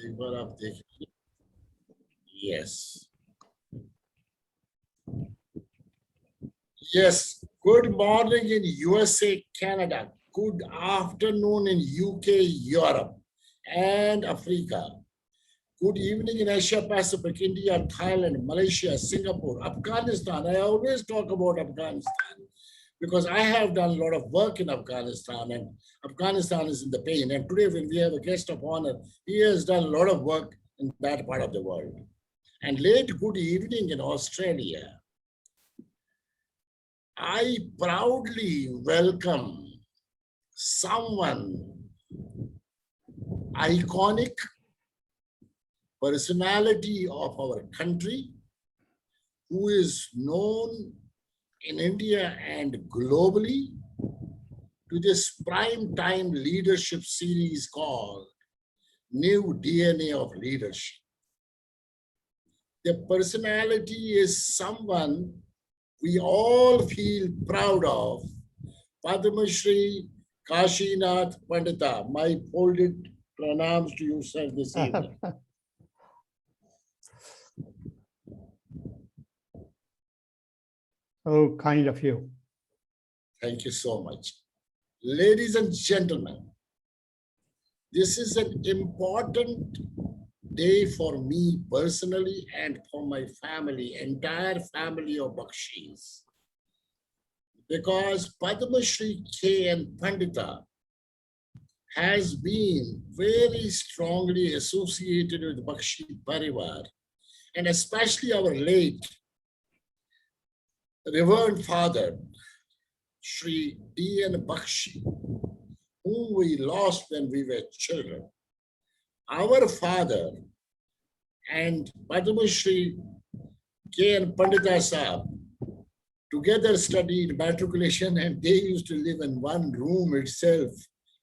एक बार आप देखिए. Yes. Yes. Good morning in USA, Canada. Good afternoon in UK, Europe, and Africa. Good evening in Asia Pacific, India, Thailand, Malaysia, Singapore, Afghanistan. I always talk about Afghanistan because I have done a lot of work in Afghanistan, and Afghanistan is in the pain. And today, when we have a guest of honor, he has done a lot of work in that part of the world. And late good evening in Australia. I proudly welcome someone iconic personality of our country who is known in India and globally to this prime time leadership series called New DNA of Leadership. The personality is someone we all feel proud of. Padma Shri Kashinath Pandita. My folded pranams to you, sir, this evening. Oh, kind of you. Thank you so much. Ladies and gentlemen, this is an important day for me personally and for my family, entire family of Bakshis. Because Padma Shri K.N. Pandita has been very strongly associated with Bakshi Parivar, and especially our late revered father, Shri D.N. Bakshi, whom we lost when we were children. Our father and Padma Shri K.N. Pandita Sahab together studied matriculation, and they used to live in one room itself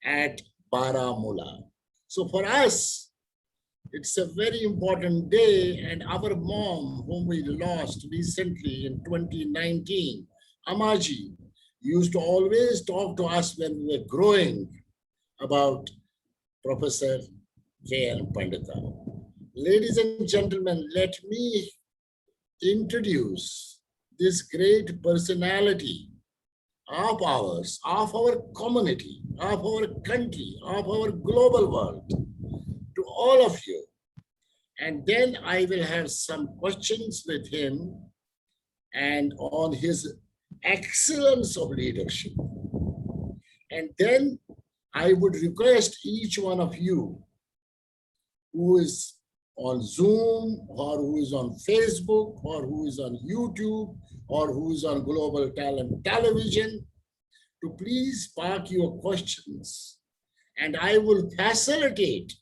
at Baramulla. So for us, it's a very important day, and our mom, whom we lost recently in 2019, Amaji, used to always talk to us when we were growing about Professor K.N. Pandita. Ladies and gentlemen, let me introduce this great personality of ours, of our community, of our country, of our global world, to all of you. And then I will have some questions with him and on his excellence of leadership. And then I would request each one of you who is on Zoom or who is on Facebook or who is on YouTube or who is on Global Talent Television to please park your questions, and I will facilitate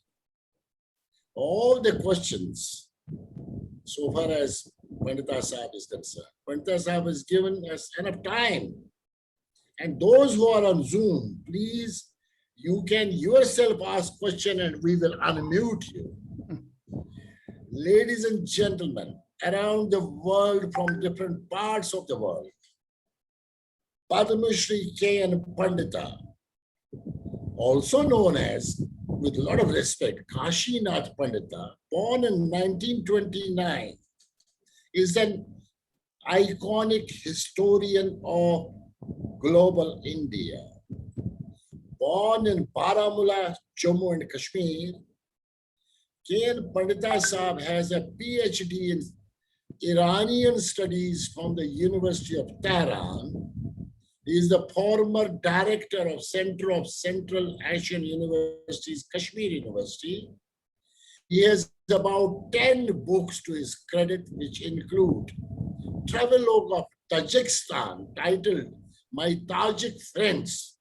all the questions so far as Pandita Sahab is concerned. Pandita Sahab has given us enough time. And those who are on Zoom, please, you can yourself ask question and we will unmute you. Ladies and gentlemen, around the world, from different parts of the world, Padma Shri K.N. Pandita, also known as, with a lot of respect, Kashinath Pandita, born in 1929, is an iconic historian of global India. Born in Baramulla, Jammu and Kashmir, K.N. Pandita Sahab has a PhD in Iranian studies from the University of Tehran. He is the former director of Center of Central Asian Universities, Kashmir University. He has about 10 books to his credit, which include Travelogue of Tajikistan, titled My Tajik Friends.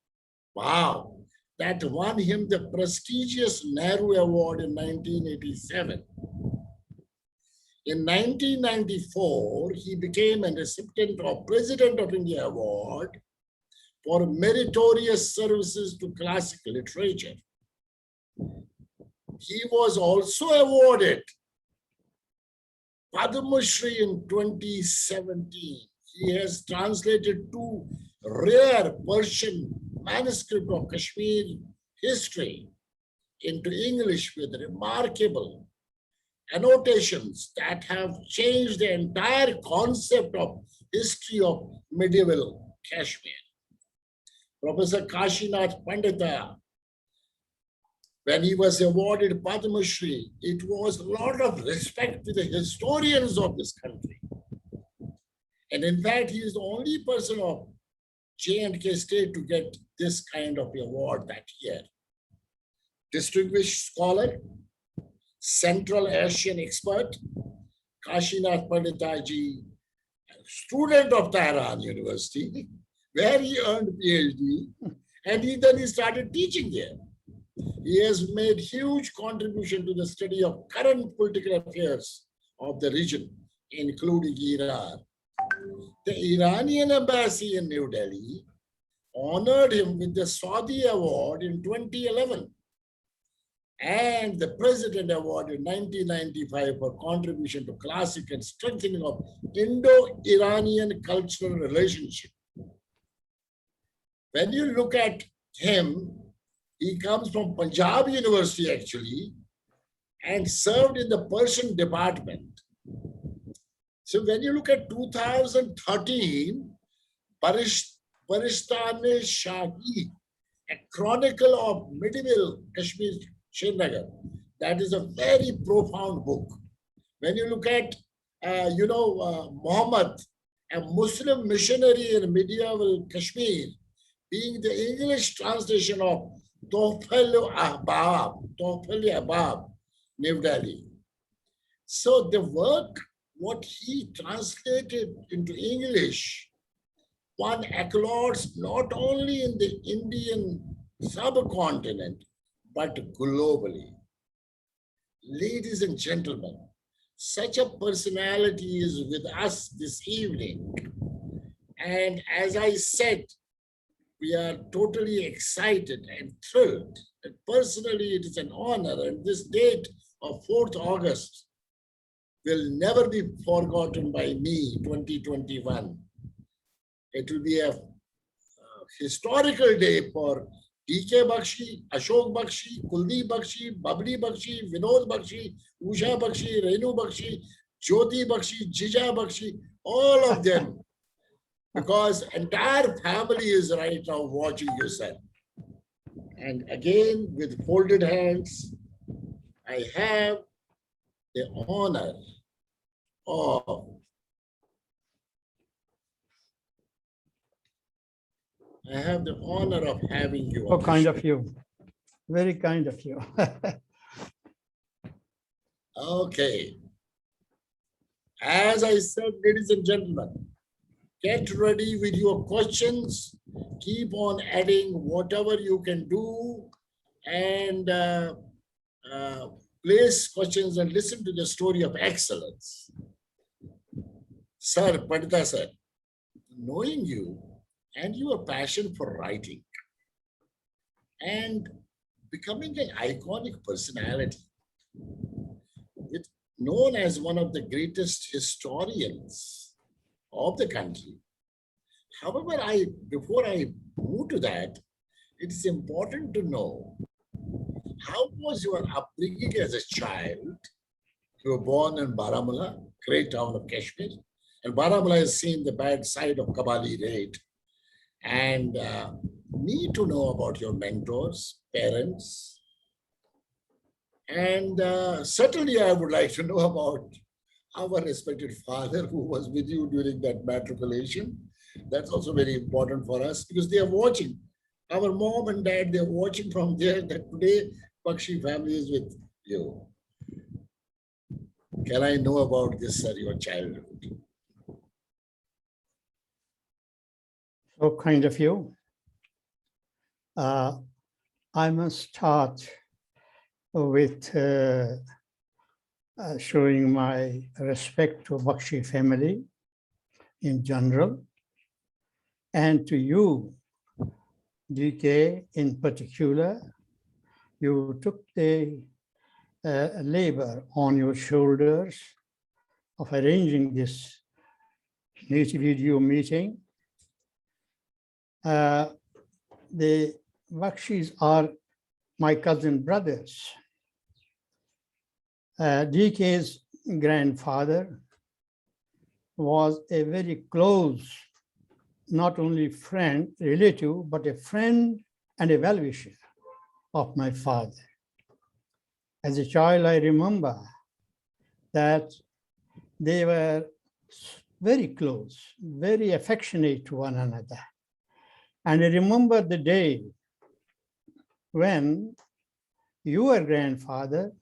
Wow, that won him the prestigious Nehru Award in 1987. In 1994, he became a recipient of President of India Award for meritorious services to classical literature. He was also awarded Padma Shri in 2017. He has translated 2 rare Persian manuscripts of Kashmir history, into English with remarkable annotations that have changed the entire concept of history of medieval Kashmir. Professor Kashinath Pandita, when he was awarded Padma Shri, it was a lot of respect to the historians of this country. And in fact, he is the only person of J&K state to get this kind of award that year. Distinguished scholar, Central Asian expert, Kashinath Pandita ji, student of Tehran University, where he earned PhD, and then he started teaching there. He has made huge contribution to the study of current political affairs of the region, including Iran. The Iranian embassy in New Delhi honored him with the Saudi Award in 2011 and the President Award in 1995 for contribution to classic and strengthening of Indo-Iranian cultural relationship. When you look at him, he comes from Punjab University actually and served in the Persian department. So when you look at 2013, Parishtan-e-Shahi, a chronicle of medieval Kashmir, Srinagar, that is a very profound book. When you look at, Muhammad, a Muslim missionary in medieval Kashmir, being the English translation of Tohfel-e-Ahbab, New Delhi. So the work, what he translated into English, won accolades not only in the Indian subcontinent, but globally. Ladies and gentlemen, such a personality is with us this evening. And as I said, we are totally excited and thrilled. And personally, it is an honor. And this date of 4th August will never be forgotten by me, 2021. It will be a historical day for D.K. Bakshi, Ashok Bakshi, Kuldeep Bakshi, Babri Bakshi, Vinod Bakshi, Usha Bakshi, Renu Bakshi, Jyoti Bakshi, Jija Bakshi, all of them. Because entire family is right now watching you, sir. And again, with folded hands, I have the honor of having you. Oh, kind of you. Very kind of you. Okay. As I said, ladies and gentlemen, get ready with your questions. Keep on adding whatever you can do and place questions and listen to the story of excellence. Sir, Pandita sir, knowing you and your passion for writing and becoming an iconic personality, known as one of the greatest historians of the country. However, before I move to that, it is important to know how was your upbringing as a child? You were born in Baramulla, great town of Kashmir, and Baramulla has seen the bad side of Kabali raid. And need to know about your mentors, parents, and certainly I would like to know about our respected father who was with you during that matriculation. That's also very important for us because they are watching. Our mom and dad, they're watching from there that today Bakshi family is with you. Can I know about this, sir, your childhood? So kind of you. I must start with showing my respect to Bakshi family in general, and to you, DK, in particular. You took the labor on your shoulders of arranging this video meeting. The Bakshis are my cousin brothers. DK's grandfather was a very close, not only friend, relative, but a friend and a well-wisher of my father. As a child, I remember that they were very close, very affectionate to one another. And I remember the day when your grandfather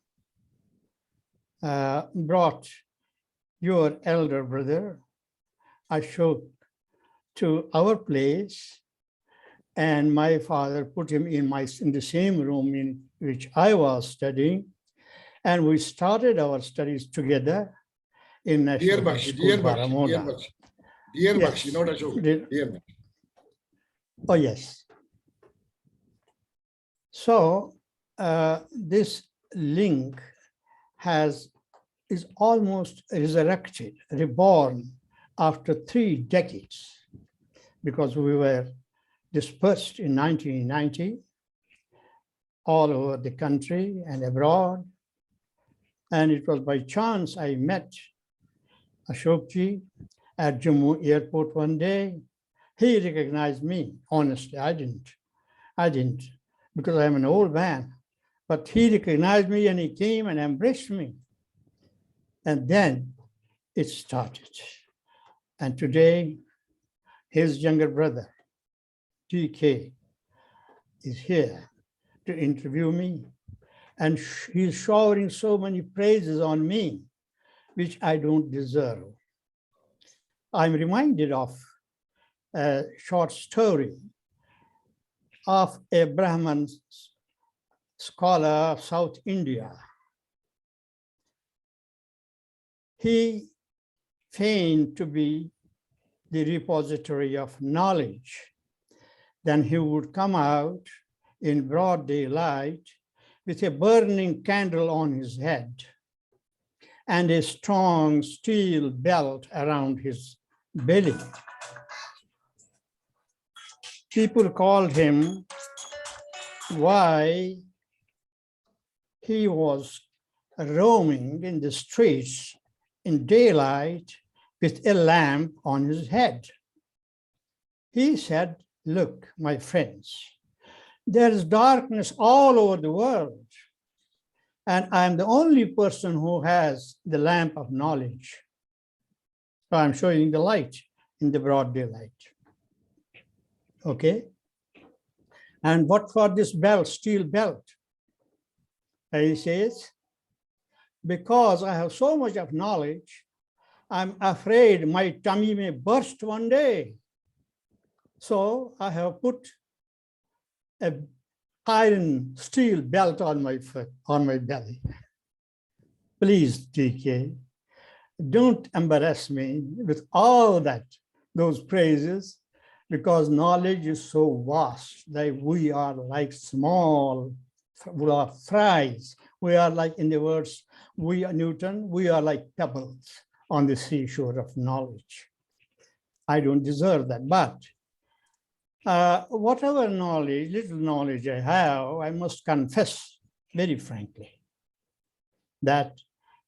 brought your elder brother, Ashok, to our place, and my father put him in the same room in which I was studying, and we started our studies together in National High School, Baramoda. Dear Yes. Bakshi, not Ashok. Dear Bakshi. Oh, yes. So this link is almost resurrected, reborn after 3 decades, because we were dispersed in 1990 all over the country and abroad. And it was by chance I met Ashokji at Jammu airport one day. He recognized me. Honestly, I didn't, because I'm an old man. But he recognized me and he came and embraced me. And then it started. And today, his younger brother, DK, is here to interview me. And he's showering so many praises on me, which I don't deserve. I'm reminded of a short story of a Brahman scholar of South India. He feigned to be the repository of knowledge. Then he would come out in broad daylight with a burning candle on his head and a strong steel belt around his belly. People called him why he was roaming in the streets in daylight with a lamp on his head. He said, "Look, my friends, there is darkness all over the world, and I'm the only person who has the lamp of knowledge. So I'm showing the light in the broad daylight." Okay? And what for this belt, steel belt? He says, because I have so much of knowledge, I'm afraid my tummy may burst one day. So I have put a iron steel belt on my foot, on my belly. Please, DK, don't embarrass me with all those praises, because knowledge is so vast that we are like small fries. We are like, in the words, we are Newton, we are like pebbles on the seashore of knowledge. I don't deserve that, but whatever knowledge, little knowledge I have, I must confess very frankly that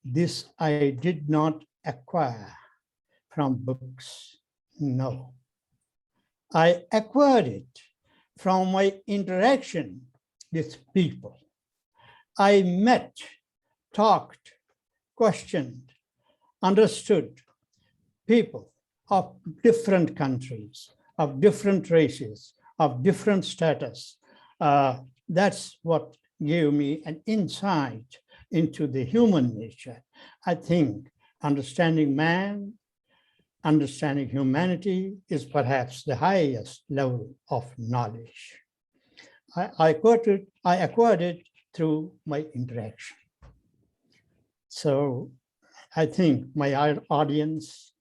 this I did not acquire from books, no. I acquired it from my interaction with people. I met, talked, questioned, understood people of different countries, of different races, of different status. That's what gave me an insight into the human nature. I think understanding man, understanding humanity is perhaps the highest level of knowledge. I acquired it through my interaction. So I think my audience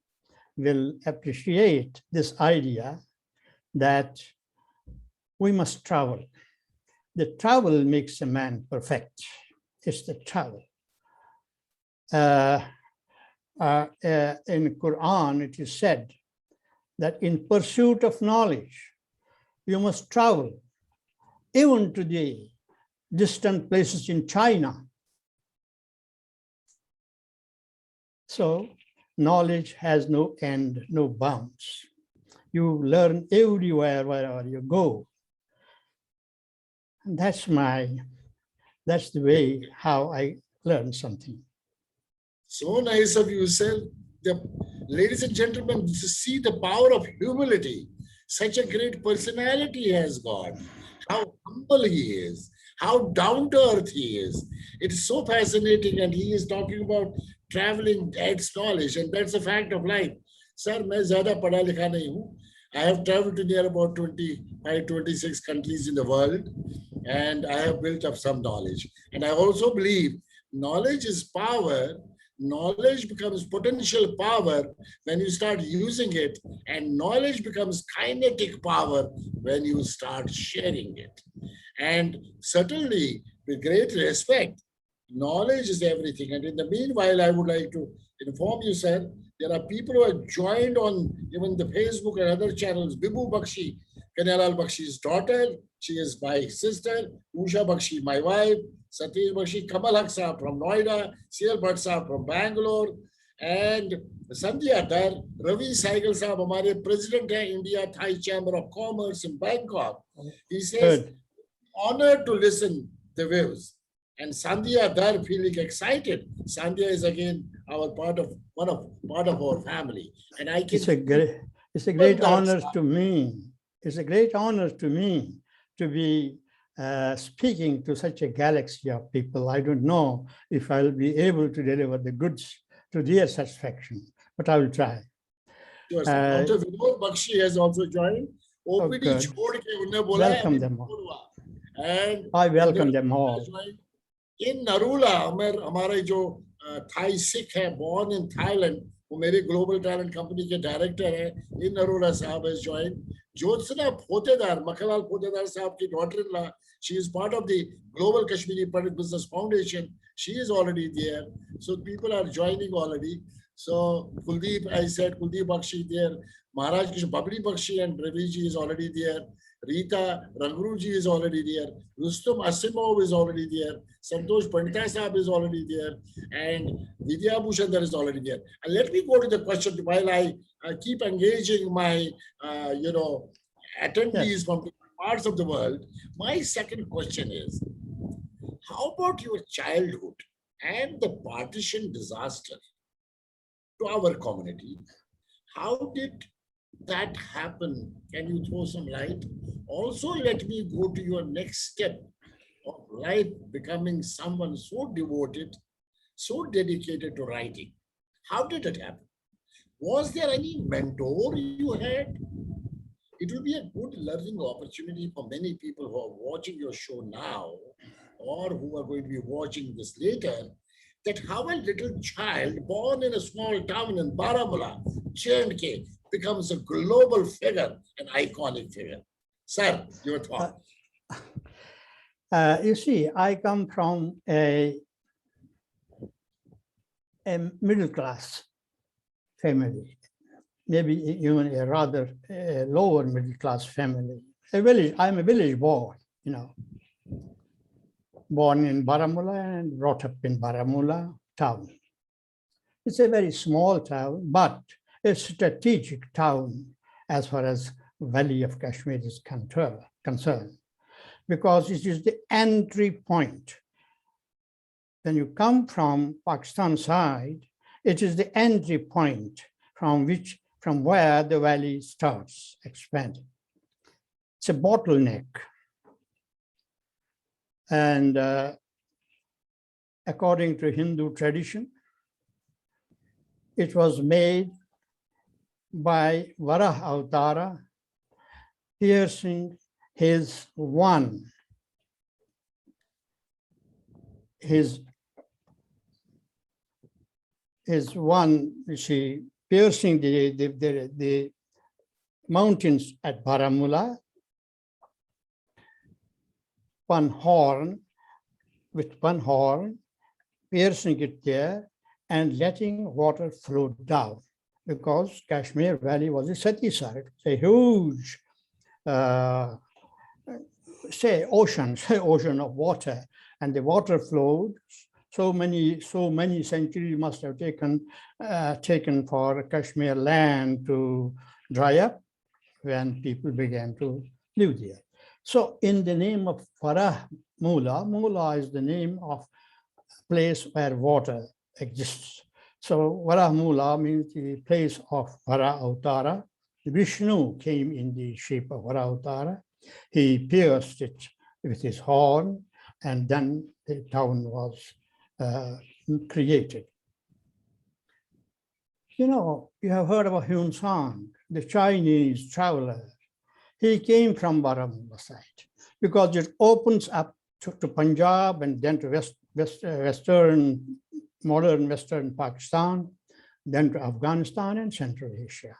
will appreciate this idea that we must travel. The travel makes a man perfect. It's the travel. In Quran, it is said that in pursuit of knowledge, you must travel even to the distant places in China. So knowledge has no end, no bounds. You learn everywhere, wherever you go. And that's the way how I learn something. So nice of you, sir. Ladies and gentlemen, to see the power of humility. Such a great personality he has got. How humble he is. How down to earth he is. It's so fascinating, and he is talking about traveling adds knowledge, and that's a fact of life. Sir, मैं ज़्यादा पढ़ा लिखा नहीं हूँ. I have traveled to near about 25, 26 countries in the world, and I have built up some knowledge. And I also believe knowledge is power. Knowledge becomes potential power when you start using it, and knowledge becomes kinetic power when you start sharing it. And certainly, with great respect, knowledge is everything. And in the meanwhile, I would like to inform you, sir, there are people who have joined on even the Facebook and other channels. Bibu Bakshi, Kanalal Bakshi's daughter. She is my sister. Usha Bakshi, my wife. Satish Bakshi, Kamal Haq Saab from Noida. CL Bhatt Saab from Bangalore. And Sandhya Dar, Ravi Saigal Saab, हमारे president है India Thai Chamber of Commerce in Bangkok. He says, honored to listen the views. And Sandhya Dar feeling excited. Sandhya is again our part of our family. And I can it's a great honor to me. It's a great honor to me to be speaking to such a galaxy of people. I don't know if I'll be able to deliver the goods to their satisfaction, but I will try. Sure, Dr. Vinod Bakshi has also joined. OPD welcome them all. And I welcome them all. In Narula, हमारे जो Thai Sikh है, born in Thailand, वो मेरे global talent company के director है. In Narula साहब has joined. Jyotsna Photedar, Makhalal Photedar साहब की daughter-in-law, she is part of the Global Kashmiri Pandit Business Foundation. She is already there. So people are joining already. So Kuldeep, I said Kuldeep Bakshi there. Maharaj Krishna Babri Bakshi and Raviji is already there. Rita Rangruji is already there. Rustum Asimov is already there. Santosh Pandita Sahab is already there. And Vidya Bhushandar is already there. And let me go to the question while I keep engaging my, attendees from different parts of the world. My second question is, how about your childhood and the partition disaster to our community? How did that happen? Can you throw some light? Also, let me go to your next step of life, becoming someone so devoted, so dedicated to writing. How did it happen? Was there any mentor you had? It will be a good learning opportunity for many people who are watching your show now or who are going to be watching this later, that how a little child born in a small town in Baramulla, J&K, becomes a global figure, an iconic figure. Sir, your thought. You see, I come from a middle class family, maybe even a rather lower middle class family. I'm a village boy, born in Baramulla and brought up in Baramulla town. It's a very small town, but a strategic town as far as Valley of Kashmir is concerned, because it is the entry point. When you come from Pakistan side, it is the entry point from where the valley starts expanding. It's a bottleneck. And according to Hindu tradition, it was made by Varah Avtara, piercing his one piercing the mountains at Baramulla, with one horn, piercing it there and letting water flow down, because Kashmir Valley was a Sati site, a huge say ocean, say ocean of water, and the water flowed. So many centuries must have taken for Kashmir land to dry up when people began to live there. So in the name of Farah Mula, Mula is the name of place where water exists. So Varamula means the place of Vara Avtara. Vishnu came in the shape of Vara Avtara. He pierced it with his horn, and then the town was created. You know, you have heard about Hyun Sang, the Chinese traveler. He came from Baramulla side because it opens up to Punjab and then to modern Western Pakistan, then to Afghanistan and Central Asia.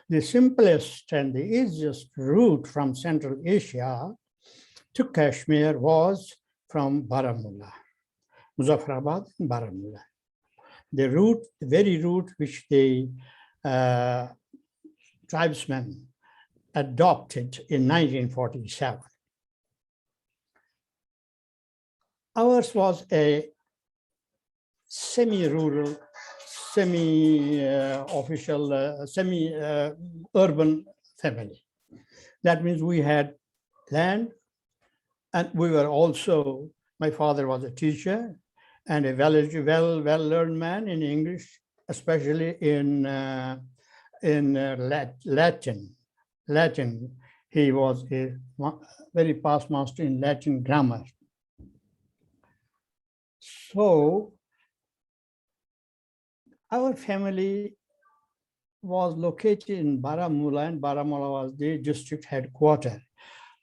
The simplest and the easiest route from Central Asia to Kashmir was from Baramulla, Muzaffarabad and Baramulla. The very route which the tribesmen adopted in 1947. Ours was a semi-rural, semi-official, semi-urban family. That means we had land, and we were also, my father was a teacher and a well-learned man in English, especially in Latin. He was a very past master in Latin grammar. So our family was located in Baramulla, and Baramulla was the district headquarters.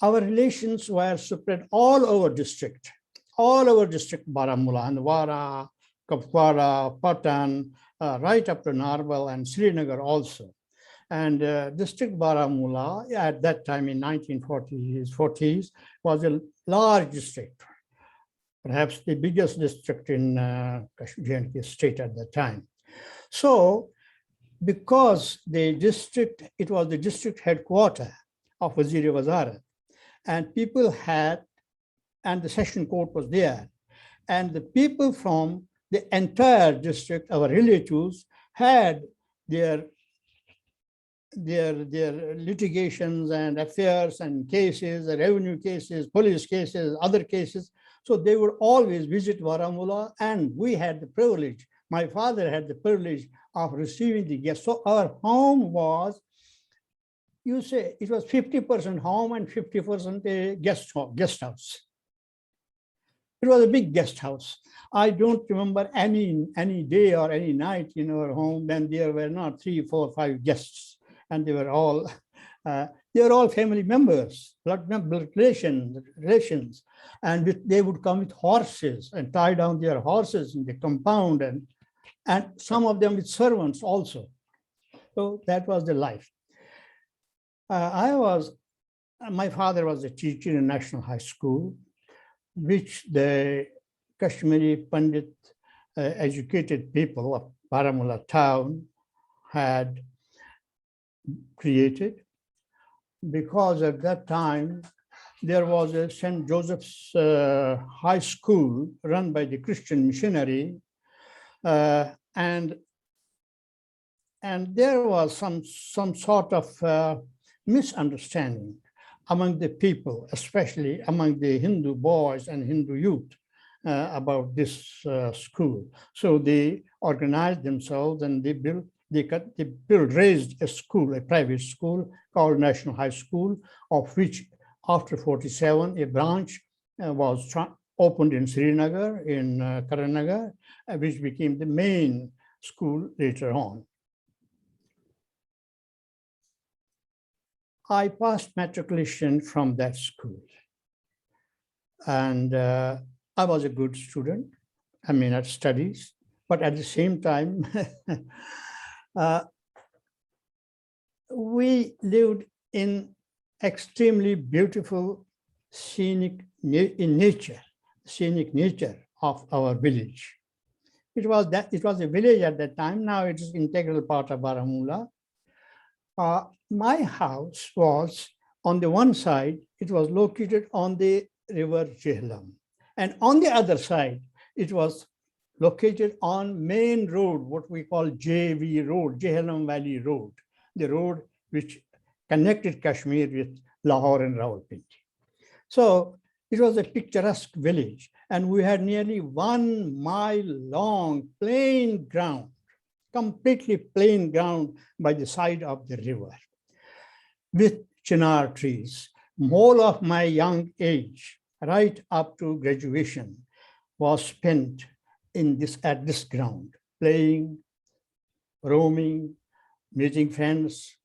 Our relations were spread all over district Baramulla, Andwara, Kupwara, Patan, right up to Narwal and Srinagar also. And district Baramulla at that time in 1940s was a large district, perhaps the biggest district in Kashmir state at that time. So because it was the district headquarters of Wazir-e-Wazarat, and people had, and the session court was there, and the people from the entire district, our relatives, had their litigations and affairs and cases, revenue cases, police cases, other cases. So they would always visit Baramulla, and we had the privilege, my father had the privilege of receiving the guests. So our home was, you say, it was 50% home and 50% a guest house. It was a big guest house. I don't remember any day or any night in our home when there were not 3, 4, 5 guests, and they were all family members, blood relations, and they would come with horses and tie down their horses in the compound, and some of them with servants also. So that was the life. My father was a teacher in National High School, which the Kashmiri Pandit educated people of Baramulla town had created, because at that time there was a St. Joseph's High School run by the Christian missionary, and there was some sort of misunderstanding among the people, especially among the Hindu boys and Hindu youth, about this school. So they organized themselves and they raised a school, a private school called National High School, of which after 47, a branch was opened in Srinagar, in Karanagar, which became the main school later on. I passed matriculation from that school, and I was a good student, at studies, but at the same time, we lived in extremely beautiful scenic nature of our village. It was a village at that time. Now it is integral part of Baramulla. My house was On the one side, it was located on the river Jhelum. And on the other side, it was located on main road, what we call JV Road, Jhelum Valley Road, the road which connected Kashmir with Lahore and Rawalpindi. So it was a picturesque village, and we had nearly 1 mile long plain ground, completely plain ground by the side of the river with chinar trees. All of my young age, right up to graduation, was spent at this ground, playing, roaming, meeting friends,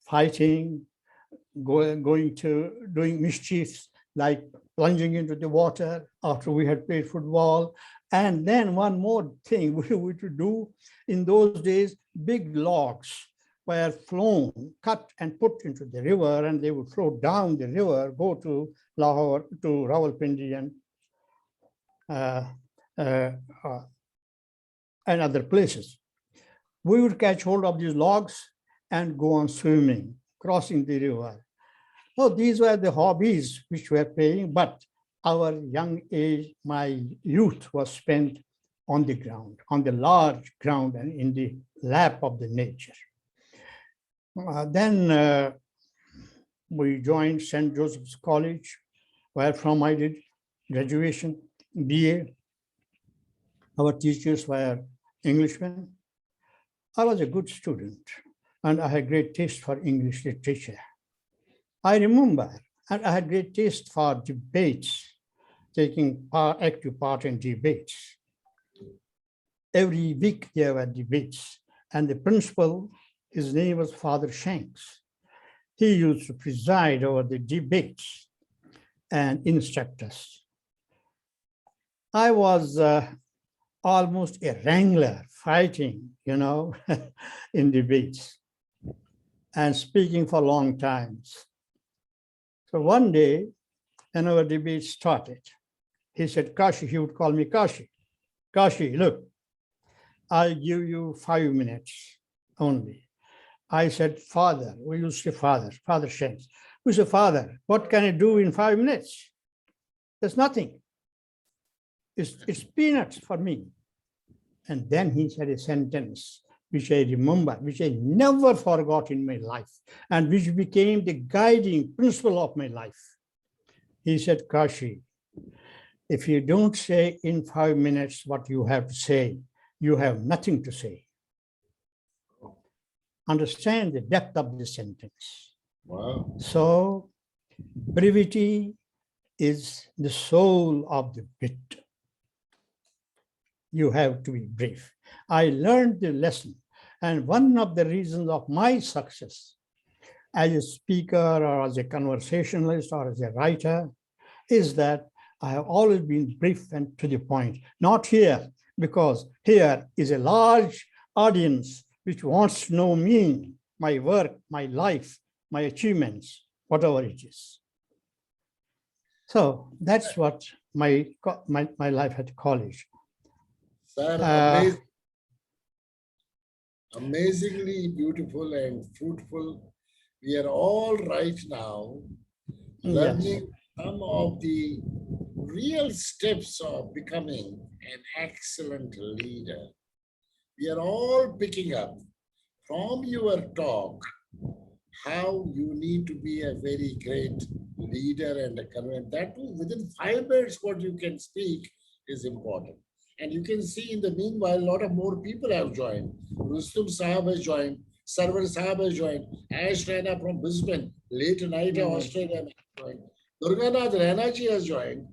fighting, going to doing mischiefs like plunging into the water after we had played football. And then one more thing we would do in those days, big logs were flown, cut and put into the river, and they would float down the river, go to Lahore, to Rawalpindi and other places. We would catch hold of these logs and go on swimming, crossing the river. So these were the hobbies which were playing, but our young age, my youth was spent on the ground, on the large ground and in the lap of the nature. Then we joined St. Joseph's College, where from I did graduation, BA. Our teachers were Englishmen. I was a good student, and I had great taste for English literature. I remember, and I had great taste for debates, taking active part in debates. Every week there were debates, and the principal, his name was Father Shanks. He used to preside over the debates and instruct us. I was almost a wrangler, fighting, in debates and speaking for long times. So one day, when our debate started, he said, Kashi, he would call me Kashi. Kashi, look, I'll give you 5 minutes only. I said, Father, we used to say Father Shanks. We said, Father, what can I do in 5 minutes? There's nothing. It's peanuts for me. And then he said a sentence which I remember, which I never forgot in my life, and which became the guiding principle of my life. He said, Kashi, if you don't say in 5 minutes what you have to say, you have nothing to say. Understand the depth of this sentence. Wow. So, brevity is the soul of the bit. You have to be brief. I learned the lesson, and one of the reasons of my success as a speaker or as a conversationalist or as a writer is that I have always been brief and to the point. Not here, because here is a large audience which wants to know me, my work, my life, my achievements, whatever it is. So that's what my life at college. Sir, amazingly beautiful and fruitful. We are all right now learning some of the real steps of becoming an excellent leader. We are all picking up from your talk how you need to be a very great leader and a convener. That too, within 5 minutes, what you can speak is important. And you can see in the meanwhile, a lot of more people have joined. Rustum Sahab has joined. Sarwar Sahab has joined. Ash Raina from Brisbane, late night Australia has joined. Durganath Raina ji has joined.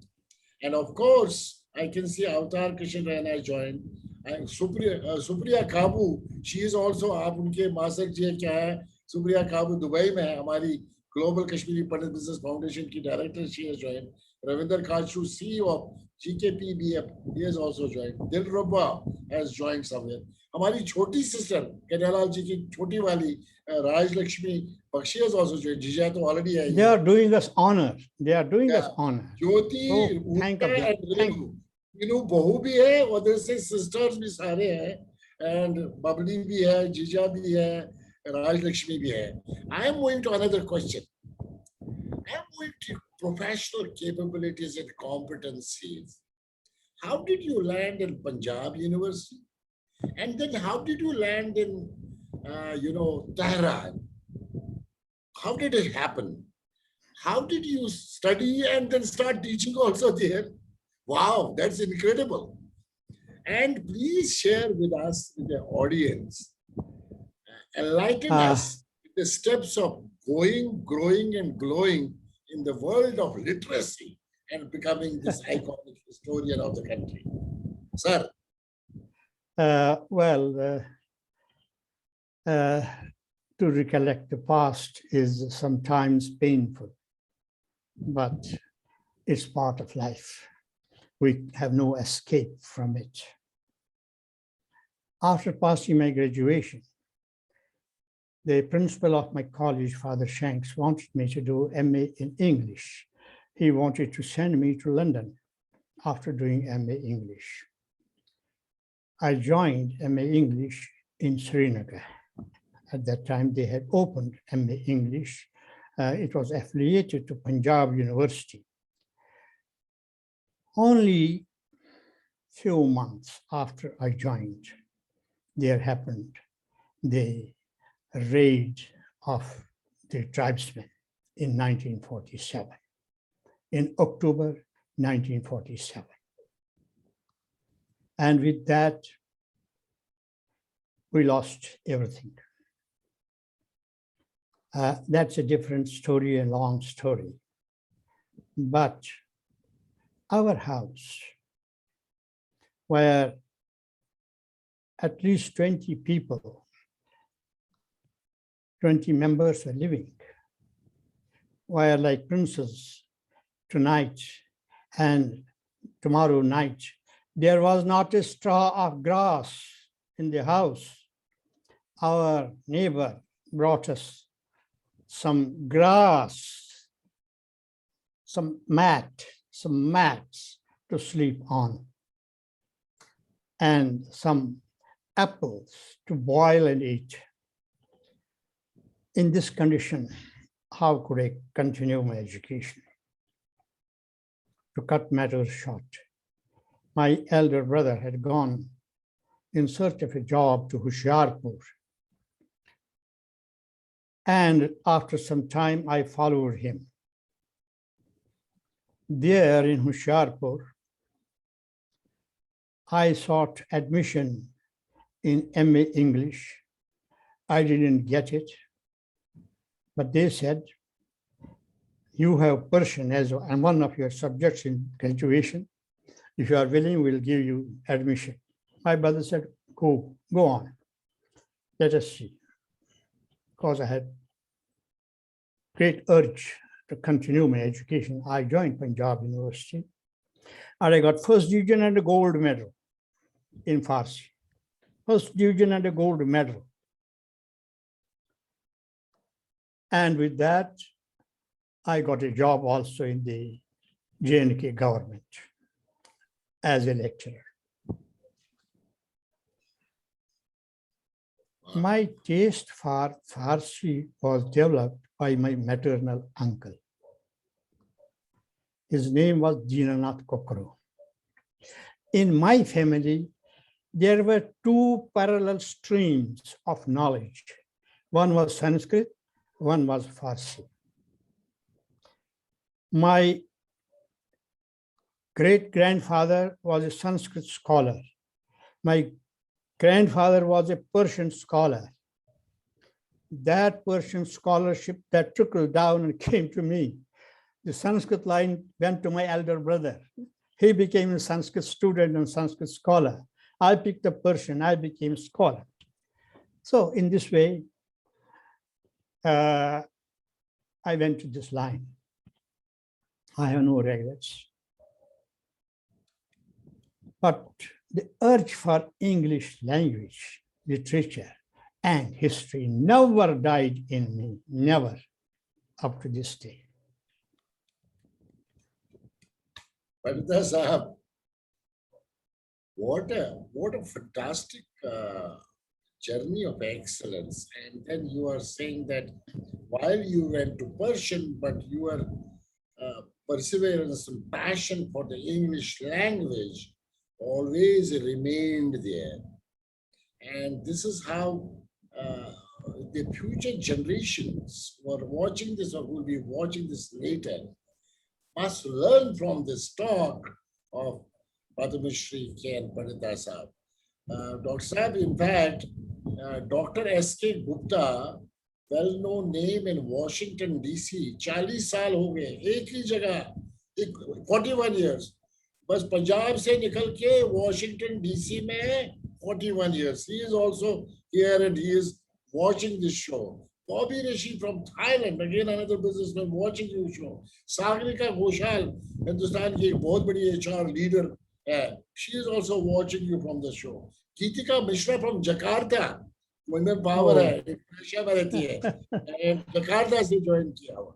And of course, I can see Avatar Kishan Raina has joined. And Supriya Kabu, she is also, आप उनके master जी क्या है? Supriya Kabu Dubai में है, हमारी Global Kashmiri Pandit Business Foundation की director, she has joined. Ravinder Kachu, CEO of GKPBF, he has also joined. Dilruba has joined somewhere. हमारी छोटी sister, Kanyalal ji की छोटी वाली Raj Lakshmi Bakshi has also joined. Jija to already है. They are doing us honor. They are doing us honor. Jyoti, thank you. बहू भी है और उधर से sisters भी सारे हैं, and बबली भी है, जीजा भी है, Raj Lakshmi भी है. I am moving to another question. and with your professional capabilities and competencies, how did you land in Punjab University? And then how did you land in, Tehran? How did it happen? How did you study and then start teaching also there? Wow, that's incredible. And please share with us, with the audience, enlighten Uh, us with the steps of going, growing, and glowing in the world of literacy and becoming this iconic historian of the country. Sir, well, to recollect the past is sometimes painful, but it's part of life. We have no escape from it. After passing my graduation, the principal of my college, Father Shanks, wanted me to do MA in English. He wanted to send me to London after doing MA English. I joined MA English in Srinagar. At that time, they had opened MA English. It was affiliated to Punjab University. Only few months after I joined, there happened the raid of the tribesmen in 1947, in October 1947. And with that, we lost everything. That's a different story, a long story. But our house, where at least 20 people, 20 members were living, where like princes tonight and tomorrow night, there was not a straw of grass in the house. Our neighbor brought us some grass, some mats to sleep on, and some apples to boil and eat. In this condition, how could I continue my education? To cut matters short, my elder brother had gone in search of a job to Hoshiarpur. And after some time, I followed him. There in Hoshiarpur, I sought admission in MA English. I didn't get it, but they said, you have Persian as one of your subjects in graduation. If you are willing, we'll give you admission. My brother said, go on. Let us see. Because I had great urge to continue my education, I joined Punjab University. And I got first division and a gold medal in Farsi. First division and a gold medal. And with that, I got a job also in the J&K government as a lecturer. My taste for Farsi was developed by my maternal uncle. His name was Dinanath Kokro. In my family, there were two parallel streams of knowledge. One was Sanskrit, one was Farsi. My great-grandfather was a Sanskrit scholar. My grandfather was a Persian scholar. That Persian scholarship that trickled down and came to me. The Sanskrit line went to my elder brother. He became a Sanskrit student and Sanskrit scholar. I picked up Persian, I became a scholar. So in this way, I went to this line. I have no regrets. But the urge for English language, literature, and history never died in me, never, up to this day. Pandita Sahab, what a fantastic journey of excellence. And then you are saying that while you went to Persian, but your perseverance and passion for the English language always remained there. And this is how uh, the future generations who are watching this or who will be watching this later must learn from this talk of Padma Shri K. and Pandita Sahib. Dr. Sahib, in fact, Dr. S.K. Gupta, well-known name in Washington, D.C., 40 साल हो गए एक ही जगह 41 years. बस पंजाब से निकल के Washington, D.C. में 41 years. He is also here and he is watching this show. Bobby Rishi from Thailand, again another businessman watching your show. Sagrika Ghoshal, Hindustan की एक बहुत बड़ी HR leader है. She is also watching you from the show. Geetika Mishra from Jakarta, women power है, Indonesia में रहती है, and Jakarta से join किया हुआ.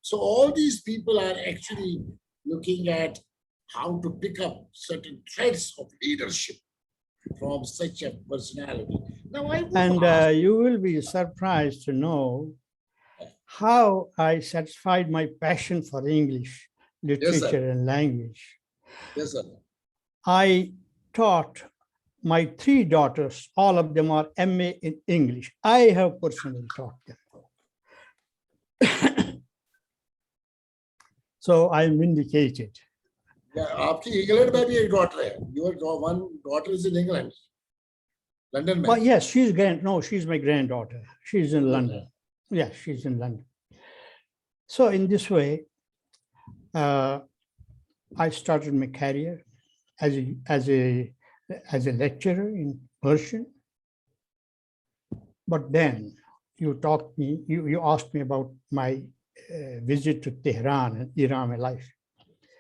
So all these people are actually looking at how to pick up certain threads of leadership from such a personality. Now, I want to ask, you will be surprised to know how I satisfied my passion for English literature and language. yes, sir. I taught my 3 daughters, all of them are MA in English. I have personally taught them. So I'm vindicated. Yeah, आपकी England में भी एक daughter है. Your one daughter is in England, London में. Well, yes, she's my granddaughter. She's in London. Yeah, she's in London. So in this way, I started my career as a lecturer in Persian. But then you asked me about my visit to Tehran and Iran, my life.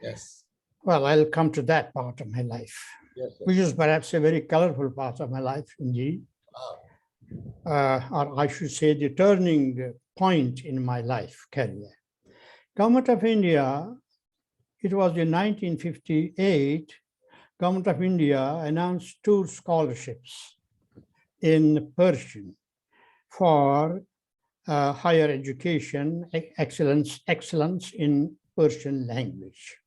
Yes. Well, I'll come to that part of my life, Yes, which is perhaps a very colorful part of my life, indeed. Or I should say the turning point in my life career. Government of India, it was in 1958, Government of India announced 2 scholarships in Persian for higher education, excellence in Persian language.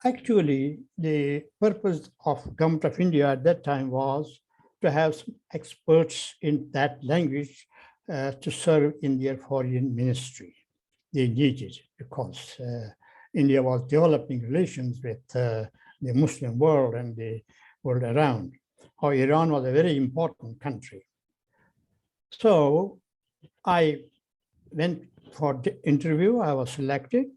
Actually, the purpose of Government of India at that time was to have some experts in that language to serve in their foreign ministry. They needed because India was developing relations with the Muslim world and the world around. How Iran was a very important country. So I went for the interview, I was selected.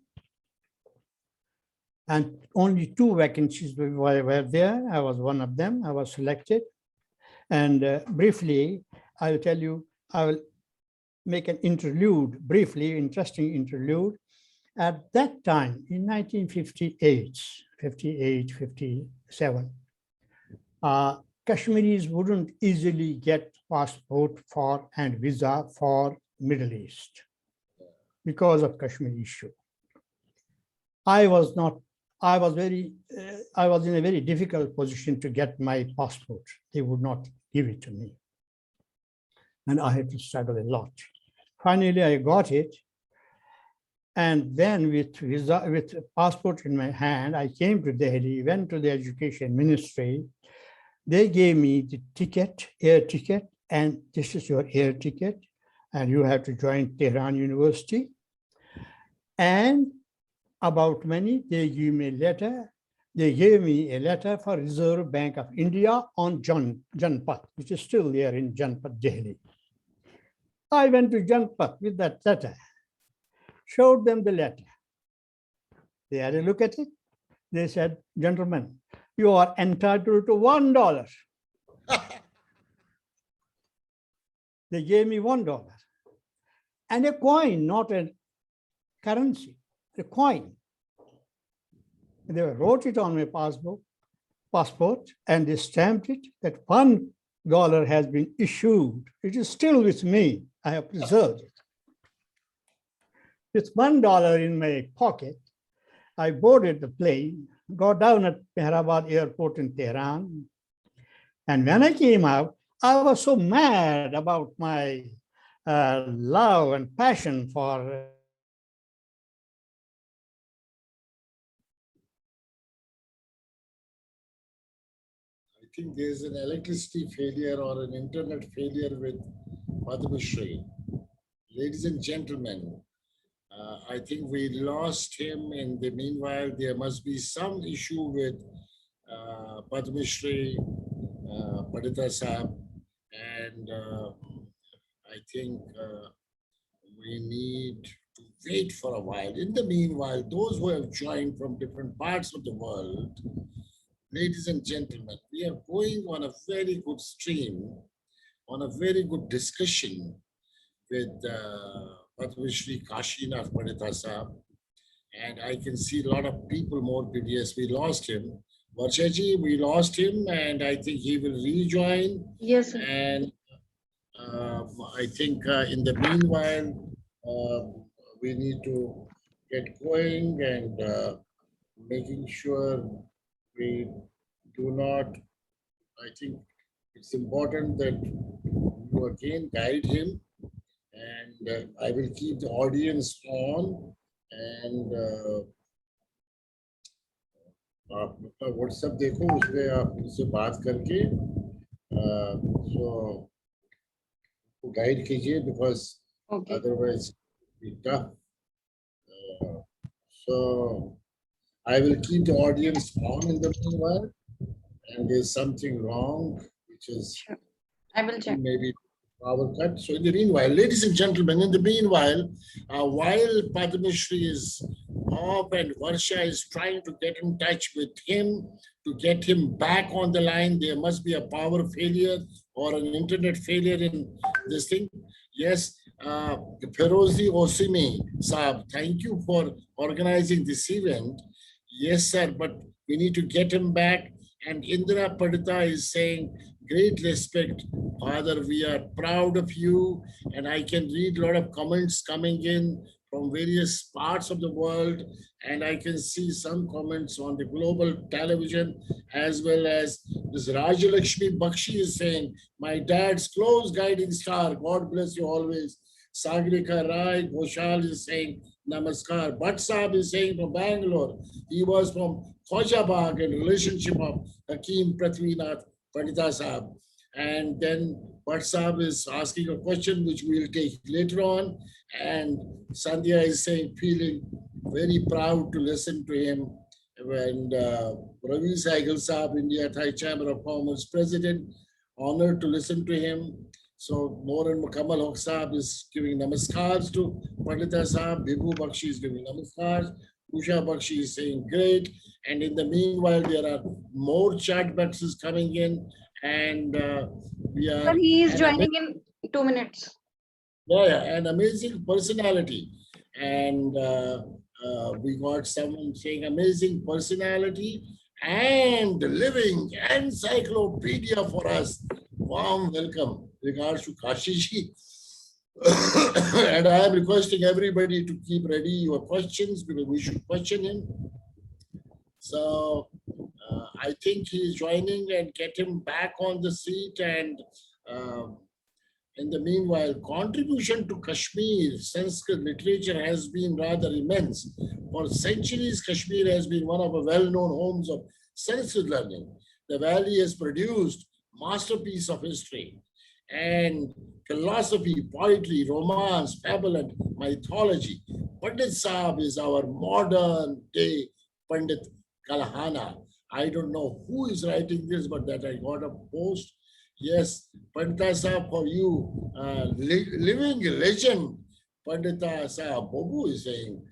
And only 2 vacancies were there. I was one of them. I was selected. And briefly, I will tell you, I will make an interlude, briefly, interesting interlude. At that time, in 1958, 57, Kashmiris wouldn't easily get passport for and visa for Middle East because of Kashmir issue. I was in a very difficult position to get my passport. They would not give it to me. And I had to struggle a lot. Finally, I got it. And then with passport in my hand, I came to Delhi, went to the education ministry. They gave me the ticket, air ticket, and this is your air ticket. And you have to join Tehran University. And about money, they gave me a letter. They gave me a letter for Reserve Bank of India on Janpat, which is still there in Janpat, Delhi. I went to Janpat with that letter, showed them the letter. They had a look at it. They said, gentlemen, you are entitled to $1. They gave me $1 and a coin, not a currency. A coin. They wrote it on my passport, and they stamped it that $1 has been issued. It is still with me. I have preserved it. With $1 in my pocket, I boarded the plane, got down at Mehrabad airport in Tehran, And when I came out, I was so mad about my love and passion for I think there's an electricity failure or an internet failure with Padma Shri. Ladies and gentlemen, I think we lost him. In the meanwhile, there must be some issue with Padma Shri, Pandita Sahab, and I think we need to wait for a while. In the meanwhile, those who have joined from different parts of the world, ladies and gentlemen, we are going on a very good stream, on a very good discussion with Padma Shri Kashinath Pandita Sahab. And I can see a lot of people, more people. Yes, we lost him. Varshaji, we lost him, and I think he will rejoin. Yes, sir. And I think in the meanwhile, we need to get going and making sure we do not, I think it's important that you again guide him, and I will keep the audience on, and आप अपना WhatsApp देखो, उसमें आप उनसे बात करके so guide कीजिए, because Okay. otherwise it's tough. So I will keep the audience on in the meanwhile, and there's something wrong, which is Sure. I will check. maybe power cut. So in the meanwhile, ladies and gentlemen, in the meanwhile, while Padma Shri is off and Varsha is trying to get in touch with him to get him back on the line, there must be a power failure or an internet failure in this thing. Yes, Ferozi Osimi Saab, thank you for organizing this event. Yes, sir, but we need to get him back. And Indra Pandita is saying, great respect, Father, we are proud of you. And I can read a lot of comments coming in from various parts of the world. And I can see some comments on the global television, as well as this Rajalakshmi Bakshi is saying, my dad's close guiding star, God bless you always. Sagrika Rai Ghoshal is saying, Namaskar. Bhatt Saab is saying from Bangalore. He was from Khojabagh in relationship of Hakeem Prithvinath Pandita Saab. And then Bhatt Saab is asking a question which we'll take later on. And Sandhya is saying, feeling very proud to listen to him. And Ravi Saigal Saab, India Thai Chamber of Commerce President, honored to listen to him. So Moran Kamal Haq Saab is giving namaskars to Pandita Saab. Bibhu Bakshi is giving namaskars. Usha Bakshi is saying great. And in the meanwhile, there are more chat boxes coming in. And we are... Sir, he is joining in 2 minutes. Yeah, an amazing personality. And we got someone saying amazing personality and living encyclopedia for us. Warm welcome. Regards to Kashiji. And I am requesting everybody to keep ready your questions, because we should question him. So I think he is joining, and get him back on the seat. And in the meanwhile, contribution to Kashmir Sanskrit literature has been rather immense. For centuries, Kashmir has been one of the well-known homes of Sanskrit learning. The valley has produced masterpiece of history and philosophy, poetry, romance, fable, and mythology. Pandit Saab is our modern day Pandit Kalahana. I don't know who is writing this, but that I got a post. Yes, Pandita Saab, for you, living legend. Pandita Saab, Bobu is saying,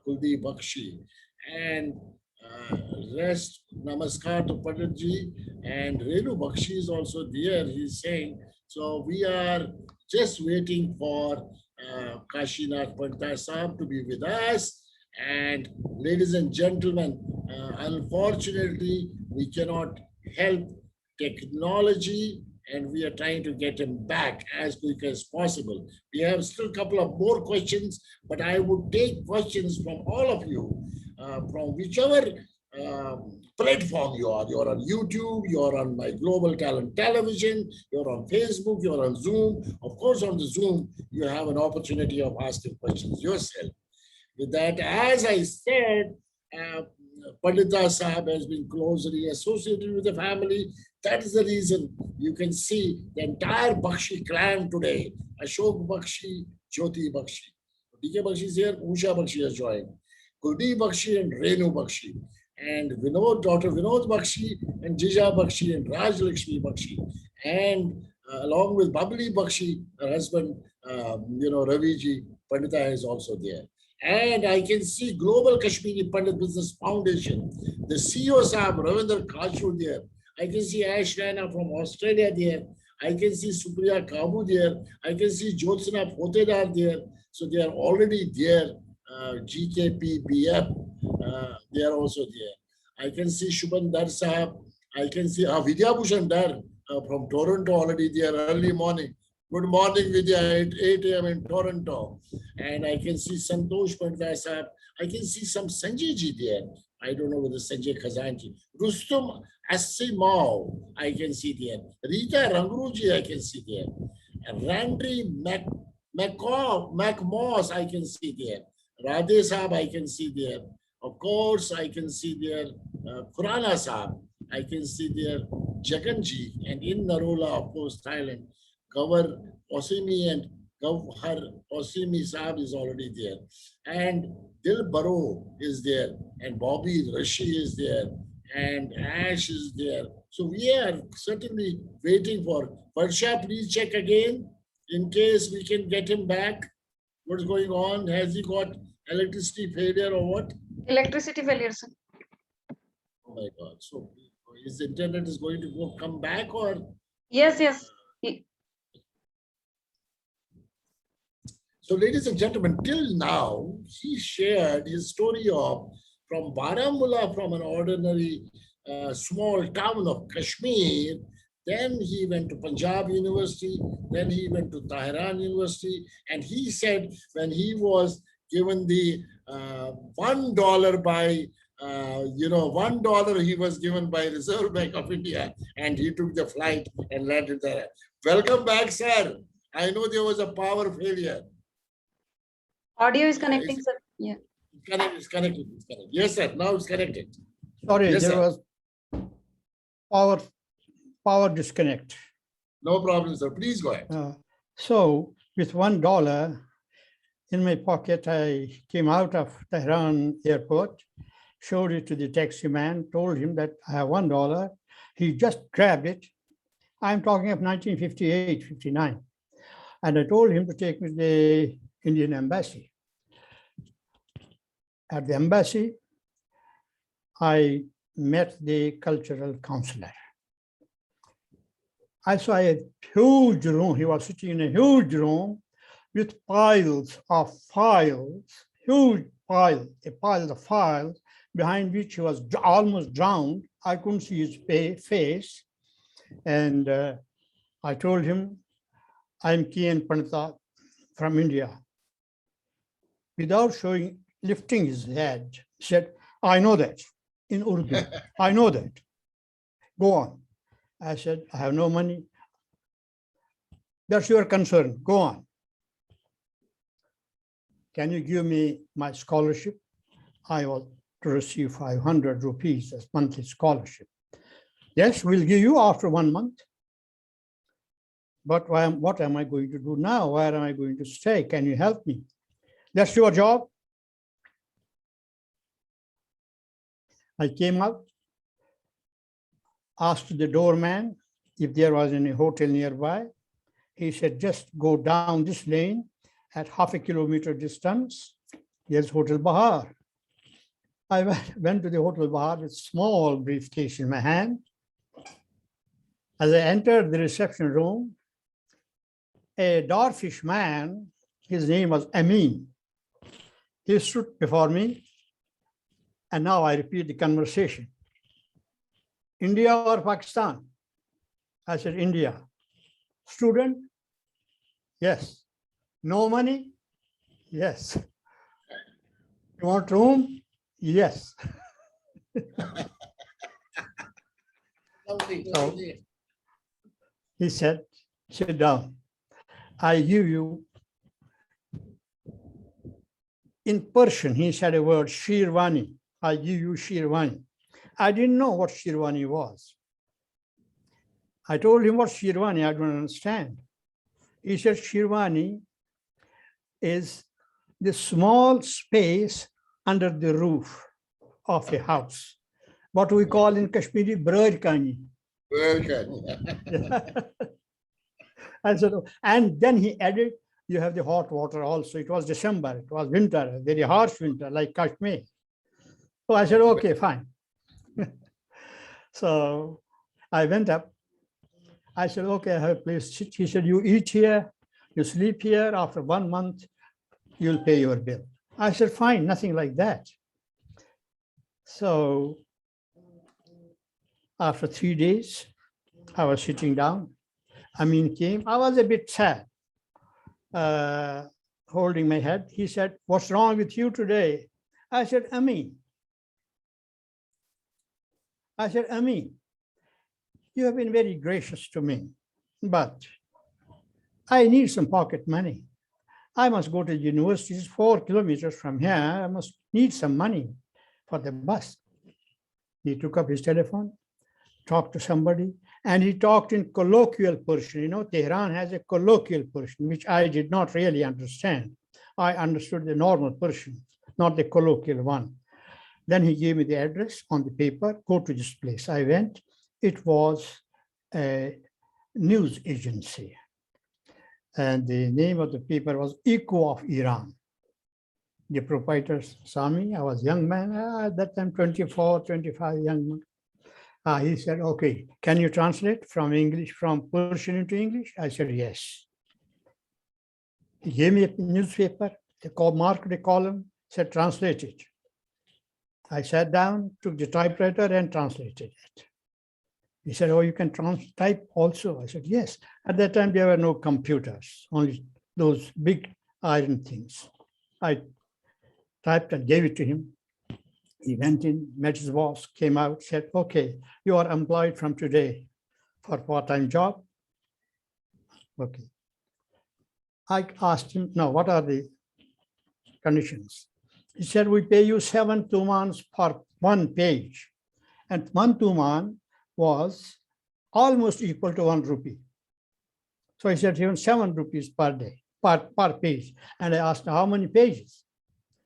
Kuldeep Bakshi. And rest, namaskar to Panditji. And Renu Bakshi is also there. He's saying, so we are just waiting for Kashinath Pandita Saab to be with us. And ladies and gentlemen, unfortunately, we cannot help technology, and we are trying to get him back as quick as possible. We have still a couple of more questions, but I would take questions from all of you, from whichever platform you are. You're on YouTube, you're on my Global Talent Television, you're on Facebook, you're on Zoom. Of course, on the Zoom, you have an opportunity of asking questions yourself. With that, as I said, uh, Pandita Sahab has been closely associated with the family. That is the reason you can see the entire Bakshi clan today. Ashok Bakshi, Jyoti Bakshi. DK Bakshi is here, Usha Bakshi has joined. Kuldeep Bakshi and Renu Bakshi. And Vinod, daughter Vinod Bakshi, and Jija Bakshi and Raj Lakshmi Bakshi. And along with Babli Bakshi, her husband, Raviji, Pandita is also there. And I can see Global Kashmiri Pandit Business Foundation, the CEO Sahab, Ravindra Kashu there. I can see Ash Rana from Australia there. I can see Supriya Kabu there. I can see Jyotsna Potedar there. So they are already there. GKP, they are also there. I can see Shubhan Dar Sahab. I can see Vidya Bhushan Dar from Toronto already there early morning. Good morning, Vidya, at 8 a.m. in Toronto. And I can see Santosh Pandita Sahab. I can see some Sanjay ji there. I don't know whether Sanjay Khazanji. Rustum Asimov, I can see there. Rita Rangruji, I can see there. Randri McMoss, I can see there. Radhe Sahab, I can see there. Of course, I can see there Kurana Sahab. I can see there Jaganji. And in Narola, of course, Thailand. Gawar Osimi and Gawhar Osimi Saab is already there. And Dil Baro is there. And Bobby Rashi is there. And Ash is there. So we are certainly waiting for Varsha. Please check again in case we can get him back. What's going on? Has he got electricity failure or what? Electricity failure, sir. Oh my God. So his internet is going to come back or? Yes, yes. So, ladies and gentlemen, till now, he shared his story of from Baramulla, from an ordinary small town of Kashmir. Then he went to Punjab University. Then he went to Tehran University. And he said when he was given the $1 by, $1 he was given by Reserve Bank of India. And he took the flight and landed there. Welcome back, sir. I know there was a power failure. Audio is connecting, sir. Yeah. It's connected. Yes, sir. Now it's connected. Sorry, Yes, there sir. was power disconnect. No problem, sir. Please go ahead. So with $1 in my pocket, I came out of Tehran airport, showed it to the taxi man, told him that I have $1. He just grabbed it. I'm talking of 1958, 59. And I told him to take me to the Indian embassy. At the embassy, I met the cultural counselor. I saw a huge room. He was sitting in a huge room with piles of files, huge pile, a pile of files, behind which he was almost drowned. I couldn't see his face. And I told him, I'm Kian Pandita from India. Without lifting his head, said, I know that in Urdu. I know that. Go on. I said, I have no money. That's your concern. Go on. Can you give me my scholarship? I was to receive 500 rupees as monthly scholarship. Yes, we'll give you after 1 month. But what am I going to do now? Where am I going to stay? Can you help me? That's your job. I came out, asked the doorman if there was any hotel nearby. He said, just go down this lane at half a kilometer distance. There's Hotel Bahar. I went to the Hotel Bahar with small briefcase in my hand. As I entered the reception room, a dwarfish man, his name was Amin. He stood before me. And now I repeat the conversation. India or Pakistan? I said, India. Student? Yes. No money? Yes. You want room? Yes. Lovely, So lovely. he said, sit down. I give you, in Persian, he said a word, Shirwani. I give you Shirwani. I didn't know what Shirwani was. I told him what Shirwani, I don't understand. He said, Shirwani is the small space under the roof of a house. What we call in Kashmiri, Brajkani. Very good. I said, "Oh," and then he added, you have the hot water also. It was December, it was winter, a very harsh winter, like Kashmir. So I said, okay, fine. So I went up. I said, okay, I have a place. He said, you eat here, you sleep here. After 1 month, you'll pay your bill. I said, fine, nothing like that. So after 3 days, I was sitting down. Amin came. I was a bit sad, holding my head. He said, what's wrong with you today? I said, Amin. You have been very gracious to me, but I need some pocket money. I must go to the university. It's 4 kilometers from here. I must need some money for the bus. He took up his telephone, talked to somebody, and he talked in colloquial Persian. You know, Tehran has a colloquial Persian, which I did not really understand. I understood the normal Persian, not the colloquial one. Then he gave me the address on the paper, go to this place. I went. It was a news agency. And the name of the paper was Echo of Iran. The proprietors saw me. I was a young man, at that time, 24, 25, young man. He said, okay, can you translate from English, from Persian into English? I said, yes. He gave me a newspaper, marked a column, said, translate it. I sat down, took the typewriter and translated it. He said, oh, you can type also? I said, yes. At that time, there were no computers, only those big iron things. I typed and gave it to him. He went in, met his boss, came out, said, okay, you are employed from today for part-time job. Okay. I asked him, no, what are the conditions? He said, we pay you 7 tumans per 1 page. And 1 tuman was almost equal to 1 rupee. So I said, even 7 rupees per day, per page. And I asked, how many pages?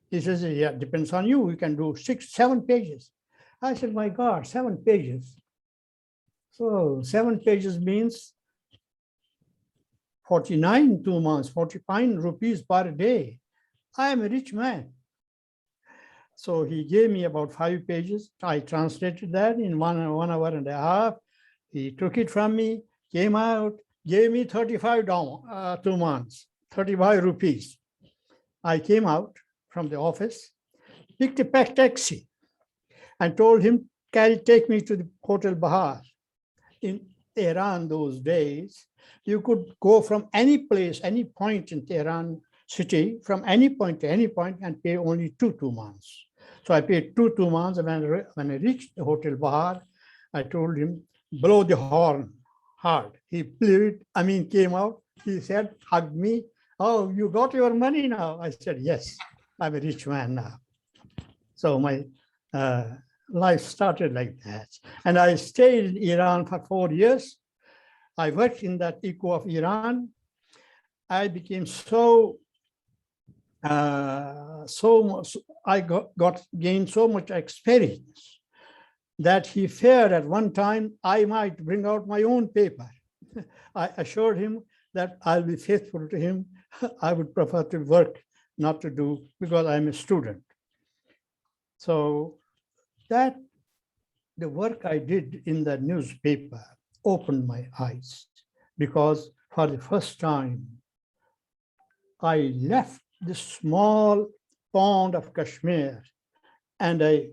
He says, yeah, depends on you. We can do 6, 7 pages. I said, my God, 7 pages. So 7 pages means 49 tumans, 49 rupees per day. I am a rich man. So he gave me about 5 pages. I translated that in 1 hour and a half. He took it from me, came out, gave me 35 tumans, 35 rupees. I came out from the office, picked a taxi and told him, take me to the Hotel Bahar. In Tehran those days, you could go from any place, any point in Tehran city, from any point to any point and pay only 2 tumans. So I paid 2 tumans, and when I reached the Hotel Bahar, I told him, blow the horn hard. He blew it. Amin came out. He said, hugged me. Oh, you got your money now? I said, yes, I'm a rich man now. So my life started like that. And I stayed in Iran for 4 years. I worked in that Echo of Iran. I became gained so much experience that he feared at one time I might bring out my own paper. I assured him that I'll be faithful to him. I would prefer to work, not to do, because I'm a student. So that the work I did in the newspaper opened my eyes, because for the first time, I left the small pond of Kashmir and I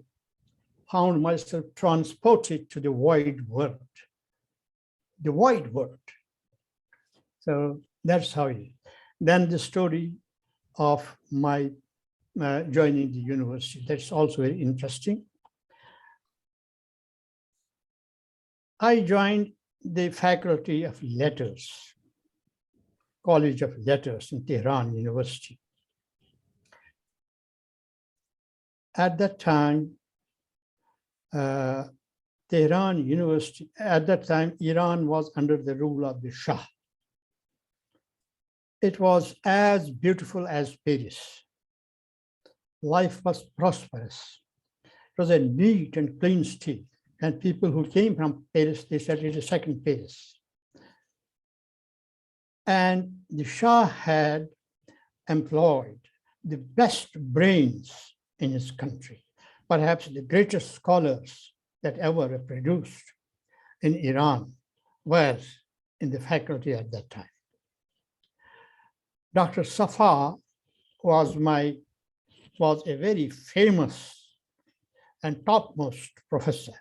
found myself transported to the wide world. The wide world. So that's how it is. Then the story of my joining the university. That's also very interesting. I joined the Faculty of Letters, College of Letters in Tehran University. At that time, Tehran University, at that time, Iran was under the rule of the Shah. It was as beautiful as Paris. Life was prosperous. It was a neat and clean state. And people who came from Paris, they said it is second Paris. And the Shah had employed the best brains in his country, perhaps the greatest scholars that ever were produced in Iran were in the faculty at that time. Dr. Safa was a very famous and topmost professor.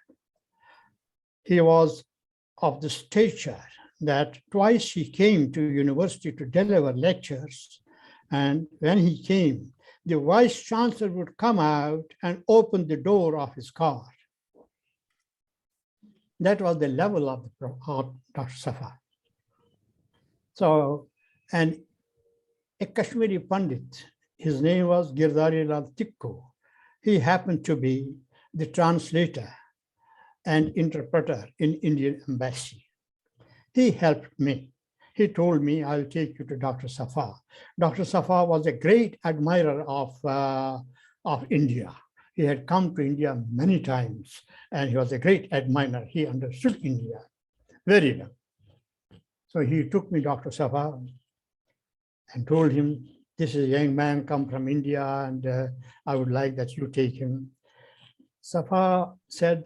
He was of the stature that twice he came to university to deliver lectures, and when he came, the vice chancellor would come out and open the door of his car. That was the level of Dr. Safa. So, and a Kashmiri Pandit, his name was Girdari Lal Tikku. He happened to be the translator and interpreter in Indian embassy. He helped me. He told me, I'll take you to Dr. Safa. Dr. Safa was a great admirer of India. He had come to India many times, and he was a great admirer. He understood India very well. So he took me to Dr. Safa and told him, this is a young man come from India, and I would like that you take him. Safa said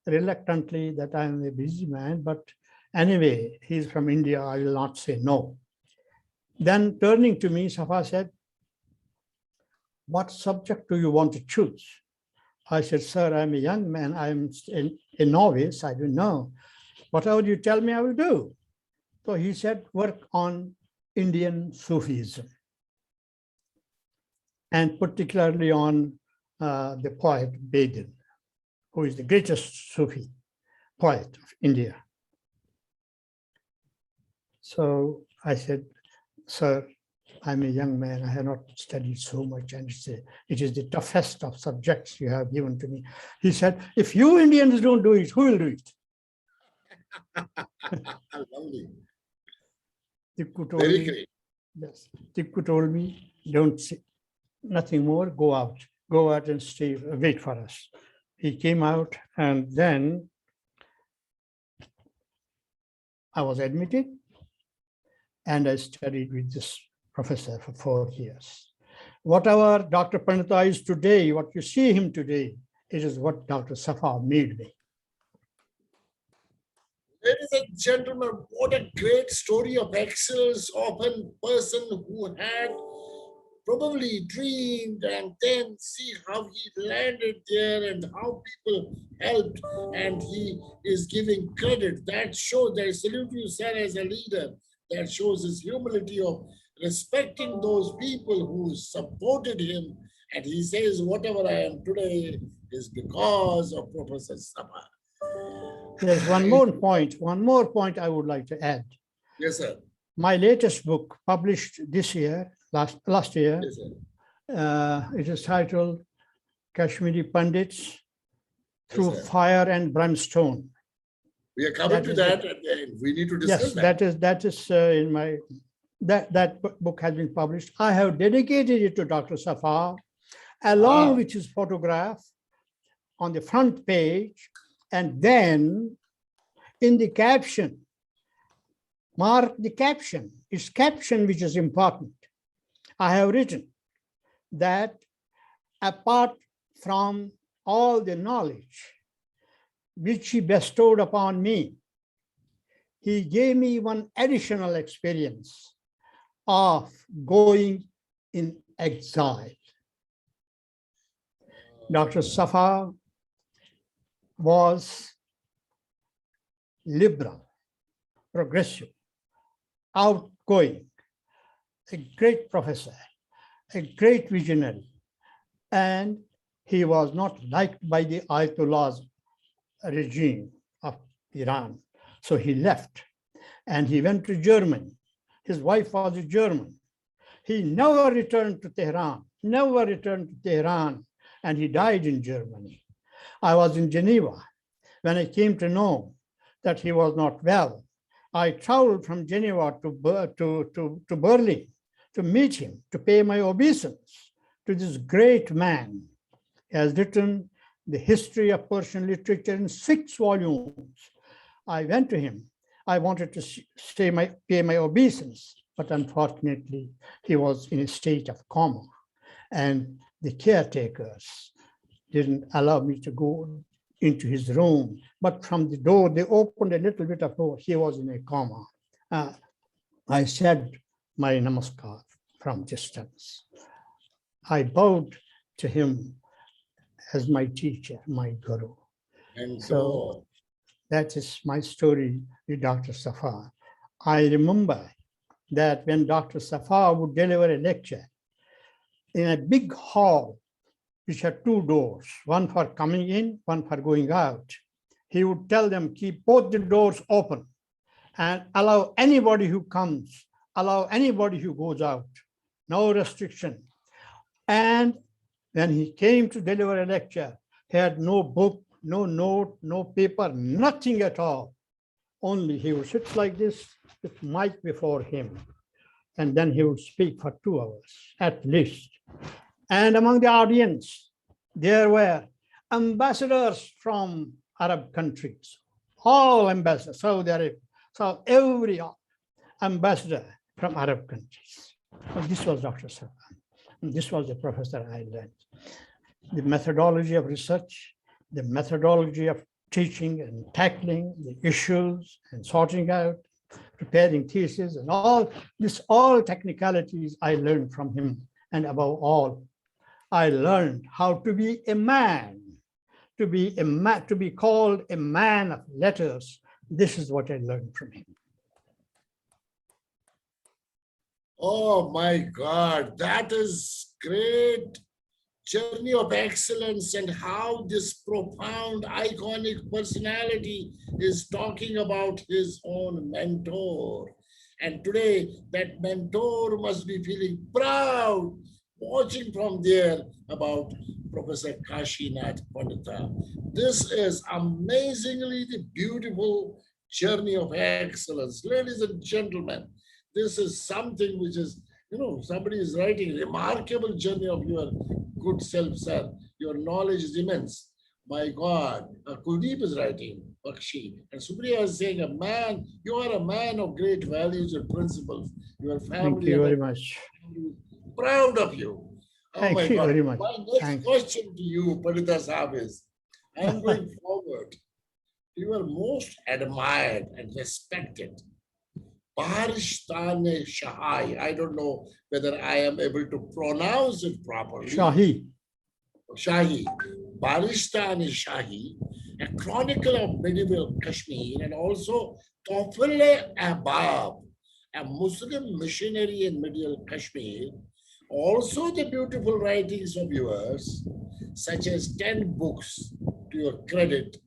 reluctantly that I am a busy man, but anyway, he's from India, I will not say no. Then turning to me, Safa said, what subject do you want to choose? I said, sir, I'm a young man, I'm a novice, I don't know. Whatever you tell me, I will do. So he said, work on Indian Sufism, and particularly on the poet Bedin, who is the greatest Sufi poet of India. So I said, sir, I'm a young man, I have not studied so much, and it is the toughest of subjects you have given to me. He said, if you Indians don't do it, who will do it? Lovely. Tikku told Very me, great. yes, Tikku told me, don't say nothing more, go out and stay, wait for us. He came out, and then I was admitted, and I studied with this professor for 4 years. Whatever Dr. Pandita is today, what you see him today, it is what Dr. Safa made me. Ladies and gentlemen, what a great story of excellence of a person who had probably dreamed, and then see how he landed there and how people helped, and he is giving credit. That shows, I salute you, sir, as a leader. That shows his humility of respecting those people who supported him. And he says, whatever I am today is because of Professor Safa. There's one more point I would like to add. Yes, sir. My latest book, published this year, last year, Yes, sir. it is titled Kashmiri Pandits Through Yes, sir. Fire and Brimstone. We are coming That to is that, and we need to discuss Yes, that is in my, that book has been published. I have dedicated it to Dr. Safa, along with his photograph on the front page, and then in the caption, mark the caption. It's caption which is important. I have written that apart from all the knowledge which he bestowed upon me, he gave me one additional experience of going in exile. Dr. Safa was liberal, progressive, outgoing, a great professor, a great visionary, and he was not liked by the Ayatollah's regime of Iran. So he left and he went to Germany. His wife was a German. He never returned to Tehran, never returned to Tehran, and he died in Germany. I was in Geneva. When I came to know that he was not well, I traveled from Geneva to Berlin to meet him, to pay my obeisance to this great man. He has written the history of Persian literature in 6 volumes. I went to him. I wanted to pay my obeisance, but unfortunately, he was in a state of coma, and the caretakers didn't allow me to go into his room. But from the door, they opened a little bit of door. He was in a coma. I said my namaskar from distance. I bowed to him as my teacher, my guru. And So that is my story with Dr. Safa. I remember that when Dr. Safa would deliver a lecture in a big hall, which had 2 doors, one for coming in, one for going out, he would tell them, keep both the doors open and allow anybody who comes, allow anybody who goes out, no restriction. And when he came to deliver a lecture, he had no book, no note, no paper, nothing at all. Only he would sit like this with mic before him, and then he would speak for 2 hours at least. And among the audience, there were ambassadors from Arab countries, all ambassadors, Saudi Arabia, so every ambassador from Arab countries. So this was Dr. Sarkhan. This was the professor I learned. The methodology of research, the methodology of teaching and tackling the issues and sorting out, preparing thesis and all technicalities I learned from him. And above all, I learned how to be a man, to be called a man of letters. This is what I learned from him. oh my God, that is great journey of excellence, and how this profound, iconic personality is talking about his own mentor. And today, that mentor must be feeling proud, watching from there about Professor Kashinath Pandita. This is amazingly the beautiful journey of excellence. Ladies and gentlemen, this is something which is, somebody is writing remarkable journey of your good self, sir. Your knowledge is immense. My God, Kuldeep is writing, Bakshi, and Supriya is saying, you are a man of great values and principles. Your family. Thank you very much. Proud of you. Oh Thank my you God. very much. My next question to you, Pandita Sahib, is I am going forward. You are most admired and respected. Barishtane Shahai. I don't know whether I am able to pronounce it properly. Shahi. Shahi. Barishtane Shahi, a chronicle of medieval Kashmir, and also Tofile Ahbab, a Muslim missionary in medieval Kashmir. Also the beautiful writings of yours, such as 10 books to your credit,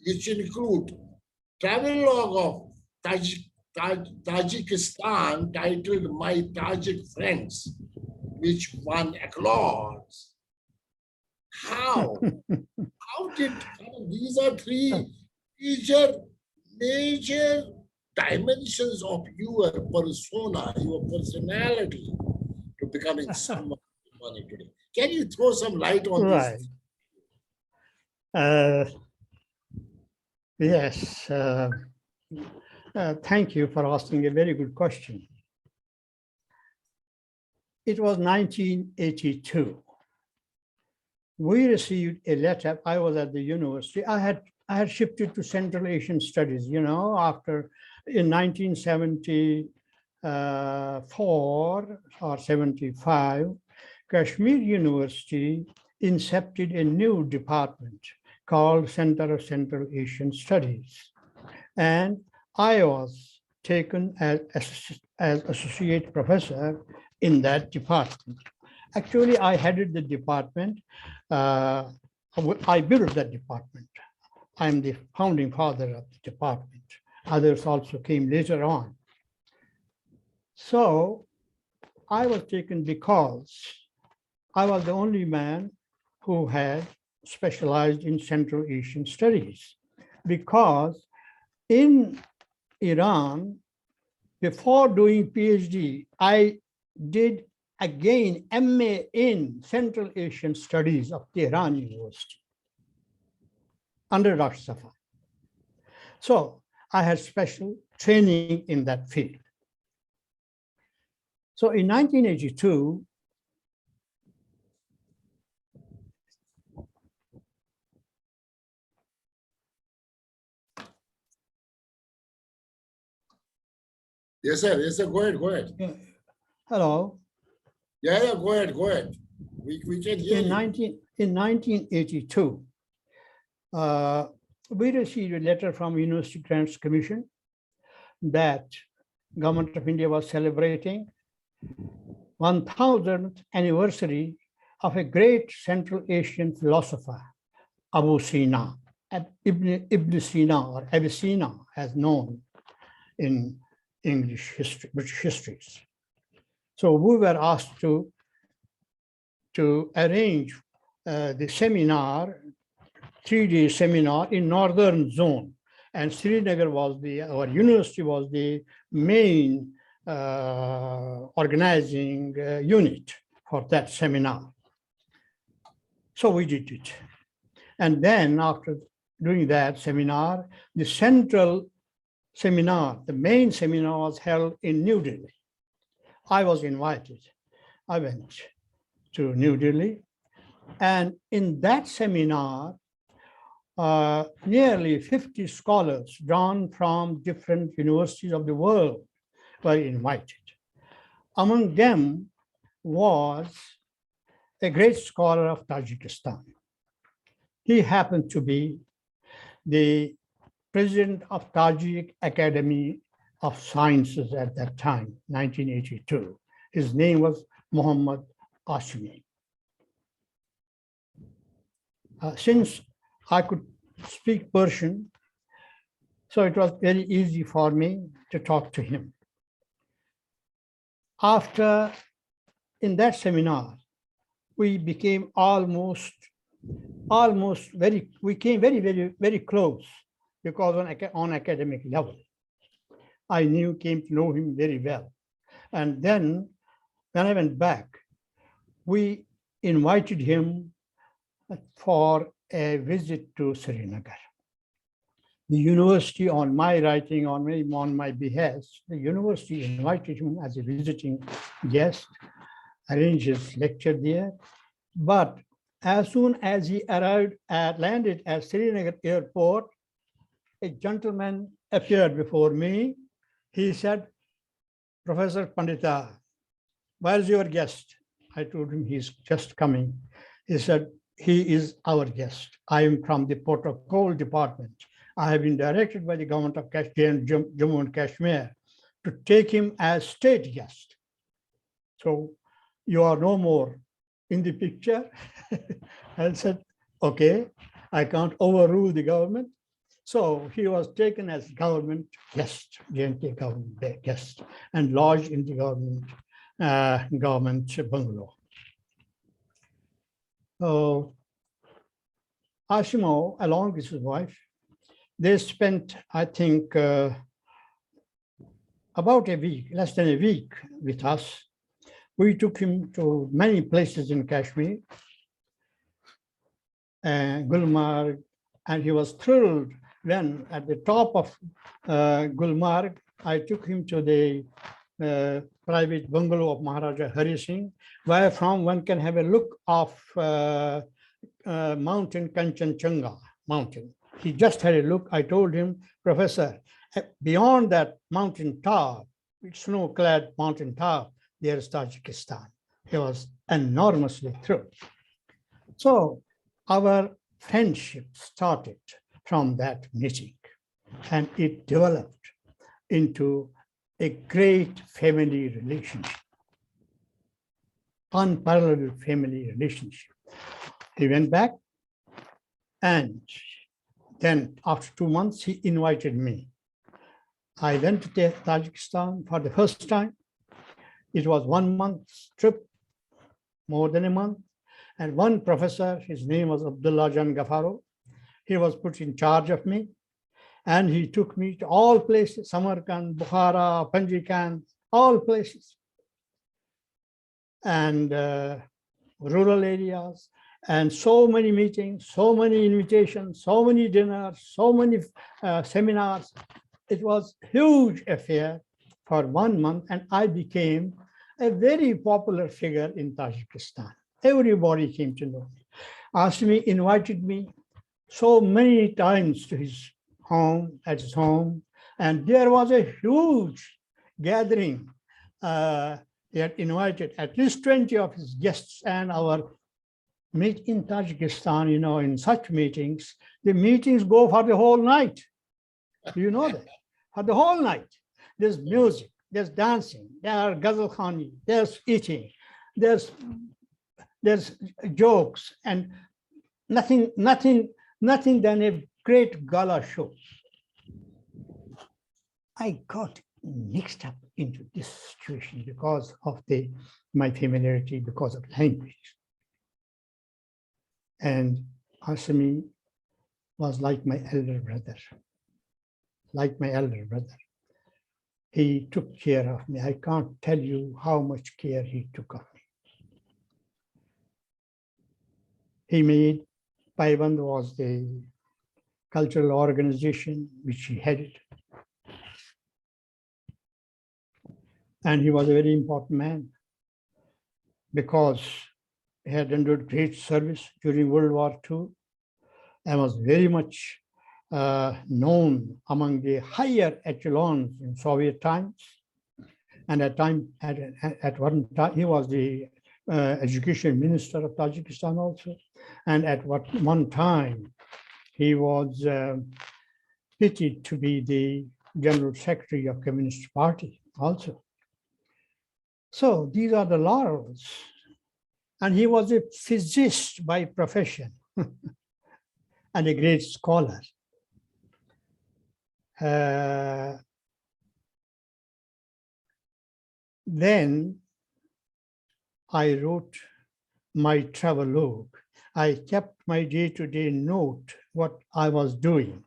which include travel log of Tajikistan titled My Tajik Friends, which won applause. How? How did, these are 3 major dimensions of your persona, your personality to becoming someone today. Can you throw some light on Right. this? Yes. Thank you for asking a very good question. It was 1982. We received a letter. I was at the university. I had shifted to Central Asian Studies, after in 1974 or 75, Kashmir University incepted a new department called Center of Central Asian Studies. And I was taken as associate professor in that department. Actually, I headed the department. I built that department. I'm the founding father of the department. Others also came later on. So I was taken because I was the only man who had specialized in Central Asian studies. Because in Iran, before doing PhD, I did again MA in Central Asian Studies of Tehran University under Dr. Safa. So I had special training in that field. So in 1982, Yes, sir. Yes, sir. Go ahead. Go ahead. hello, Yeah, go ahead. Go ahead. We can hear in you. 1982, we received a letter from University Grants Commission that Government of India was celebrating 1000th anniversary of a great Central Asian philosopher, Abu Sina, Ibn Sina or Avicenna, as known in English history, British histories. So we were asked to arrange the seminar, 3-day seminar in Northern Zone. And Srinagar was our university was the main organizing unit for that seminar. So we did it. And then after doing that seminar, the central seminar, the main seminar was held in New Delhi. I was invited. I went to New Delhi. And in that seminar, nearly 50 scholars drawn from different universities of the world were invited. Among them was a great scholar of Tajikistan. He happened to be the president of Tajik Academy of Sciences at that time, 1982. His name was Muhammad Ashmi. Since I could speak Persian, so it was very easy for me to talk to him. After, in that seminar, we became we came very close because on academic level. I came to know him very well. And then when I went back, we invited him for a visit to Srinagar. The university, on my writing, on my behest, the university invited him as a visiting guest, arranged his lecture there. But as soon as he landed at Srinagar airport, a gentleman appeared before me. He said, "Professor Pandita, where's your guest?" I told him he's just coming. He said, "He is our guest. I am from the protocol department. I have been directed by the government of Jammu and Kashmir to take him as state guest. So you are no more in the picture." I said, "Okay, I can't overrule the government." So he was taken as government guest, J&K government guest, and lodged in the government bungalow. So Ashimo, along with his wife, they spent, I think, about a week, less than a week with us. We took him to many places in Kashmir, Gulmarg, and he was thrilled when at the top of Gulmarg, I took him to the private bungalow of Maharaja Hari Singh, where from one can have a look of mountain Kanchenjunga mountain. He just had a look. I told him, "Professor, beyond that mountain top, snow-clad mountain top, there is Tajikistan." He was enormously thrilled. So our friendship started from that meeting, and it developed into a great family relationship, unparalleled family relationship. He went back, and Then after 2 months, he invited me. I went to Tajikistan for the first time. It was 1 month trip, more than a month. And one professor, his name was Abdullah Jan Gafaro, he was put in charge of me. And he took me to all places, Samarkand, Bukhara, Panjikan, all places. And rural areas, and so many meetings, so many invitations, so many dinners, so many seminars. It was a huge affair for 1 month, and I became a very popular figure in Tajikistan. Everybody came to know me, asked me, invited me so many times to his home, and there was a huge gathering. He had invited at least 20 of his guests, and our meet in Tajikistan, in such meetings, the meetings go for the whole night. Do you know that? For the whole night. There's music, there's dancing, there are ghazal khani, there's eating, there's jokes, and nothing than a great gala show. I got mixed up into this situation because of my familiarity, because of language. And Asami was like my elder brother. He took care of me. I can't tell you how much care he took of me. He made, Paiband was the cultural organization which he headed. And he was a very important man because he had rendered great service during World War II and was very much known among the higher echelons in Soviet times. And at one time, he was the education minister of Tajikistan also. And at one time, he was pitied to be the general secretary of Communist Party also. So these are the laurels. And he was a physicist by profession and a great scholar. Then I wrote my travelogue. I kept my day-to-day note, what I was doing.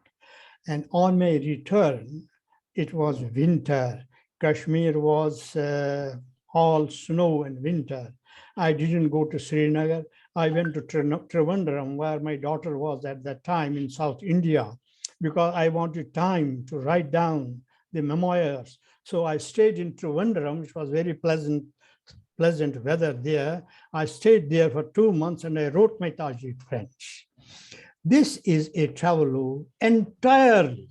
And on my return, it was winter. Kashmir was all snow and winter. I didn't go to Srinagar. I went to Trivandrum, where my daughter was at that time in South India, because I wanted time to write down the memoirs. So I stayed in Trivandrum, which was very pleasant weather there. I stayed there for 2 months and I wrote my Tajik French. This is a travelogue entirely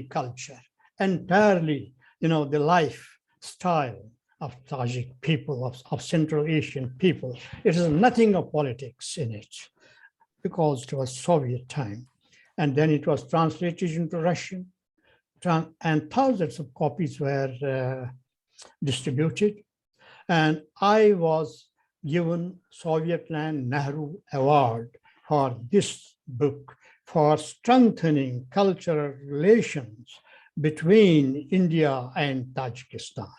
culture, entirely, the lifestyle of Tajik people, of Central Asian people. It is nothing of politics in it because it was Soviet time. And then it was translated into Russian, and thousands of copies were distributed. And I was given Soviet Land Nehru Award for this book, for strengthening cultural relations between India and Tajikistan.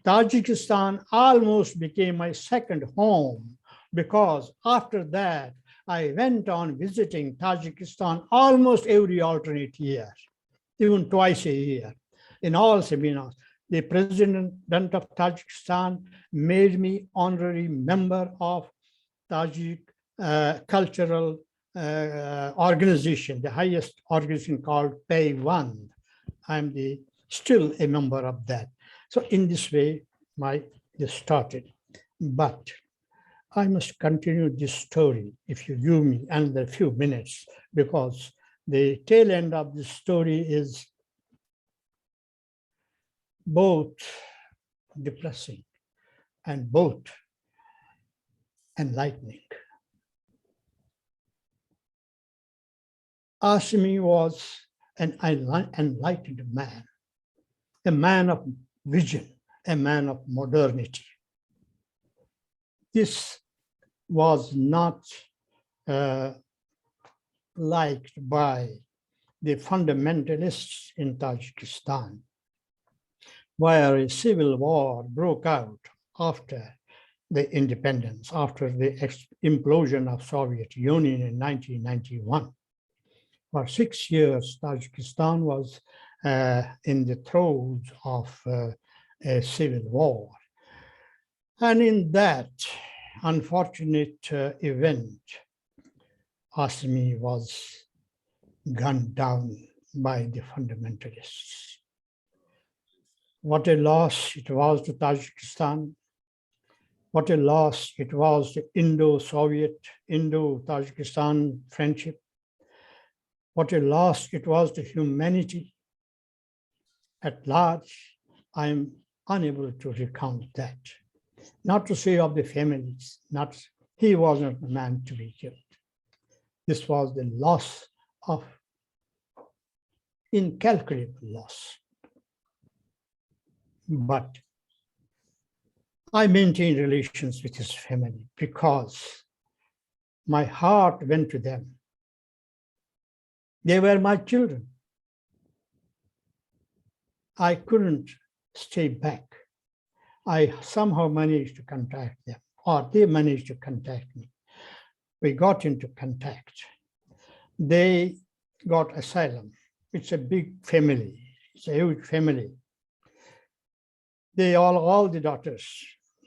Tajikistan almost became my second home because after that, I went on visiting Tajikistan almost every alternate year, even twice a year, in all seminars. The president of Tajikistan made me honorary member of Tajik cultural organization, the highest organization called Paiband. I'm still a member of that. So in this way, this started. But I must continue this story if you give me another few minutes, because the tail end of this story is both depressing and both enlightening. Asimi was an enlightened man, a man of vision, a man of modernity. This was not liked by the fundamentalists in Tajikistan, where a civil war broke out after the independence, after the implosion of Soviet Union in 1991. For 6 years, Tajikistan was in the throes of a civil war. And in that unfortunate event, Asmi was gunned down by the fundamentalists. What a loss it was to Tajikistan. What a loss it was to Indo-Soviet, Indo-Tajikistan friendship. What a loss it was to humanity at large. I am unable to recount that. Not to say of the families, he wasn't the man to be killed. This was the loss of incalculable loss. But I maintained relations with his family because my heart went to them. They were my children. I couldn't stay back. I somehow managed to contact them, or they managed to contact me. We got into contact. They got asylum. It's a big family. It's a huge family. They all the daughters,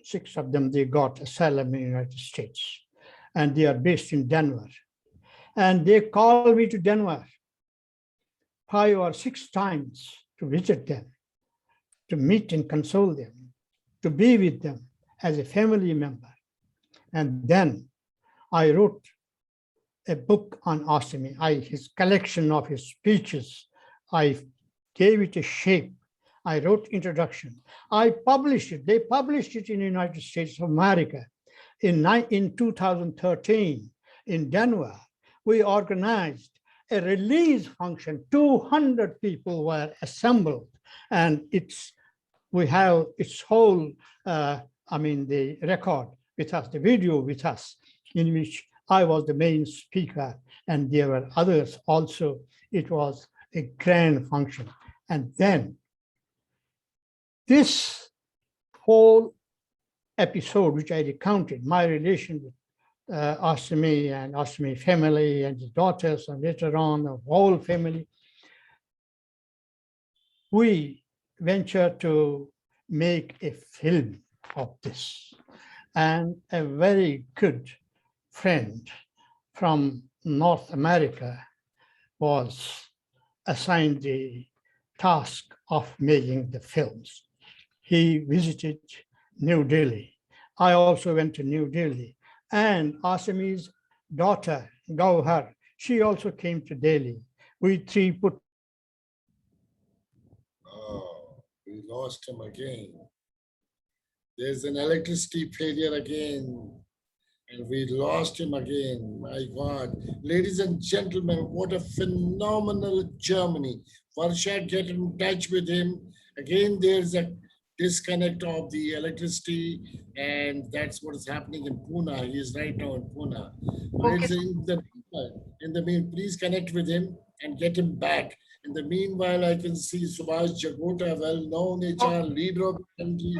6 of them, they got asylum in the United States. And they are based in Denver. And they called me to Denver 5 or 6 times to visit them, to meet and console them, to be with them as a family member. And then I wrote a book on Asmi. His collection of his speeches, I gave it a shape. I wrote introduction. I published it. They published it in the United States of America. In 2013, in Denver, we organized a release function. 200 people were assembled, and we have its whole, the record with us, the video with us, in which I was the main speaker, and there were others also. It was a grand function. And then this whole episode, which I recounted, my relation with Asmi and Asmi family and his daughters, and later on the whole family, we ventured to make a film of this. And a very good friend from North America was assigned the task of making the films. He visited New Delhi. I also went to New Delhi. And Asami's daughter, Gauhar, she also came to Delhi. We 3 put. Oh, we lost him again. There's an electricity failure again. And we lost him again. My God. Ladies and gentlemen, what a phenomenal Germany. Varsha, get in touch with him. Again, there's a disconnect of the electricity, and that's what is happening in Pune. He is right now in Pune. Okay. In the mean, please connect with him and get him back. In the meanwhile, I can see Subhash Jagota, well-known HR leader of the country,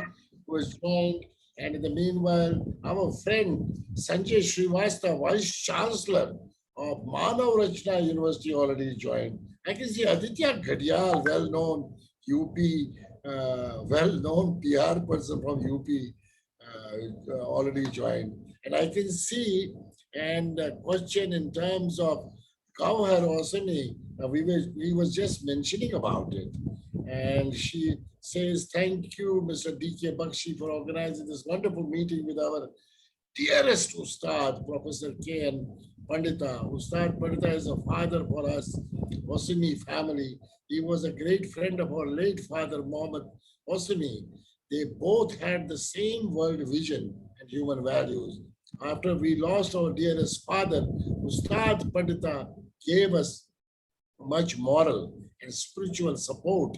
who is joined. And in the meanwhile, our friend Sanjay Srivastava, Vice Chancellor of Manav Rachna University, already joined. I can see Aditya Gadiyal, well-known UP, well-known PR person from UP, already joined. And I can see, and a question in terms of Kauhar Osami, we was just mentioning about it. And she says, thank you, Mr. D.K. Bakshi, for organizing this wonderful meeting with our dearest Ustad, Professor K.N. Pandita. Ustad Pandita is a father for us, Osimi family. He was a great friend of our late father, Mohammed Osimi. They both had the same world vision and human values. After we lost our dearest father, Ustad Pandita gave us much moral and spiritual support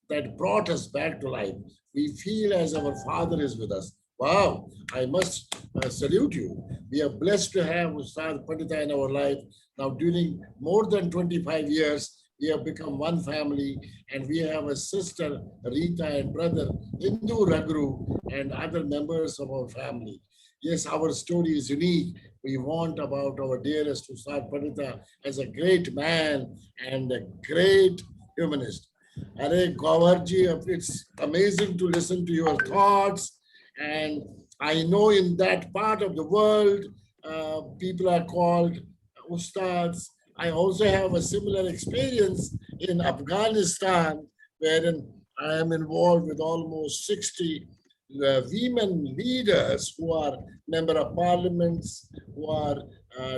that brought us back to life. We feel as our father is with us. Wow, I must salute you. We are blessed to have Ustad Pandita in our life. Now, during more than 25 years, we have become one family, and we have a sister, Rita, and brother, Indu Ragru, and other members of our family. Yes, our story is unique. We want about our dearest Ustad Pandita as a great man and a great humanist. Are Gawarji, it's amazing to listen to your thoughts. And I know in that part of the world, people are called Ustads. I also have a similar experience in Afghanistan, wherein I am involved with almost 60 women leaders who are member of parliaments, who are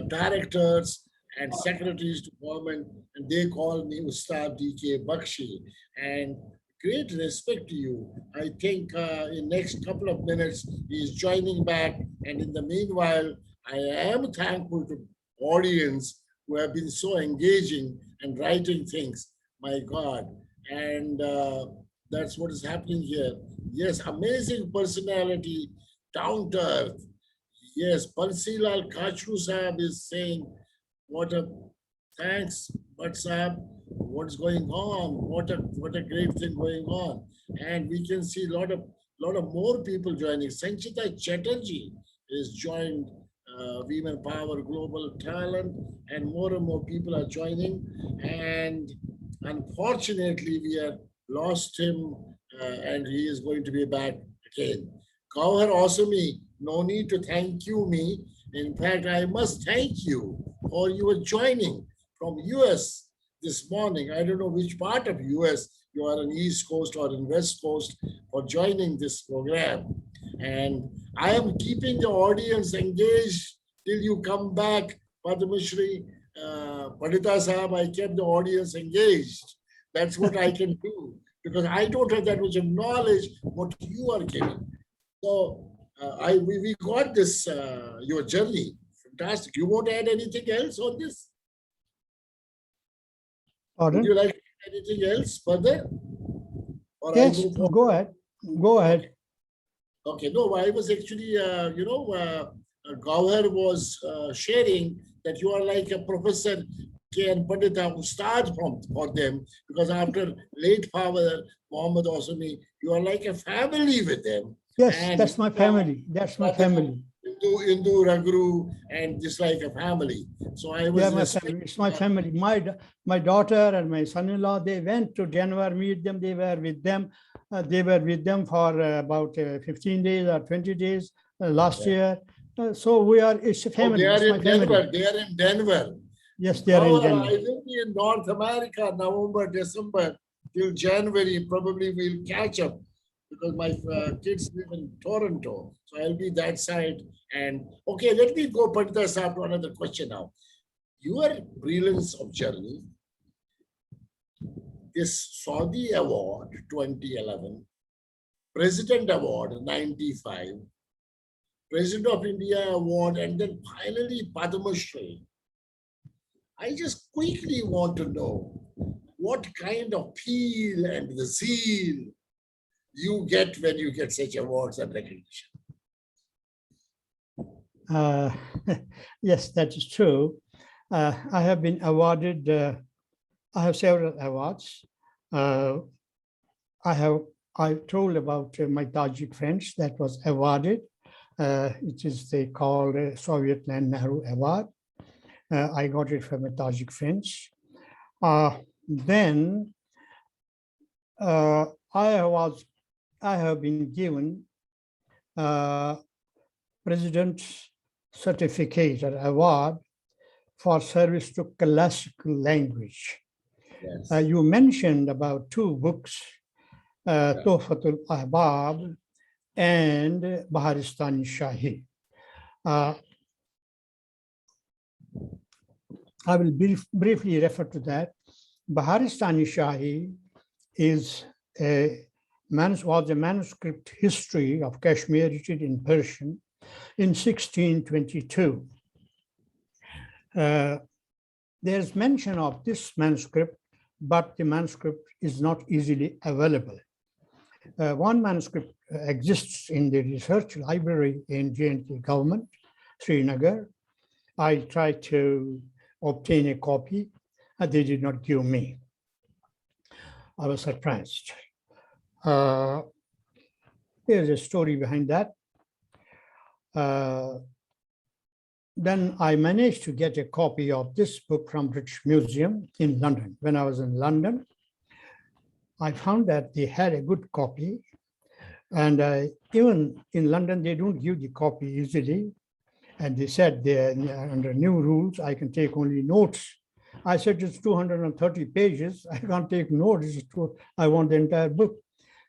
directors and secretaries to government, and they call me Ustad D.K. Bakshi. And great respect to you. I think in next couple of minutes, he is joining back. And in the meanwhile, I am thankful to audience who have been so engaging and writing things, my God. And that's what is happening here. Yes, amazing personality, down to earth. Yes, Palsilal Kachru Sahab is saying, what a thanks, but Sahab, what's going on? What a great thing going on. And we can see a lot of more people joining. Sanchita Chatterjee is joined Women Power Global Talent, and more people are joining. And unfortunately, we have lost him, and he is going to be back again. Kauhar Osami, no need to thank you me. In fact, I must thank you for your joining from US this morning. I don't know which part of US you are in East Coast or in West Coast for joining this program. And I am keeping the audience engaged till you come back, Padma Shri. Pandita Sahab, I kept the audience engaged. That's what I can do, because I don't have that much of knowledge what you are giving. So we got this, your journey. Fantastic. You won't add anything else on this? Pardon? Would you like to add anything else further? Or Yes, I move on? go ahead. Go ahead. Okay, no, I was actually, Gauhar was sharing that you are like a professor and Pandita Ustad for them, because after late father Muhammad Osami, you are like a family with them. Yes, And that's my family. That's my family. Indu Ragru, and just like a family. So I was Yeah, my family. It's my family. My daughter and my son-in-law, they went to Denver, meet them. They were with them. They were with them for about 15 days or 20 days last year. So it's a family. They are it's my in Denver. family. They are in Denver. Yes, they are in Denver. I will be in North America, November, December, till January. Probably we'll catch up, because my kids live in Toronto. So I'll be that side. And okay, let me go, Pandita Sahab, to another question now. Your brilliance of journey, this Saudi Award 2011, President Award 95, President of India Award, and then finally Padma Shri. I just quickly want to know what kind of feel and the zeal you get when you get such awards and recognition. Yes, that is true. I have been awarded, I have several awards. I told about my Tajik friends that was awarded. It is they called Soviet Land Nehru Award. I got it from my Tajik friends. Then I have been given President's Certificate or Award for service to classical language. Yes. You mentioned about two books, Tuhfatul Ahbab and Baharistani Shahi. I will briefly refer to that. Baharistani Shahi was a manuscript history of Kashmir written in Persian in 1622. There's mention of this manuscript, but the manuscript is not easily available. One manuscript exists in the research library in J&K government, Srinagar. I tried to obtain a copy, and they did not give me. I was surprised. There's a story behind that. Then I managed to get a copy of this book from British Museum in London. When I was in London, I found that they had a good copy. And even in London, they don't give the copy easily. And they said under new rules, I can take only notes. I said, it's 230 pages. I can't take notes. I want the entire book.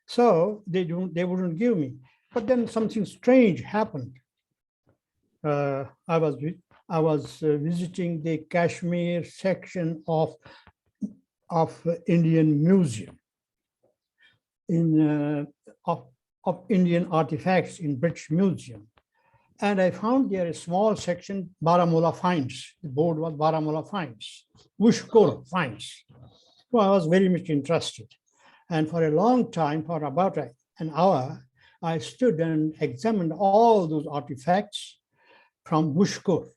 So they wouldn't give me. But then something strange happened. I was visiting the Kashmir section of Indian Museum of Indian artifacts in British Museum. And I found there a small section, Baramulla finds. The board was Baramulla finds, Wushkor finds. So I was very much interested. And for a long time, for about an hour, I stood and examined all those artifacts from Wushkor.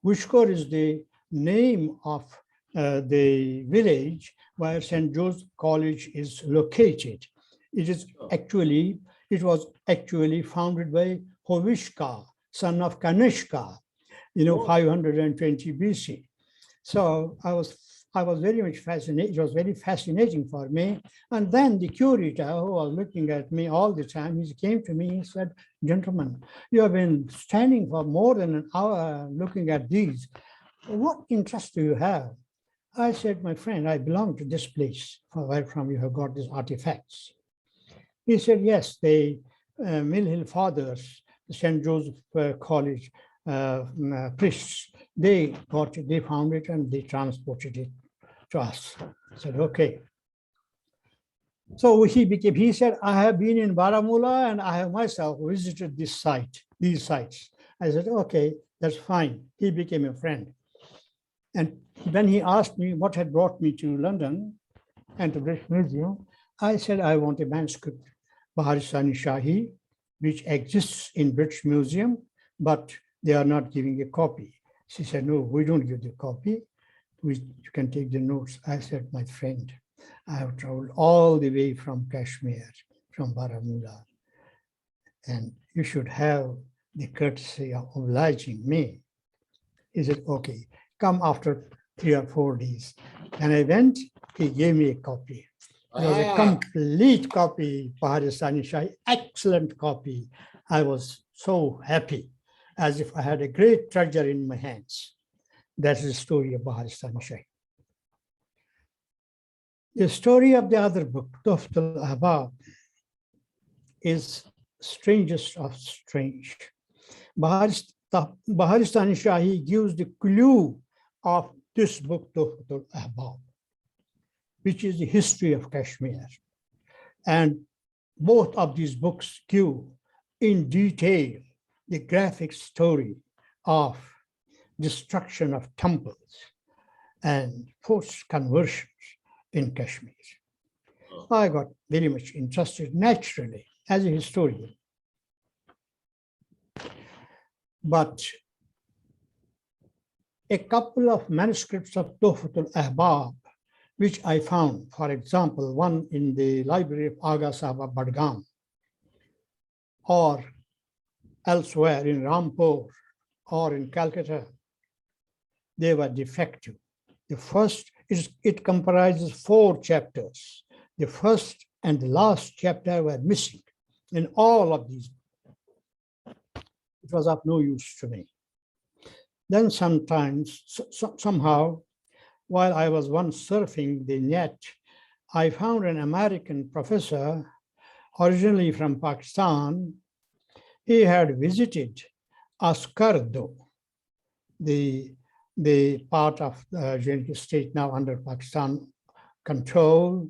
Wushkor is the name of the village where St. Joseph's College is located. It was actually founded by Hovishka, son of Kanishka, 520 BC. So I was very much fascinated. It was very fascinating for me. And then the curator, who was looking at me all the time, he came to me and said, "Gentlemen, you have been standing for more than an hour looking at these. What interest do you have?" I said, "My friend, I belong to this place where from you have got these artifacts." He said, "Yes, the Mill Hill Fathers, the St. Joseph College priests, they found it and they transported it to us." I said, "Okay." So he said, "I have been in Baramulla and I have myself visited these sites. I said, "Okay, that's fine." He became a friend. And when he asked me what had brought me to London and to British Museum, I said, "I want a manuscript, Baharistani Shahi, which exists in British Museum, but they are not giving a copy." She said, "No, we don't give the copy. You can take the notes." I said, "My friend, I have traveled all the way from Kashmir, from Baramulla, and you should have the courtesy of obliging me." He said, "Okay, come after 3 or 4 days." And I went, he gave me a copy. It was a complete copy, Baharistani Shahi, excellent copy. I was so happy, as if I had a great treasure in my hands. That's the story of Baharistani Shahi. The story of the other book, Tuhfatul Ahbab, is strangest of strange. Baharistani Shahi gives the clue of this book, Tuhfatul Ahbab, which is the history of Kashmir. And both of these books give in detail the graphic story of destruction of temples and forced conversions in Kashmir. I got very much interested naturally as a historian. But a couple of manuscripts of Tuhfatul Ahbab, which I found, for example, one in the library of Aga Sahib Badgam, or elsewhere in Rampur or in Calcutta, they were defective. The first it comprises 4 chapters. The first and the last chapter were missing in all of these. It was of no use to me. Then somehow, while I was once surfing the net, I found an American professor, originally from Pakistan. He had visited Askardo, the part of the J&K state now under Pakistan control.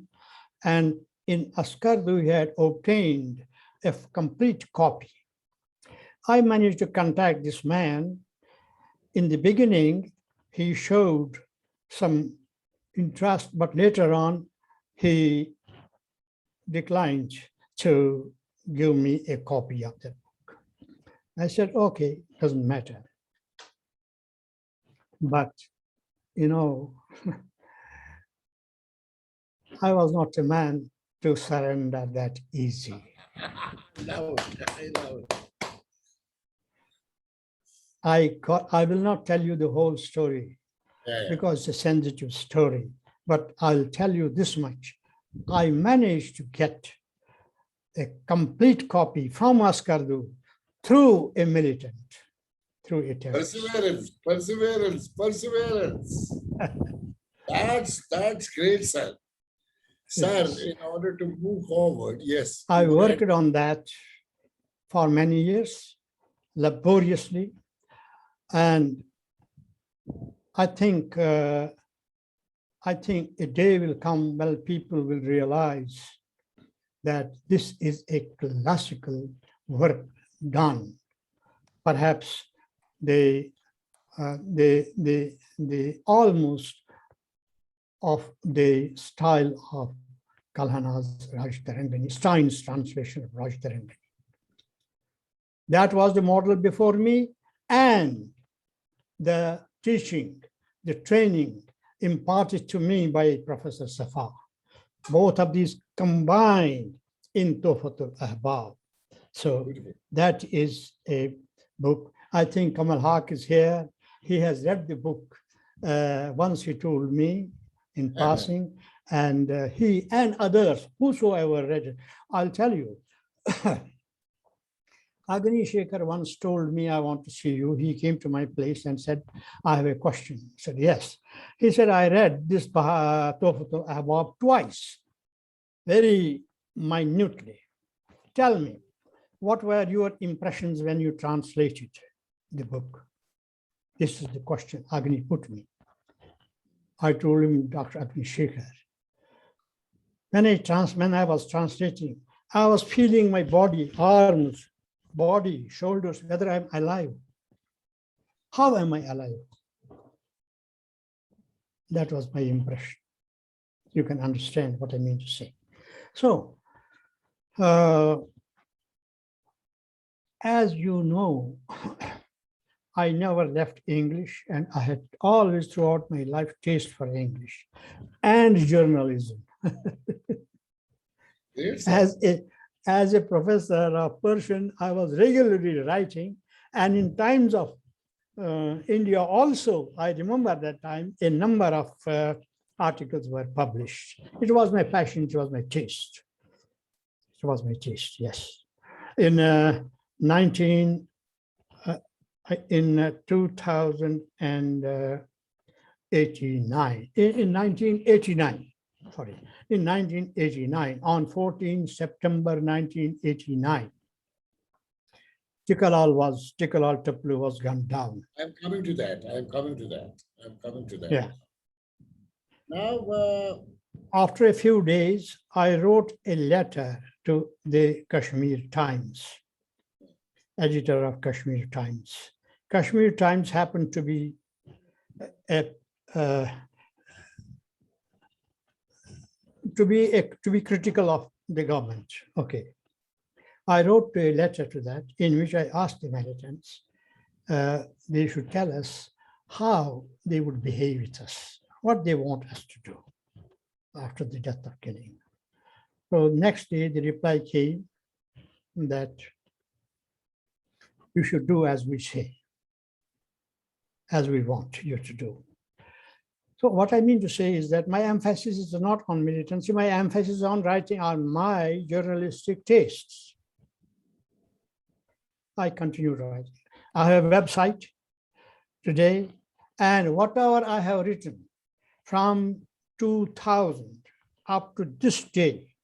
And in Askardo, he had obtained a complete copy. I managed to contact this man. In the beginning, he showed some interest, but later on, he declined to give me a copy of the book. I said, okay, doesn't matter. But, you know, I was not a man to surrender that easy. I know it. I know it. I will not tell you the whole story Yeah, yeah. because it's a sensitive story, but I'll tell you this much. I managed to get a complete copy from Askardu through a militant, through a terrorist. Perseverance, perseverance, perseverance. That's great, sir. Sir, Yes. in order to move forward, yes. I you would worked on that for many years, laboriously, and I think a day will come when people will realize that this is a classical work done. Perhaps they almost of the style of Kalhana's Rajtarangani, Stein's translation of Rajtarangani. That was the model before me, and the teaching, the training imparted to me by Professor Safa. Both of these combined in Tuhfatul Ahbab. So Beautiful. that is a book. I think Kamal Haq is here. He has read the book. Once he told me in passing, and he and others, whosoever read it, I'll tell you. Agni Shekhar once told me, I want to see you. He came to my place and said, I have a question. I said, yes. He said, I read this Tuhfatul Ahbab twice, very minutely. Tell me, what were your impressions when you translated the book? This is the question Agni put me. I told him, Dr. Agni Shekhar, when I was translating, I was feeling my body, arms, body, shoulders, whether I'm alive. How am I alive? That was my impression. You can understand what I mean to say. So, as you know, I never left English, and I had always throughout my life taste for English and journalism. Great, sir. As a professor of Persian, I was regularly writing, and in times of India also, I remember that time, a number of articles were published. It was my passion, it was my taste. It was my taste, yes. In 2089, in 1989, sorry, in 1989, on 14 September 1989, Tikalal Taplu was gunned down. I'm coming to that. I'm coming to that. I'm coming to that. Yeah. Now, After a few days, I wrote a letter to the Kashmir Times, editor of Kashmir Times. Kashmir Times happened to be to be critical of the government. Okay. I wrote a letter to that in which I asked the militants, they should tell us how they would behave with us, what they want us to do after the death of Killing. So next day, the reply came that you should do as we say, as we want you to do. So what I mean to say is that my emphasis is not on militancy, my emphasis is on writing on my journalistic tastes. I continue writing. I have a website today, and whatever I have written from 2000 up to this day,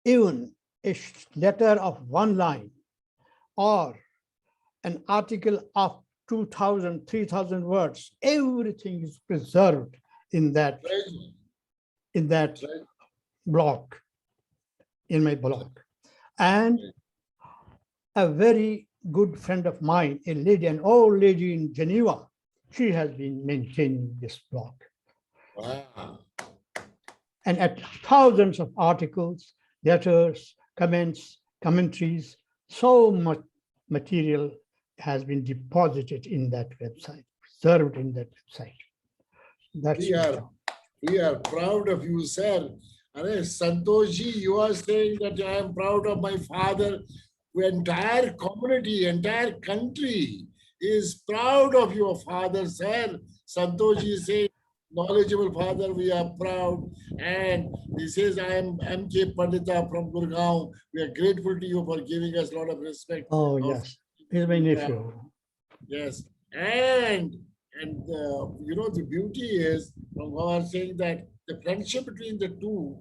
even a letter of one line or an article of 2,000, 3,000 words, everything is preserved in that blog, in my blog. And a very good friend of mine, a lady, an old lady in Geneva, she has been maintaining this blog. wow. And at thousands of articles, letters, comments, commentaries, so much material has been deposited in that website, preserved in that website. That's We are proud of you, sir. Santoshi, you are saying that I am proud of my father. The entire community, entire country is proud of your father, sir. Santoshi is saying, knowledgeable father, we are proud. And he says, I am M.K. Pandita from Gurgaon. We are grateful to you for giving us a lot of respect. Oh, yes. He's my nephew. Yes. And the beauty is, Bhagavan saying that the friendship between the two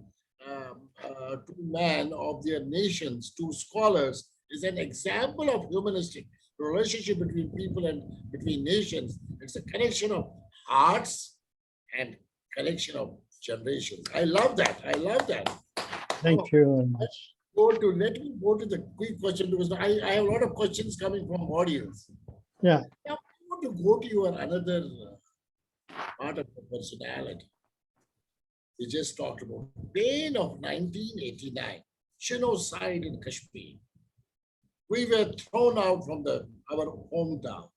men of their nations, two scholars, is an example of humanistic relationship between people and between nations. It's a connection of hearts and connection of generations. I love that. I love that. Thank you very much. Let me go to the quick question, because I have a lot of questions coming from audience. Yeah. Now, I want to go to your another part of the personality. We just talked about pain of 1989, genocide in Kashmir. We were thrown out from our hometown.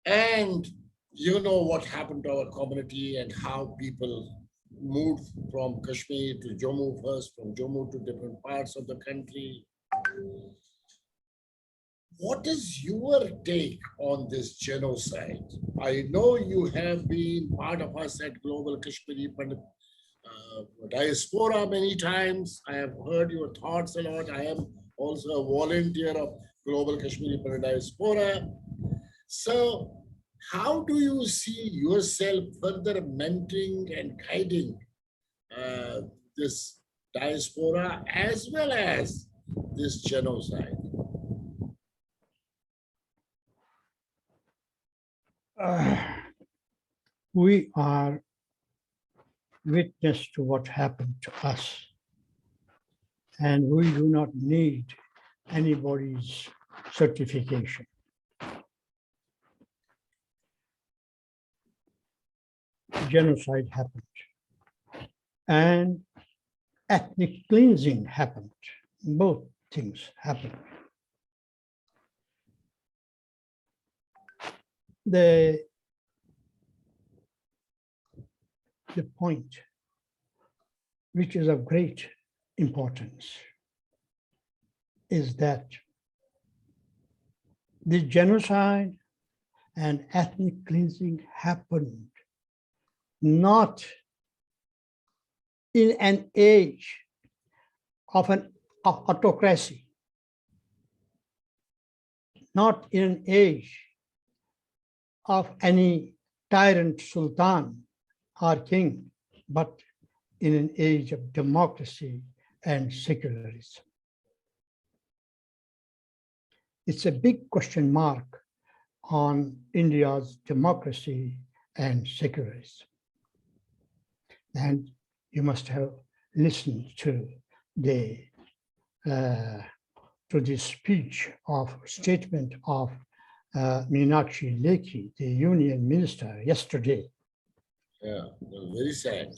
And you know what happened to our community and how people moved from Kashmir to Jammu first, from Jammu to different parts of the country. What is your take on this genocide? I know you have been part of us at Global Kashmiri Diaspora many times. I have heard your thoughts a lot. I am also a volunteer of Global Kashmiri Diaspora. So, how do you see yourself further mentoring and guiding this diaspora as well as this genocide? We are witness to what happened to us, and we do not need anybody's certification. Genocide happened, and ethnic cleansing happened. Both things happened. The point, which is of great importance, is that the genocide and ethnic cleansing happened not in an age of an autocracy, not in an age of any tyrant sultan or king, but in an age of democracy and secularism. It's a big question mark on India's democracy and secularism. And you must have listened to the speech of statement of Meenakshi Lekhi, the union minister, yesterday. Yeah, very sad.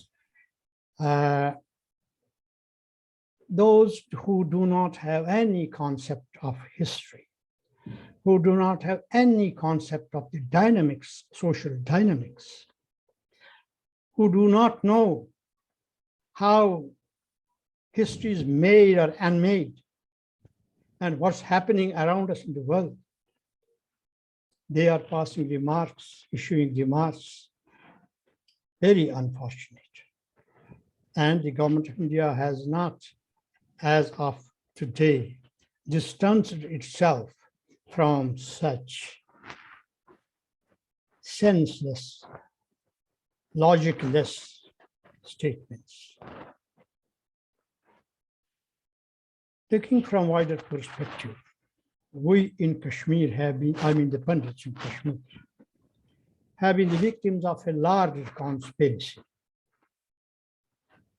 Those who do not have any concept of history, who do not have any concept of the dynamics, social dynamics, who do not know how history is made or unmade and what's happening around us in the world, they are passing remarks, issuing remarks, very unfortunate. And the government of India has not, as of today, distanced itself from such senseless, logicless statements. Taking from wider perspective, we in Kashmir have been, the Pandits in Kashmir, have been the victims of a larger conspiracy.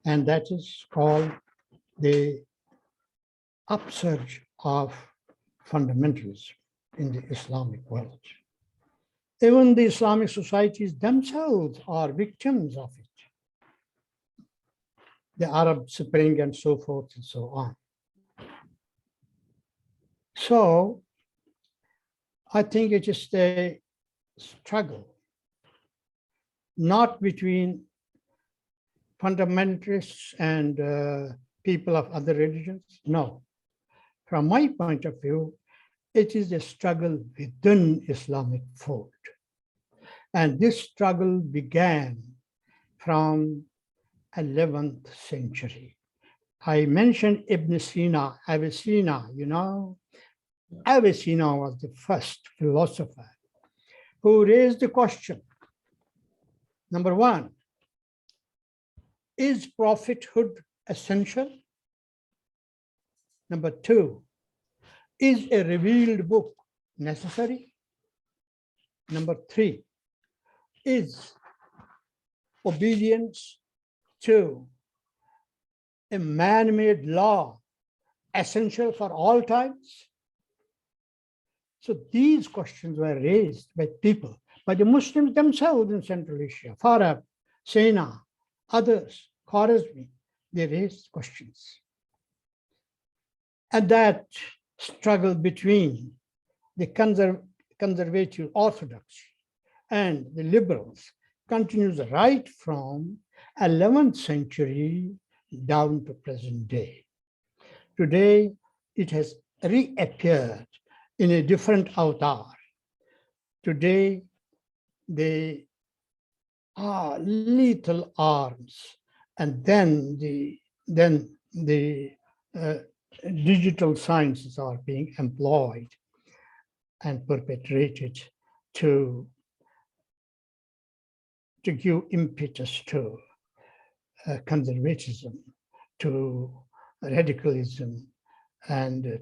And that is called the upsurge of fundamentalism in the Islamic world. Even the Islamic societies themselves are victims of it. the Arab Spring and so forth and so on. So I think it is a struggle, not between fundamentalists and people of other religions. No. From my point of view, it is a struggle within Islamic fold. And this struggle began from 11th century. I mentioned Ibn Sina, Avicenna, you know. Avicenna was the first philosopher who raised the question. Number one, is prophethood essential? Number two, is a revealed book necessary? Number three, is obedience to a man-made law essential for all times? So these questions were raised by people, by the Muslims themselves in Central Asia, Farab, Sena, others, Khwarizmi, they raised questions. And that struggle between the conservative orthodoxy and the liberals continues right from 11th century down to present day. Today, it has reappeared in a different avatar. Today, they are lethal arms, and then the digital sciences are being employed and perpetrated to give impetus to conservatism, to radicalism, and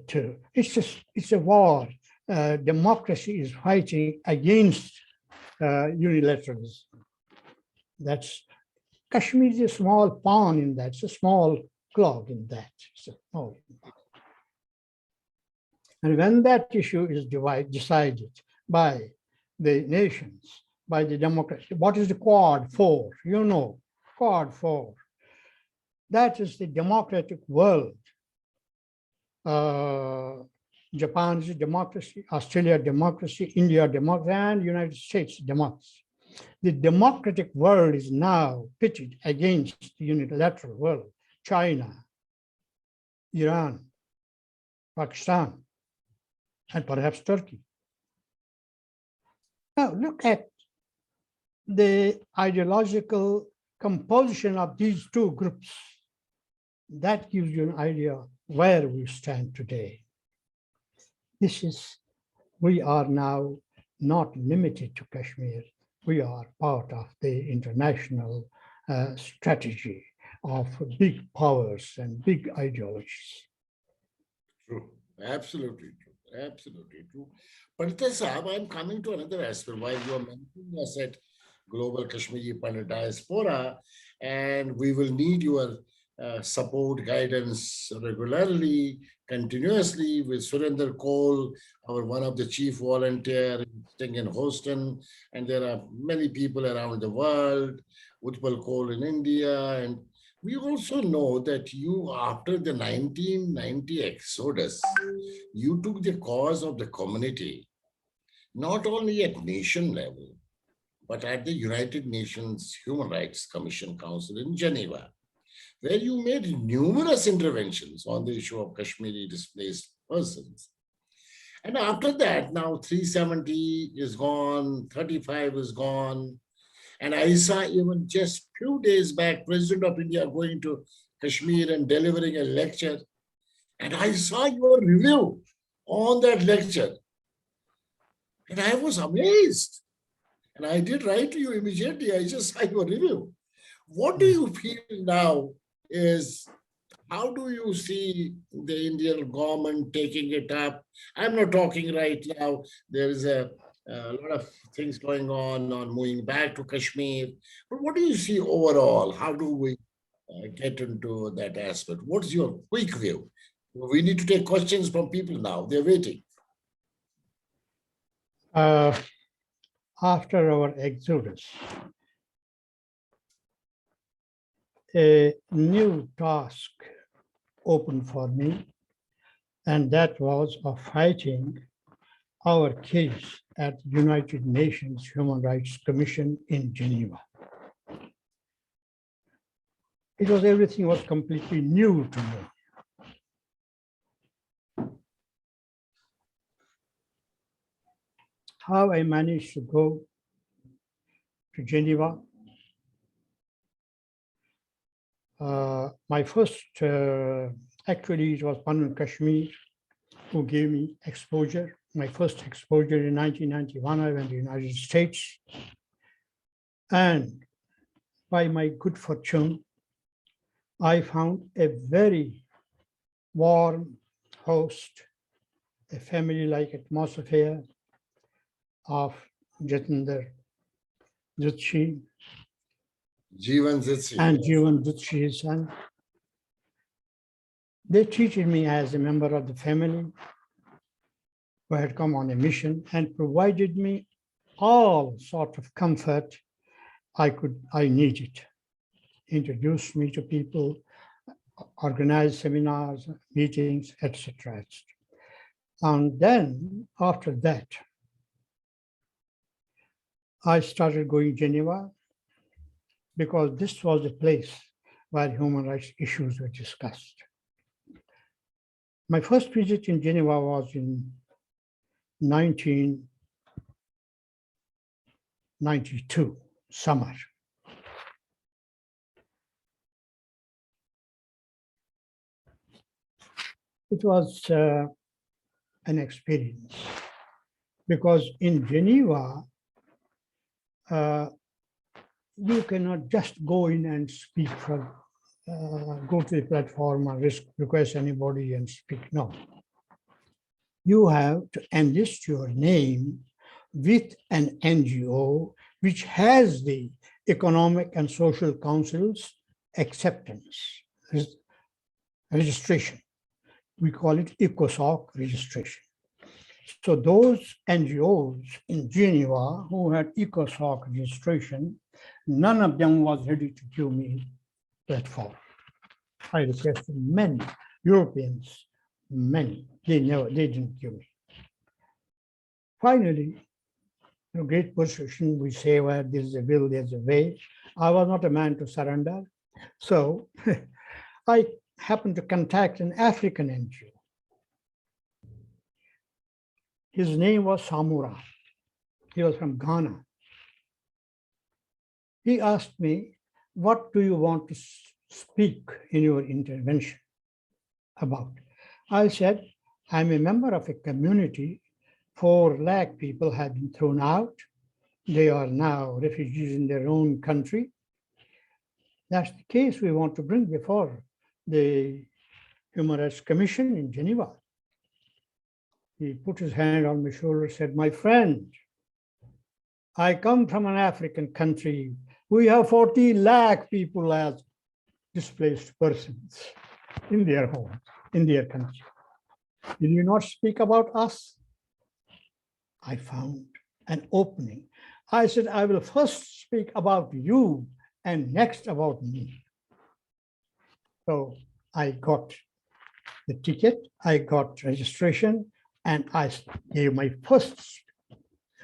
it's a war. Democracy is fighting against unilateralism. That's Kashmir is a small pawn in that. It's a small clog in that. And when that issue is decided by the nations, by the democracy, what is the Quad 4? You know, Quad 4. That is the democratic world. Japan is a democracy, Australia democracy, India democracy, and United States democracy. The democratic world is now pitted against the unilateral world, China, Iran, Pakistan, and perhaps Turkey. Now look at the ideological composition of these two groups. That gives you an idea where we stand today. We are now not limited to Kashmir. We are part of the international strategy of big powers and big ideologies. True, absolutely true, absolutely true. Pandita Sahab, I'm coming to another aspect. While you are mentioning, I said Global Kashmiri Pandit Diaspora, and we will need your support, guidance regularly, continuously with Surinder Kaul, one of the chief volunteer staying in Houston, and there are many people around the world, Utpal Kaul in India, and we also know that you, after the 1990 exodus, you took the cause of the community, not only at nation level, but at the United Nations Human Rights Commission Council in Geneva, where you made numerous interventions on the issue of Kashmiri displaced persons. And after that, now 370 is gone, 35 is gone. And I saw even just few days back, President of India going to Kashmir and delivering a lecture. And I saw your review on that lecture. And I was amazed. And I did write to you immediately. I just saw your review. What do you feel now is, how do you see the Indian government taking it up? I'm not talking right now. There is a lot of things going on moving back to Kashmir. But what do you see overall? How do we get into that aspect? What's your quick view? We need to take questions from people now. They're waiting. After our exodus, a new task opened for me, and that was of fighting our case at the United Nations Human Rights Commission in Geneva. Everything was completely new to me. How I managed to go to Geneva. My first, actually, it was Padma Kashmir who gave me exposure. My first exposure in 1991, I went to the United States. And by my good fortune, I found a very warm host, a family-like atmosphere of Jatinder Jutshi Jivan Zitsi. and Jivan Jutshi's son. They treated me as a member of the family who had come on a mission and provided me all sort of comfort I needed. Introduced me to people, organized seminars, meetings, etc. And then after that, I started going to Geneva because this was a place where human rights issues were discussed. My first visit in Geneva was in 1992, summer. It was an experience because in Geneva, you cannot just go in and speak from, go to the platform and request anybody and speak. No. You have to enlist your name with an NGO which has the Economic and Social Council's acceptance, registration. We call it ECOSOC registration. So those NGOs in Geneva who had ECOSOC registration, none of them was ready to give me platform. I requested many Europeans, many. They didn't give me. Finally, great persuasion, we say, where there's a will, there's a way. I was not a man to surrender. So I happened to contact an African NGO. His name was Samura. He was from Ghana. He asked me, what do you want to speak in your intervention about? I said, I'm a member of a community. 4 lakh people have been thrown out. They are now refugees in their own country. That's the case we want to bring before the Human Rights Commission in Geneva. He put his hand on my shoulder and said, my friend, I come from an African country. We have 40 lakh people as displaced persons in their home, in their country. Will you not speak about us? I found an opening. I said, I will first speak about you and next about me. So I got the ticket, I got registration, and I gave my first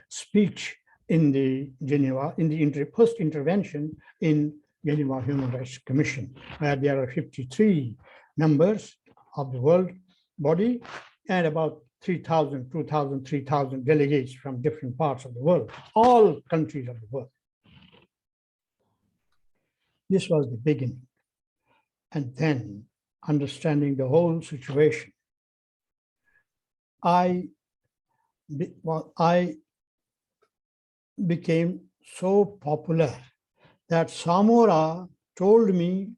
speech in the Geneva, in the first intervention in Geneva Human Rights Commission, where there are 53 members of the world body and about 3,000, 2,000, 3,000 delegates from different parts of the world, all countries of the world. This was the beginning. And then, understanding the whole situation, I became so popular that Samora told me,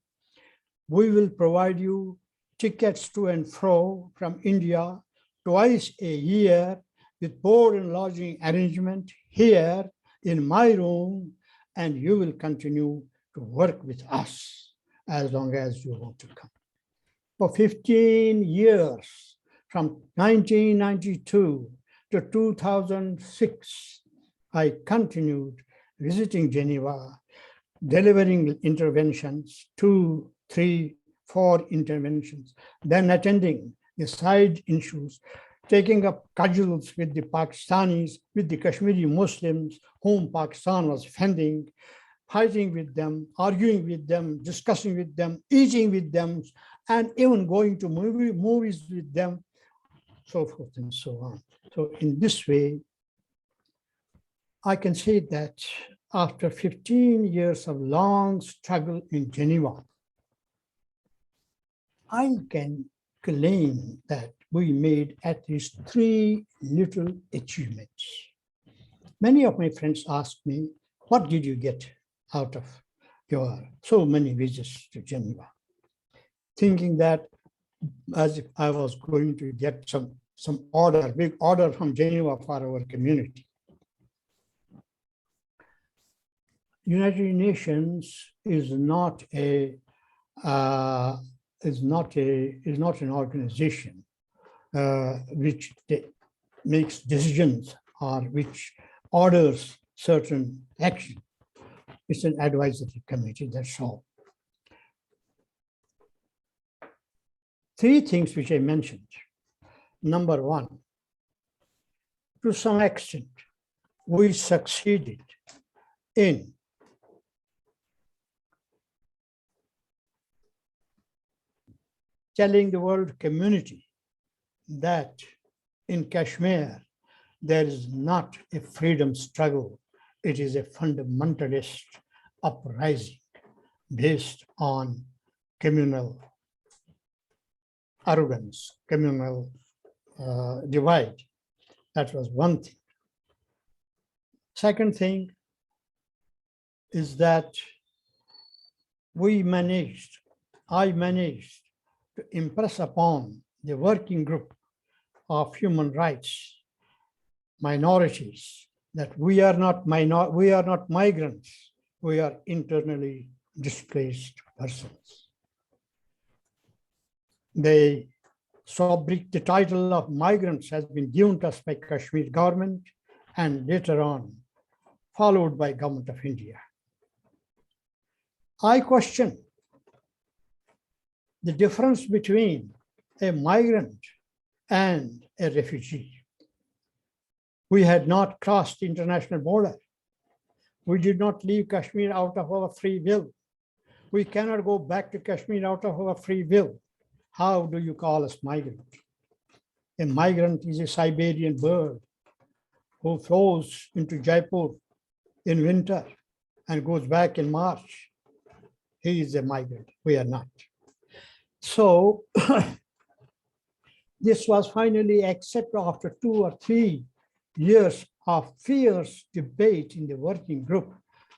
we will provide you tickets to and fro from India twice a year with board and lodging arrangement here in my room, and you will continue to work with us as long as you want to come. For 15 years, from 1992 to 2006, I continued visiting Geneva, delivering interventions, 2, 3, 4 interventions, then attending the side issues, taking up cudgels with the Pakistanis, with the Kashmiri Muslims whom Pakistan was defending, fighting with them, arguing with them, discussing with them, eating with them, and even going to movies with them, so forth and so on. So in this way, I can say that after 15 years of long struggle in Geneva, I can claim that we made at least 3 little achievements. Many of my friends ask me, what did you get out of your so many visits to Geneva? Thinking that as if I was going to get some order, big order from Geneva for our community. United Nations is not an organization which makes decisions or which orders certain action. It's an advisory committee, that's all. 3 things which I mentioned. Number 1, to some extent, we succeeded in telling the world community that in Kashmir, there is not a freedom struggle. It is a fundamentalist uprising based on communal arrogance, communal divide. That was one thing. Second thing is that I managed to impress upon the working group of human rights minorities that we are not migrants, we are internally displaced persons. The title of migrants has been given to us by Kashmir government and later on followed by Government of India. I question the difference between a migrant and a refugee. We had not crossed the international border. We did not leave Kashmir out of our free will. We cannot go back to Kashmir out of our free will. How do you call us migrant? A migrant is a Siberian bird who flows into Jaipur in winter and goes back in March. He is a migrant. We are not. So this was finally accepted after 2 or 3 years of fierce debate in the working group.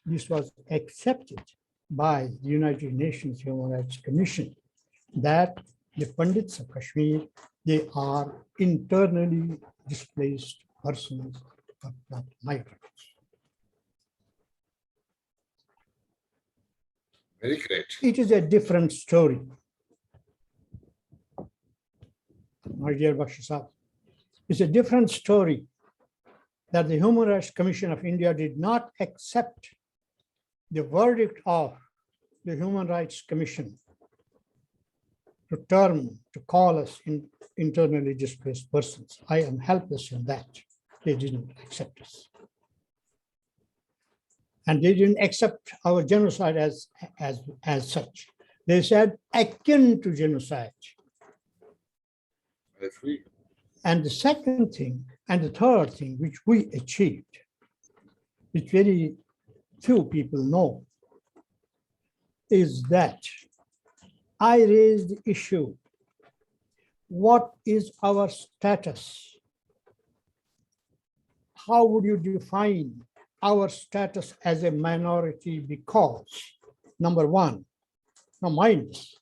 This was accepted by the United Nations Human Rights Commission that the Pandits of Kashmir, they are internally displaced persons, but not migrants. Very great. It is a different story. My dear Bakshi Sahib, it's a different story that the Human Rights Commission of India did not accept the verdict of the Human Rights Commission to call us internally displaced persons. I am helpless in that. They didn't accept us. And they didn't accept our genocide as such. They said akin to genocide. And the second thing, and the third thing which we achieved, which very few people know, is that I raised the issue, what is our status? How would you define our status as a minority? Because, number 1, now mind this,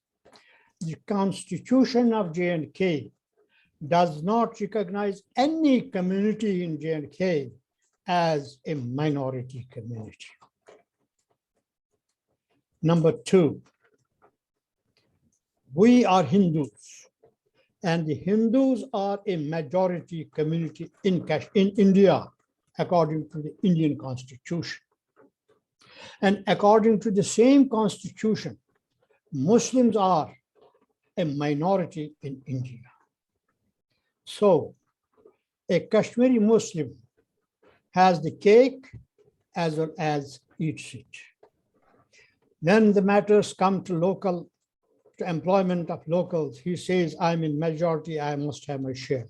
the Constitution of J&K does not recognize any community in J&K as a minority community. Number 2, we are Hindus, and the Hindus are a majority community in India, according to the Indian Constitution. And according to the same constitution, Muslims are a minority in India. So a Kashmiri Muslim has the cake as well as eats it. Then the matters come to employment of locals. He says, I'm in majority, I must have my share.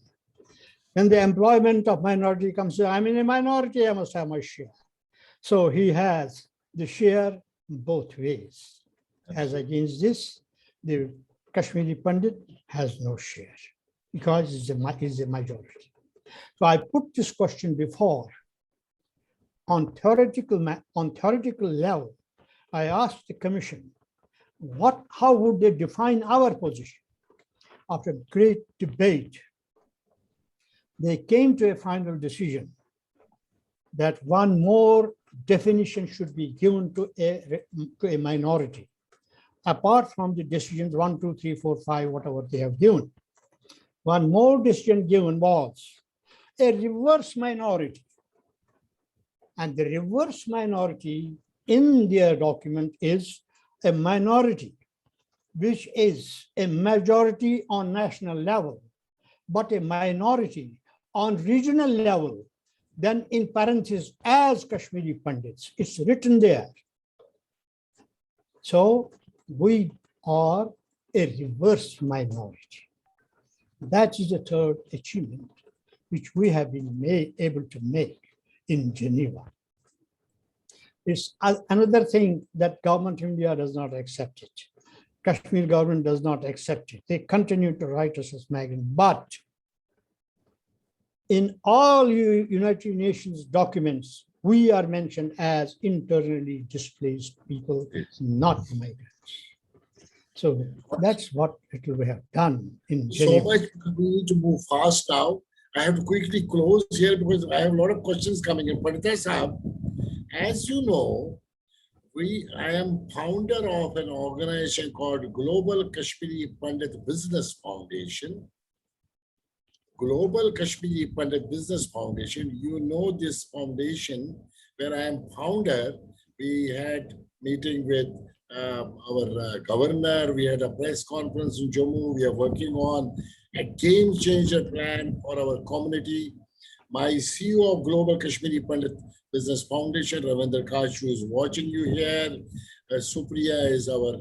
When the employment of minority comes to, I'm in a minority, I must have my share. So he has the share both ways. As against this, the Kashmiri Pandit has no share because he's a majority. So I put this question before. On theoretical level, I asked the commission, how would they define our position? After great debate, they came to a final decision that one more definition should be given to a minority, apart from the decisions 1, 2, 3, 4, 5, whatever they have given. One more decision given was a reverse minority. And the reverse minority in their document is a minority, which is a majority on national level, but a minority on regional level, then in parentheses as Kashmiri Pandits. It's written there. So we are a reverse minority. That is the third achievement which we have been able to make in Geneva. It's another thing that government of India does not accept it. Kashmir government does not accept it. They continue to write us as migrant, but in all United Nations documents, we are mentioned as internally displaced people, not migrants. So that's what it will have done in Geneva. So much, we need to move fast now. I have to quickly close here because I have a lot of questions coming in. Pandita Sahab, as you know, I am founder of an organization called Global Kashmiri Pandit Business Foundation. Global Kashmiri Pandit Business Foundation. You know this foundation where I am founder. We had meeting with our governor. We had a press conference in Jammu. We are working on a game changer plan for our community. My CEO of Global Kashmiri Pandit Business Foundation, Ravindra Kashu, is watching you here. Supriya is our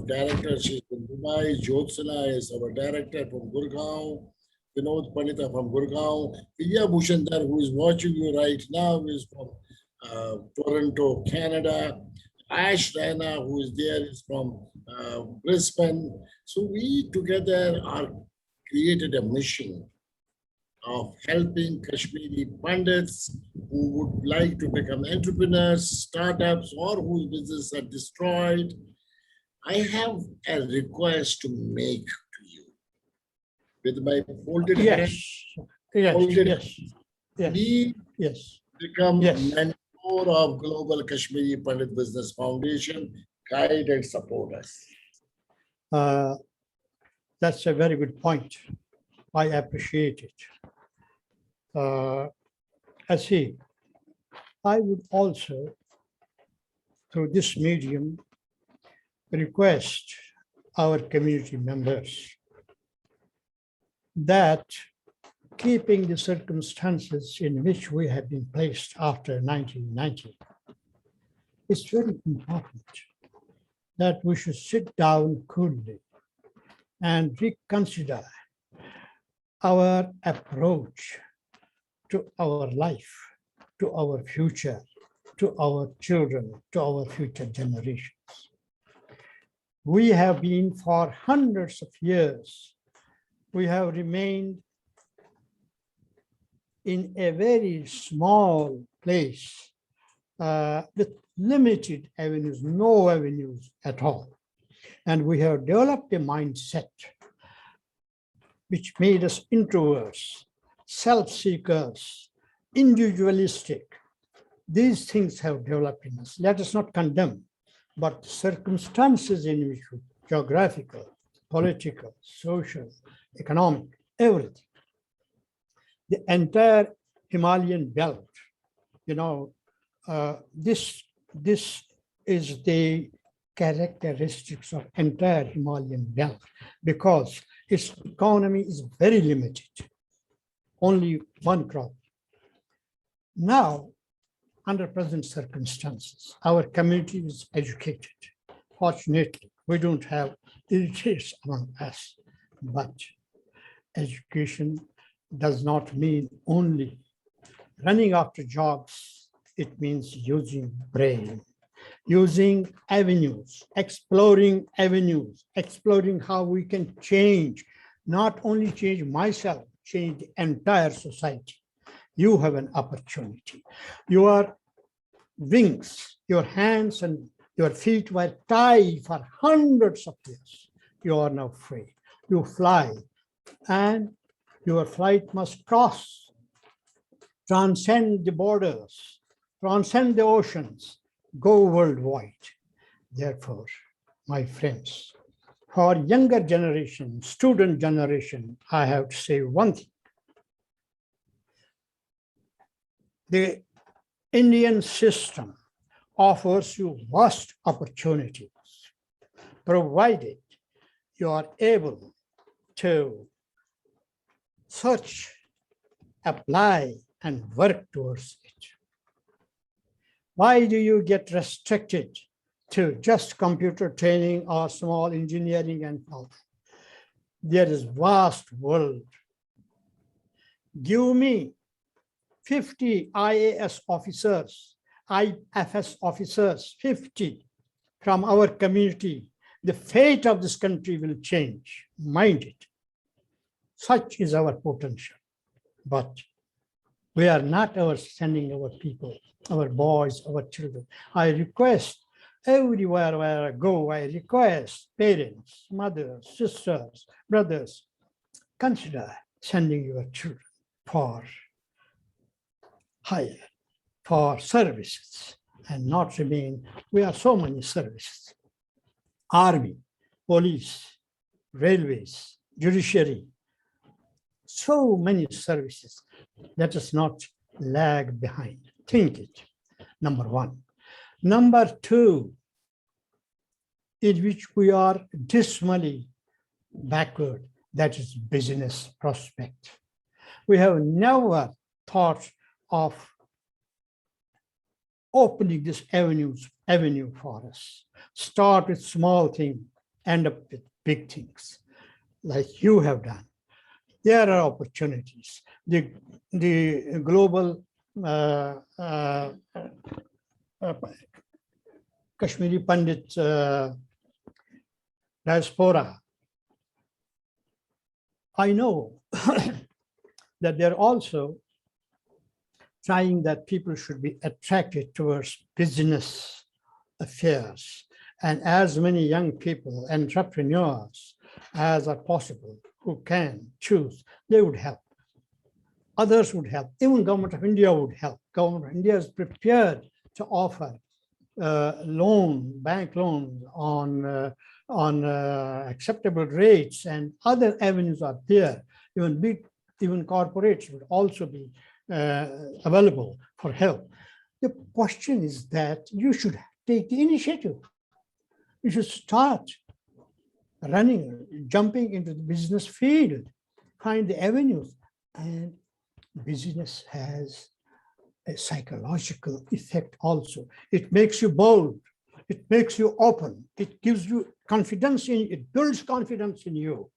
director. She's from Dubai. Jyotsana is our director from Gurgaon. Vinod Pandita from Gurgaon. Priya Bhushandar, who is watching you right now, is from Toronto, Canada. Ash Raina, who is there, is from Brisbane. So we together are created a mission of helping Kashmiri Pandits who would like to become entrepreneurs, startups, or whose businesses are destroyed. I have a request to make to you. With my folded hand, please become mentor of Global Kashmiri Pandit Business Foundation. Guide and support us. That's a very good point. I appreciate it. I would also, through this medium, request our community members that, keeping the circumstances in which we have been placed after 1990, it's very important that we should sit down coolly and reconsider our approach to our life, to our future, to our children, to our future generations. We have been for hundreds of years, we have remained in a very small place with limited avenues, no avenues at all. And we have developed a mindset which made us introverts, self-seekers, individualistic. These things have developed in us. Let us not condemn, but circumstances in which we, geographical, political, social, economic, everything. The entire Himalayan belt, this this is the characteristics of entire Himalayan belt because its economy is very limited, only one crop. Now, under present circumstances, our community is educated. Fortunately, we don't have illiterates among us, but education does not mean only running after jobs. It means using brain, using avenues, exploring how we can change, not only change myself, change the entire society. You have an opportunity. Your wings, your hands and your feet were tied for hundreds of years. You are now free. You fly, and your flight must cross, transcend the borders, transcend the oceans, go worldwide. Therefore, my friends, for younger generation, student generation, I have to say one thing. The Indian system offers you vast opportunities, provided you are able to search, apply, and work towards it. Why do you get restricted to just computer training or small engineering and all? There is vast world. Give me 50 IAS officers, IFS officers, 50 from our community. The fate of this country will change, mind it. Such is our potential. But we are not sending our people, our boys, our children. I request everywhere where I go, I request parents, mothers, sisters, brothers, consider sending your children for hire, for services, and not remain. We have so many services: army, police, railways, judiciary, so many services. Let us not lag behind. Think it, number one. Number two, in which we are dismally backward, that is business prospect. We have never thought of opening this avenue for us. Start with small things, end up with big things, like you have done. There are opportunities. The global Kashmiri Pandit diaspora, I know that they're also trying that people should be attracted towards business affairs, and as many young people, entrepreneurs as are possible, who can choose, they would help. Others would help. Even Government of India would help. Government of India is prepared to offer bank loans on acceptable rates, and other avenues are there. Even corporates would also be available for help. The question is that you should take the initiative. You should start running, jumping into the business field, find the avenues. And business has a psychological effect also. It makes you bold. It makes you open. It gives you confidence it builds confidence in you.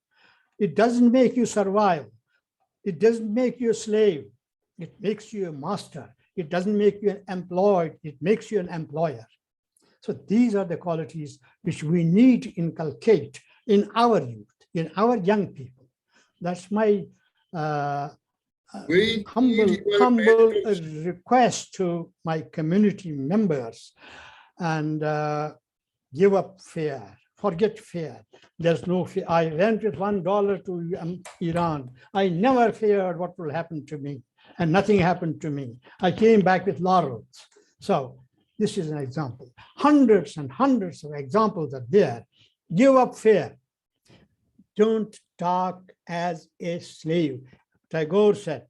It doesn't make you survive. It doesn't make you a slave. It makes you a master. It doesn't make you an employed. It makes you an employer. So these are the qualities which we need to inculcate in our youth, in our young people. That's my humble request to my community members. And give up fear, forget fear. There's no fear. I went with $1 to Iran. I never feared what will happen to me, and nothing happened to me. I came back with laurels. So this is an example. Hundreds and hundreds of examples are there. Give up fear. Don't talk as a slave. Tagore said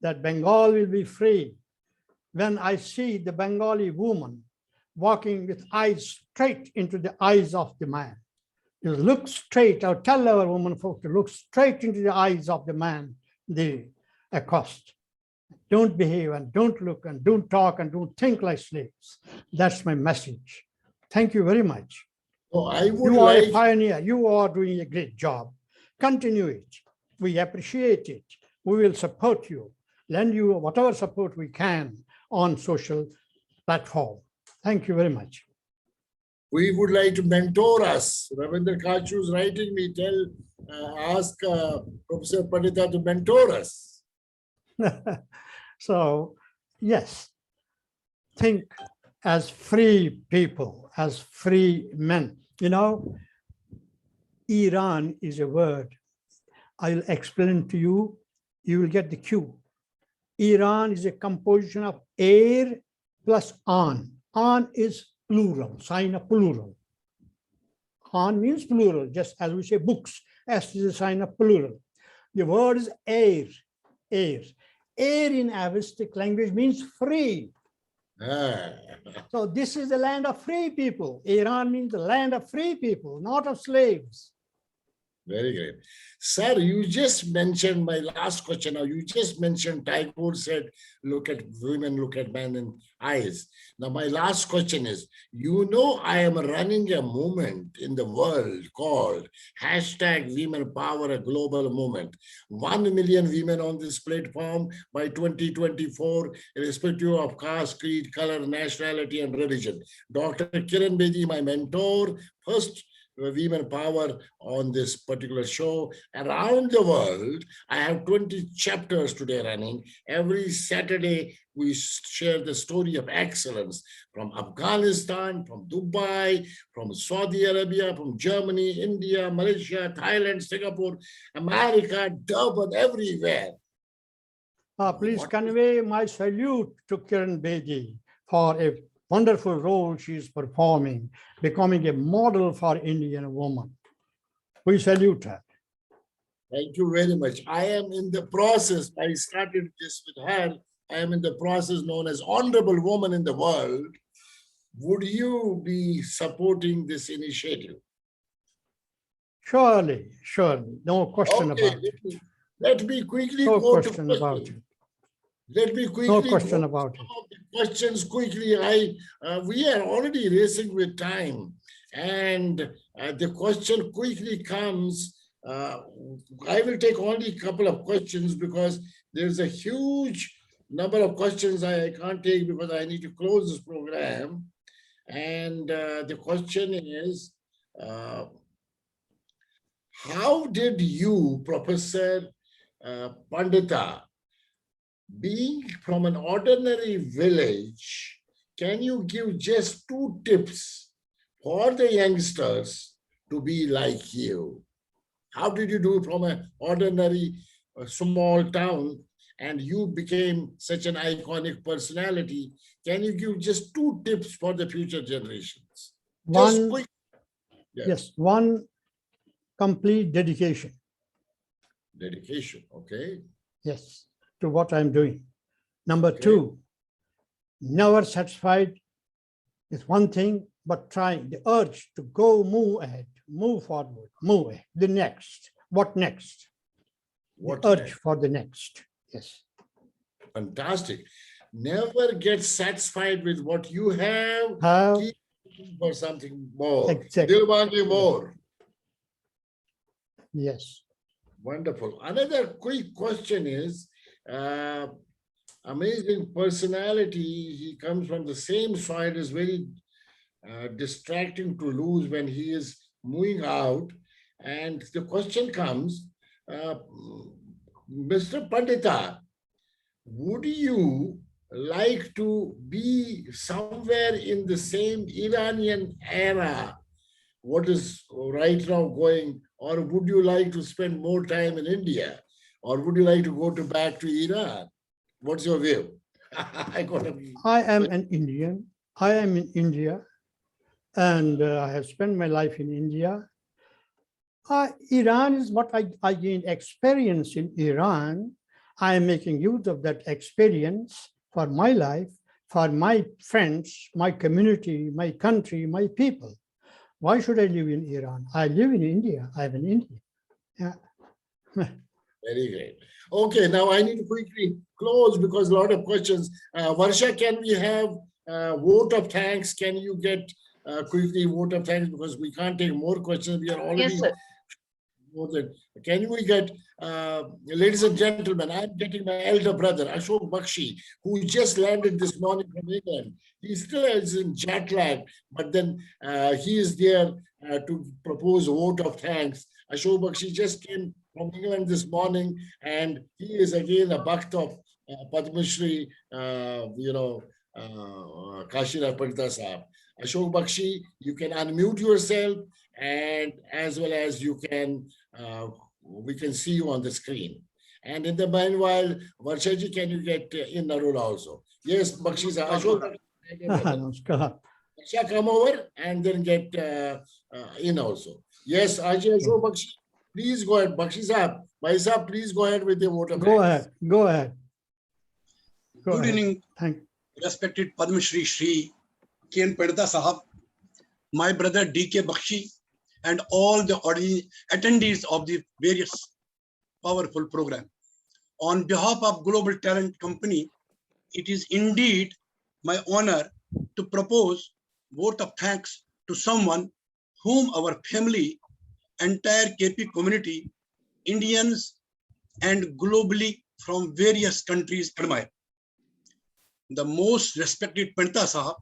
that Bengal will be free when I see the Bengali woman walking with eyes straight into the eyes of the man. You look straight, or tell our women folk to look straight into the eyes of the man they accost. Don't behave and don't look and don't talk and don't think like slaves. That's my message. Thank you very much. Oh, I would You are a like, pioneer. You are doing a great job. Continue it. We appreciate it. We will support you, lend you whatever support we can on social platform. Thank you very much. we would like to mentor us. Ravindra Kachu is writing me, ask Professor Pandita to mentor us. So, yes, think as free people, as free men. You know, Iran is a word. I'll explain to you. You will get the cue. Iran is a composition of air plus an. An is plural, sign of plural. An means plural, just as we say books. S is a sign of plural. The word is air, air. Air in Avestic language means free. Ah. So this is the land of free people. Iran means the land of free people, not of slaves. Very great. Sir, you just mentioned my last question. Now, you just mentioned Tagore said, look at women, look at men in eyes. Now, my last question is, you know, I am running a movement in the world called #Women Power, a global movement. 1 million women on this platform by 2024, irrespective of caste, creed, color, nationality, and religion. Dr. Kiran Bedi, my mentor, first women power on this particular show around the world. I have 20 chapters today running. Every Saturday, we share the story of excellence from Afghanistan, from Dubai, from Saudi Arabia, from Germany, India, Malaysia, Thailand, Singapore, America, Durban, everywhere. Please convey my salute to Kiran Bedi for a wonderful role she is performing, becoming a model for Indian women. We salute her. Thank you very much. I am in the process. I started this with her. I am in the process known as Honorable Woman in the World. Would you be supporting this initiative? Surely, surely, no question about it. Let me quickly No go to question about it. Let me quickly No question about it. Questions quickly. We are already racing with time, and the question quickly comes. I will take only a couple of questions because there's a huge number of questions I can't take because I need to close this program. And the question is, how did you, Professor Pandita, being from an ordinary village, can you give just 2 tips for the youngsters to be like you? How did you do from an ordinary small town and you became such an iconic personality? Can you give just 2 tips for the future generations? Just One, quick. yes, one, complete dedication. Dedication, okay. Yes, to what I'm doing. Number Okay. 2, never satisfied with one thing, but trying the urge to go move ahead, move forward, move ahead. The next, what next? What The urge next? for the next. Yes. Fantastic. Never get satisfied with what you have. How? Keep looking for something more. Exactly. Dil wange more. Yes. Wonderful. Another quick question is, amazing personality. He comes from the same soil. Is very distracting to lose when he is moving out. And the question comes, Mr. Pandita, would you like to be somewhere in the same Iranian era, what is right now going, or would you like to spend more time in India, or would you like to go back to Iran? What's your view? I am an Indian. I am in India, and I have spent my life in India. Iran is what I gained experience in Iran. I am making use of that experience for my life for my friends, my community, my country, my people. Why should I live in Iran? I live in India. I'm in India. Yeah. Very great. Okay, now I need to quickly close because a lot of questions. Varsha, can we have vote of thanks? Can you get quickly vote of thanks because we can't take more questions. We are already Yes, sir. more than. Can we get, ladies and gentlemen, I'm getting my elder brother, Ashok Bakshi, who just landed this morning from England. He still is in jet lag, but then he is there to propose a vote of thanks. Ashok Bakshi just came from England this morning, and he is again a Bhakt of Padma Shri, Kashira Pandita Sahab. Ashok Bakshi, you can unmute yourself, and as well as you can, we can see you on the screen. And in the meanwhile, Varshaji, can you get in Narula also? Yes, Bakshi sir. Ashok, Namaskar. Varsha, come over and then get in also. Yes, Ajay Ashok Bakshi, please go ahead. Bakshi sahab, Bhai sahab, please go ahead with the vote of Go thanks. ahead. Go ahead. Go Good ahead. evening, Thank respected Padma Shri K.N. Pandita Sahab, my brother D.K. Bakshi, and all the attendees of the various powerful program. On behalf of Global Talent Company, it is indeed my honor to propose vote of thanks to someone whom our family, entire KP community, Indians, and globally from various countries admire. The most respected Pandita Sahab,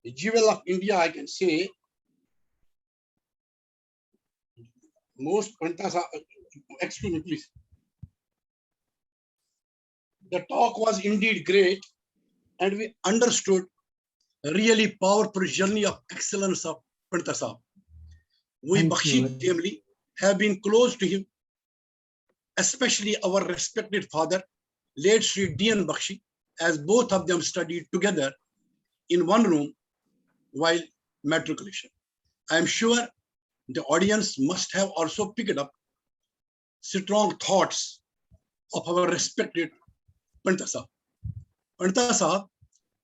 the jewel of India, I can say. Most Pandita Sahab, excuse me, please. The talk was indeed great, and we understood a really powerful journey of excellence of Pandita Sahab. We Thank Bakshi you. family have been close to him, especially our respected father, late Shri D.N. Bakshi, as both of them studied together in one room while matriculation. I am sure the audience must have also picked up strong thoughts of our respected Pandita Sahab. Pandita Sahab,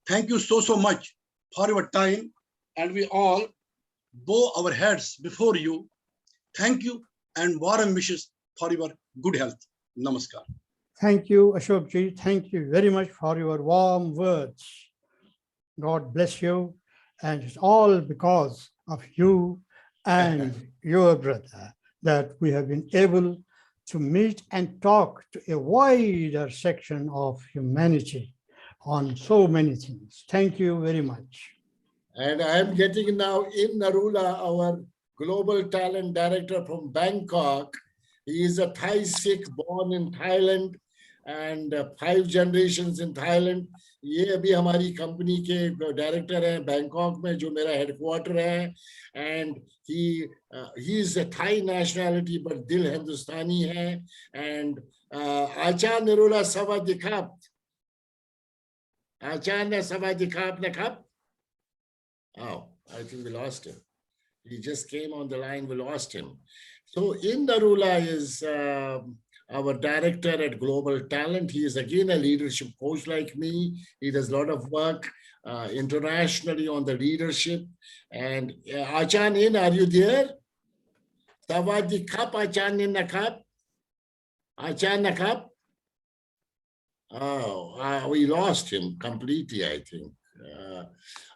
thank you so much for your time, and we all bow our heads before you. Thank you and warm wishes for your good health. Namaskar. Thank you, Ashok ji. Thank you very much for your warm words. God bless you. And it's all because of you and your brother that we have been able to meet and talk to a wider section of humanity on so many things. Thank you very much. And I'm getting now in Narula, our global talent director from Bangkok. He is a Thai Sikh born in Thailand and 5 generations in Thailand. ये अभी हमारी company के director हैं Bangkok में जो मेरा headquarter है and he is a Thai nationality but दिल हिंदुस्तानी है and आचार निरोला सवादिखाप आचार ने सवादिखाप ने खाप. Oh, I think we lost him. He just came on the line, we lost him. So in Narula is our director at Global Talent. He is again a leadership coach like me. He does a lot of work internationally on the leadership. And Achan in, are you there? Savadi Kap, Achan in Nakap? Achan Nakap? Oh, we lost him completely, I think.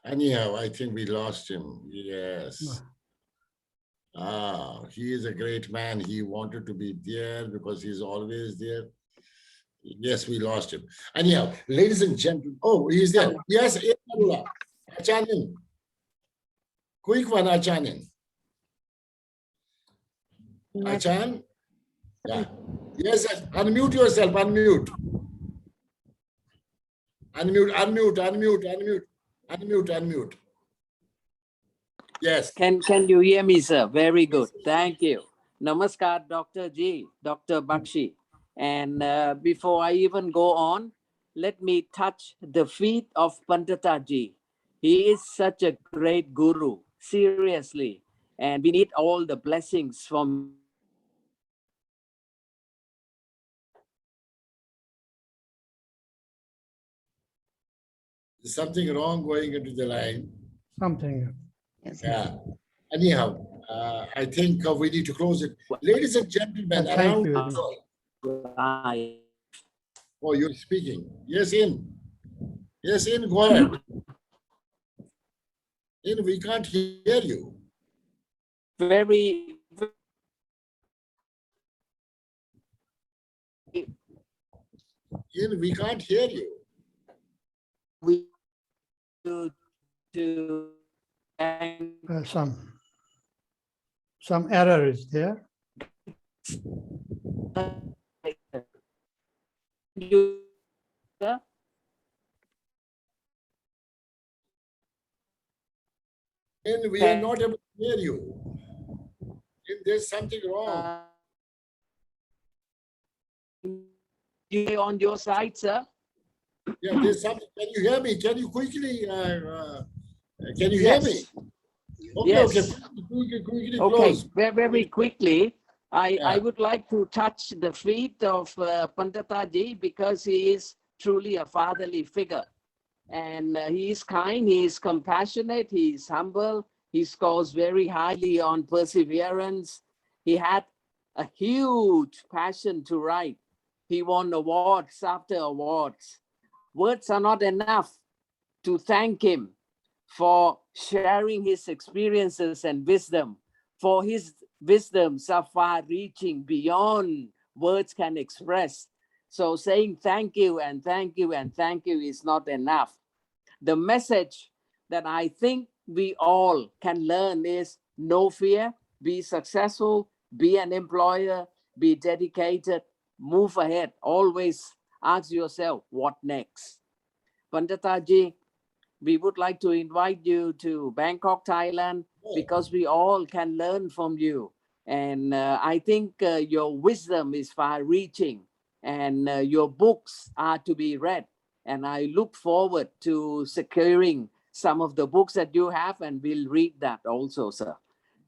Anyhow, I think we lost him. Yes. He is a great man. He wanted to be there because he's always there. Yes, we lost him. Anyhow, ladies and gentlemen, oh, he's there. Yes, Achanin. Quick one, Achanin. Achan? Yeah. Yes, unmute yourself, unmute. Unmute. Yes. Can you hear me, sir? Very good. Thank you. Namaskar, Dr. G, Dr. Bakshi. And before I even go on, let me touch the feet of Pandita Ji. He is such a great guru, seriously. And we need all the blessings from There's something wrong going into the line. Something. Yes. Yeah. Anyhow, I think we need to close it. Ladies and gentlemen, Thank around you. the world. Oh, you're speaking. Yes, in. Yes, in. Go ahead. In, we can't hear you. Very, In, we can't hear you. we to thank Some error is there. you, sir. In, we are not able to hear you. In, there's something wrong. You on your side, sir? Yeah, there's something. Can you hear me? Can you quickly, can you hear me? Okay, Yes. okay. Quickly Okay, close. very quickly, I Yeah. would like to touch the feet of Pandita ji because he is truly a fatherly figure. And he is kind, he is compassionate, he is humble, he scores very highly on perseverance. He had a huge passion to write. He won awards after awards. Words are not enough to thank him for sharing his experiences and wisdom, for his wisdoms are far reaching beyond words can express. So saying thank you and thank you and thank you is not enough. The message that I think we all can learn is no fear, be successful, be an employer, be dedicated, move ahead. Always ask yourself, what next? Pandita ji, we would like to invite you to Bangkok, Thailand, because we all can learn from you. And I think your wisdom is far reaching and your books are to be read. And I look forward to securing some of the books that you have and we'll read that also, sir.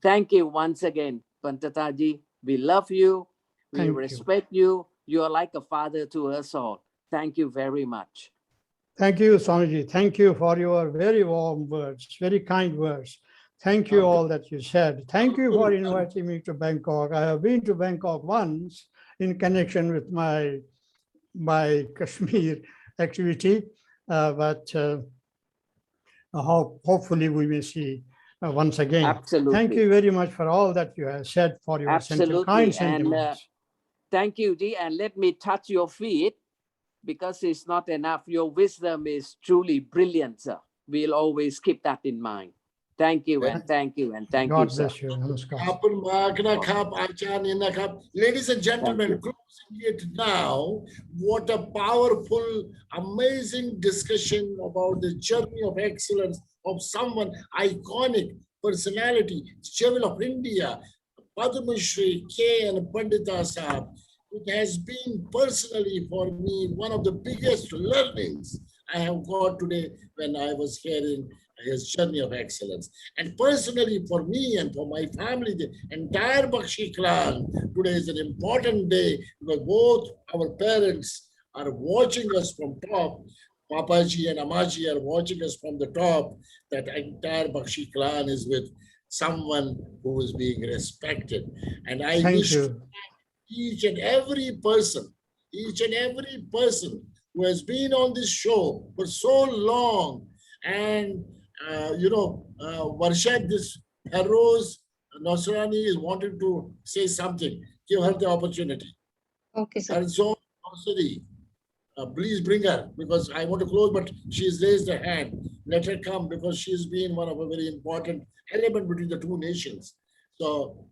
Thank you once again, Pandita ji. We love you. We Thank you. respect you. You are like a father to us all. Thank you very much. Thank you, Swamiji. Thank you for your very warm words, very kind words. Thank you all that you said. Thank you for inviting me to Bangkok. I have been to Bangkok once in connection with my Kashmir activity, but hopefully we may see once again. Absolutely. Thank you very much for all that you have said, for your kind Absolutely. And sentiments. thank you, Ji. And let me touch your feet because it's not enough. Your wisdom is truly brilliant, sir. We'll always keep that in mind. Thank you and thank you and thank you, God sir. bless you. Namaskar. Ladies and gentlemen, closing it now, what a powerful, amazing discussion about the journey of excellence of someone iconic personality, Jewel of India, Padma Shri K. and Pandita Sahab. It has been personally for me one of the biggest learnings I have got today when I was hearing his journey of excellence. And personally for me and for my family, the entire Bakshi clan, today is an important day because both our parents are watching us from top. Papaji and Amaji are watching us from the top. That entire Bakshi clan is with someone who is being respected. And I Thank wish you. each and every person who has been on this show for so long and Varshad, this Rose Nosrani is wanting to say something. Give her the opportunity. Okay, sir. And so, please bring her because I want to close, but she's raised her hand. Let her come because she's been one of a very important element between the two nations. So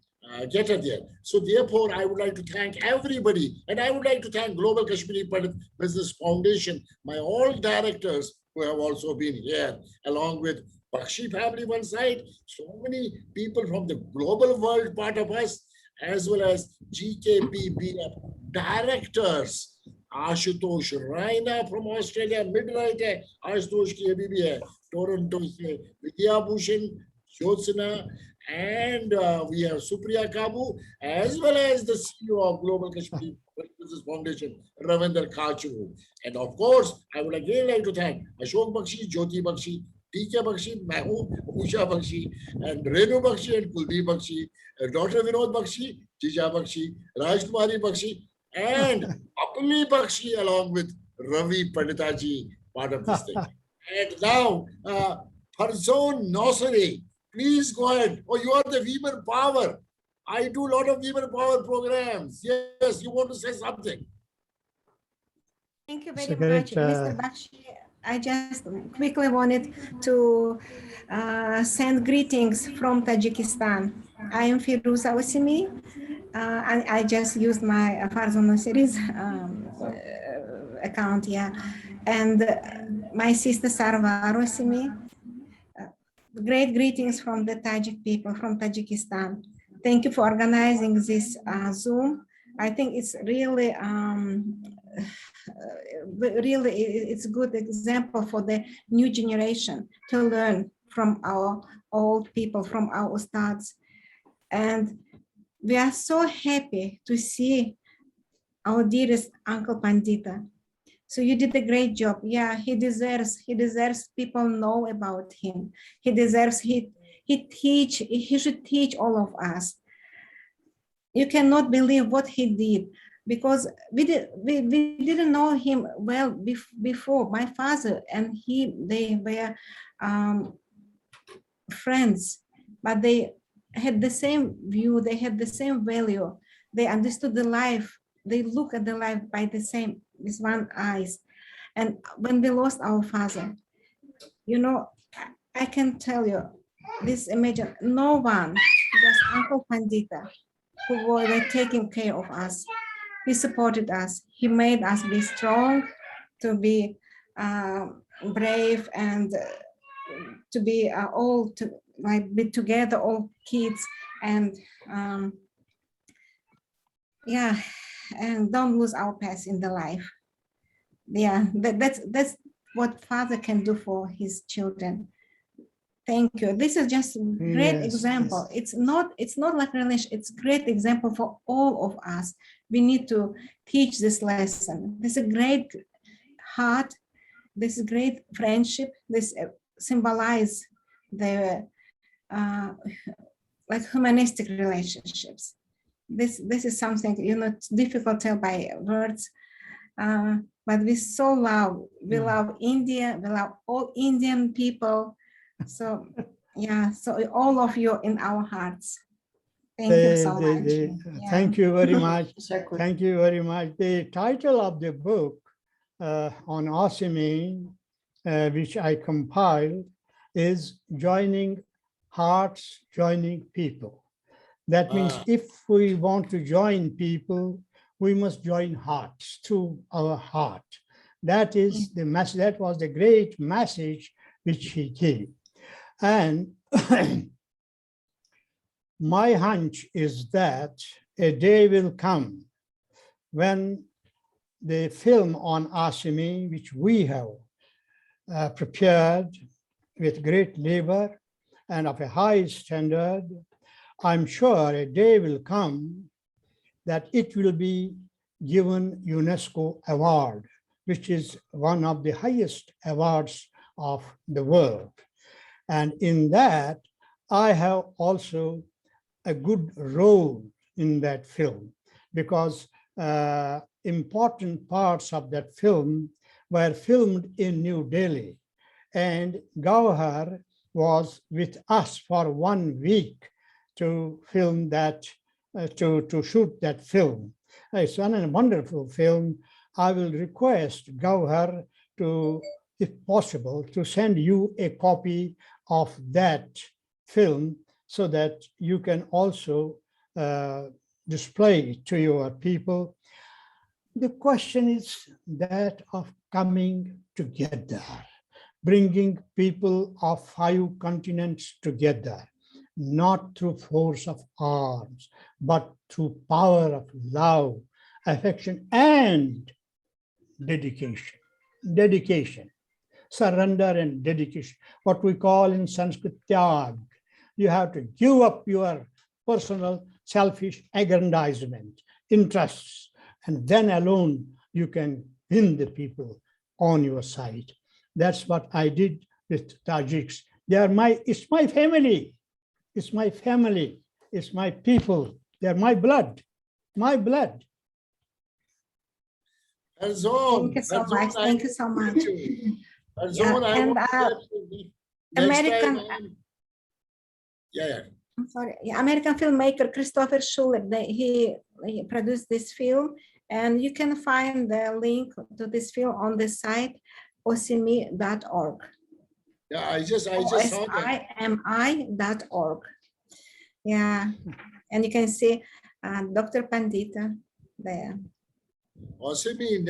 get her there. So therefore, I would like to thank everybody, and I would like to thank Global Kashmiri Pandit Business Foundation, my all directors who have also been here, along with Bakshi family one side, so many people from the global world part of us, as well as GKPBF directors, Ashutosh Raina from Australia, mid-right hai, Ashutosh ki abhi bhi hai, Toronto se Vidya Bhushan, Jyotsna, and we have Supriya Kabu, as well as the CEO of Global Kashmiri Services Foundation, Ravinder Kachuru. And of course, I would again like to thank Ashok Bakshi, Jyoti Bakshi, TK Bakshi, Mahu, Usha Bakshi, and Renu Bakshi and Kuldeep Bakshi, Dr. Vinod Bakshi, Jija Bakshi, Rajkumari Bakshi, and Apni Bakshi along with Ravi Pandita ji, part of this thing. And now, Farzone Nosari, please go ahead. Oh, you are the Weaver Power. I do a lot of Weaver Power programs. Yes, you want to say something? Thank you It's very a great, much, Mr. Bakshi. I just quickly wanted to send greetings from Tajikistan. I am Firuza Osimi, and I just used my Farzone series account, yeah. And my sister Sarva Osimi. Great greetings from the Tajik people from Tajikistan. Thank you for organizing this Zoom. I think it's really, it's a good example for the new generation to learn from our old people, from our ustads. And we are so happy to see our dearest Uncle Pandita. So you did a great job. Yeah, he deserves people know about him. He deserves, he should teach all of us. You cannot believe what he did, because we didn't know him well before. My father and they were friends, but they had the same view, they had the same value, they understood the life, they look at the life by the same, with one eyes. And when we lost our father, you know, I can tell you, this imagine, no one, just Uncle Pandita, who were taking care of us. He supported us. He made us be strong, to be brave, and to be all to like be together, all kids, and yeah, and don't lose our path in the life. Yeah, that's what father can do for his children. Thank you. This is just a great example. Yes. It's not like relation, it's great example for all of us. We need to teach this lesson. This is a great heart, this is great friendship, this symbolize the like humanistic relationships. This is something, you know, it's difficult to tell by words, but we so love, we love India, we love all Indian people. So yeah, so all of you in our hearts. Thank you so much. Yeah. Thank you very much. Thank you very much. The title of the book on Asimi, which I compiled, is Joining Hearts, Joining People. That means if we want to join people, we must join hearts through our heart. That is the message. That was the great message which he gave. And my hunch is that a day will come when the film on Asimi, which we have prepared with great labor and of a high standard, I'm sure a day will come that it will be given UNESCO award, which is one of the highest awards of the world. And in that, I have also a good role in that film, because important parts of that film were filmed in New Delhi, and Gauhar was with us for 1 week to film that, to shoot that film. It's a wonderful film. I will request Gauhar to, if possible, to send you a copy of that film so that you can also display it to your people. The question is that of coming together, bringing people of 5 continents together, not through force of arms, but through power of love, affection, and dedication. Dedication, surrender and dedication, what we call in Sanskrit tyag. You have to give up your personal selfish aggrandizement, interests, And then alone you can win the people on your side. That's what I did with Tajiks. It's my family. It's my family. It's my people. They're my blood. My blood. Arzon, Thank you so Arzon, much. I Thank you want so to much. meet you. Arzon, Yeah, I and, want to get you. Next American, time, yeah. I'm sorry, yeah, American filmmaker Christopher Schuller, he produced this film, and you can find the link to this film on the site osimi.org. Yeah, I just saw that. osimi.org. Yeah, and you can see Dr. Pandita there. Osimi,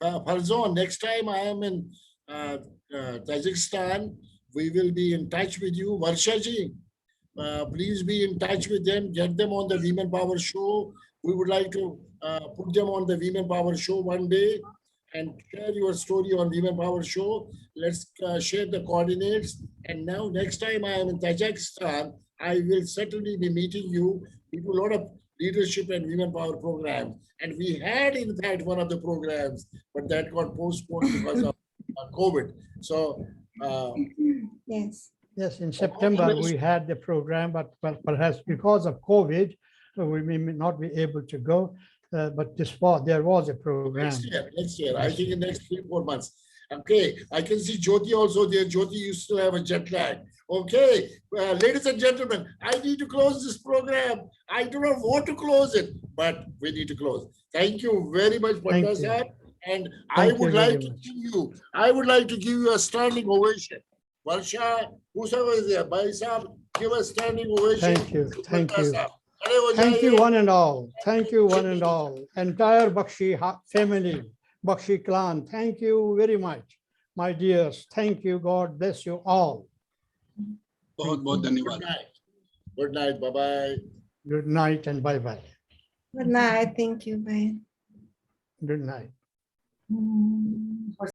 Farzon, next time I am in Tajikistan, we will be in touch with you. Varshaji, please be in touch with them, get them on the Women Power Show. We would like to put them on the Women Power Show one day and share your story on Women Power Show. Let's share the coordinates. And now next time I am in Tajikistan, I will certainly be meeting you. We do a lot of leadership and women power programs. And we had in fact one of the programs, but that got postponed because of COVID. So Yes. Yes, in September we had the program, but perhaps because of COVID, we may not be able to go. But there was a program. next year, I think in next 3-4 months. Okay, I can see Jyoti also there. Jyoti, you still have a jet lag. Okay, ladies and gentlemen, I need to close this program. I do not want to close it, but we need to close. Thank you very much, Pandita sir. And I would like to give you a standing ovation. Varsha, whosoever is there, Bhai Sahab, give a standing ovation. Thank you. Thank Pandita you. sahab. Thank you, one and all. Thank you, one and all. Entire Bakshi family, Bakshi clan. Thank you very much, my dears. Thank you. God bless you all. बहुत बहुत धन्यवाद. Good night. Good night. Bye-bye. Good night and bye-bye. Good night. Thank you. Bye. Good night. Mm.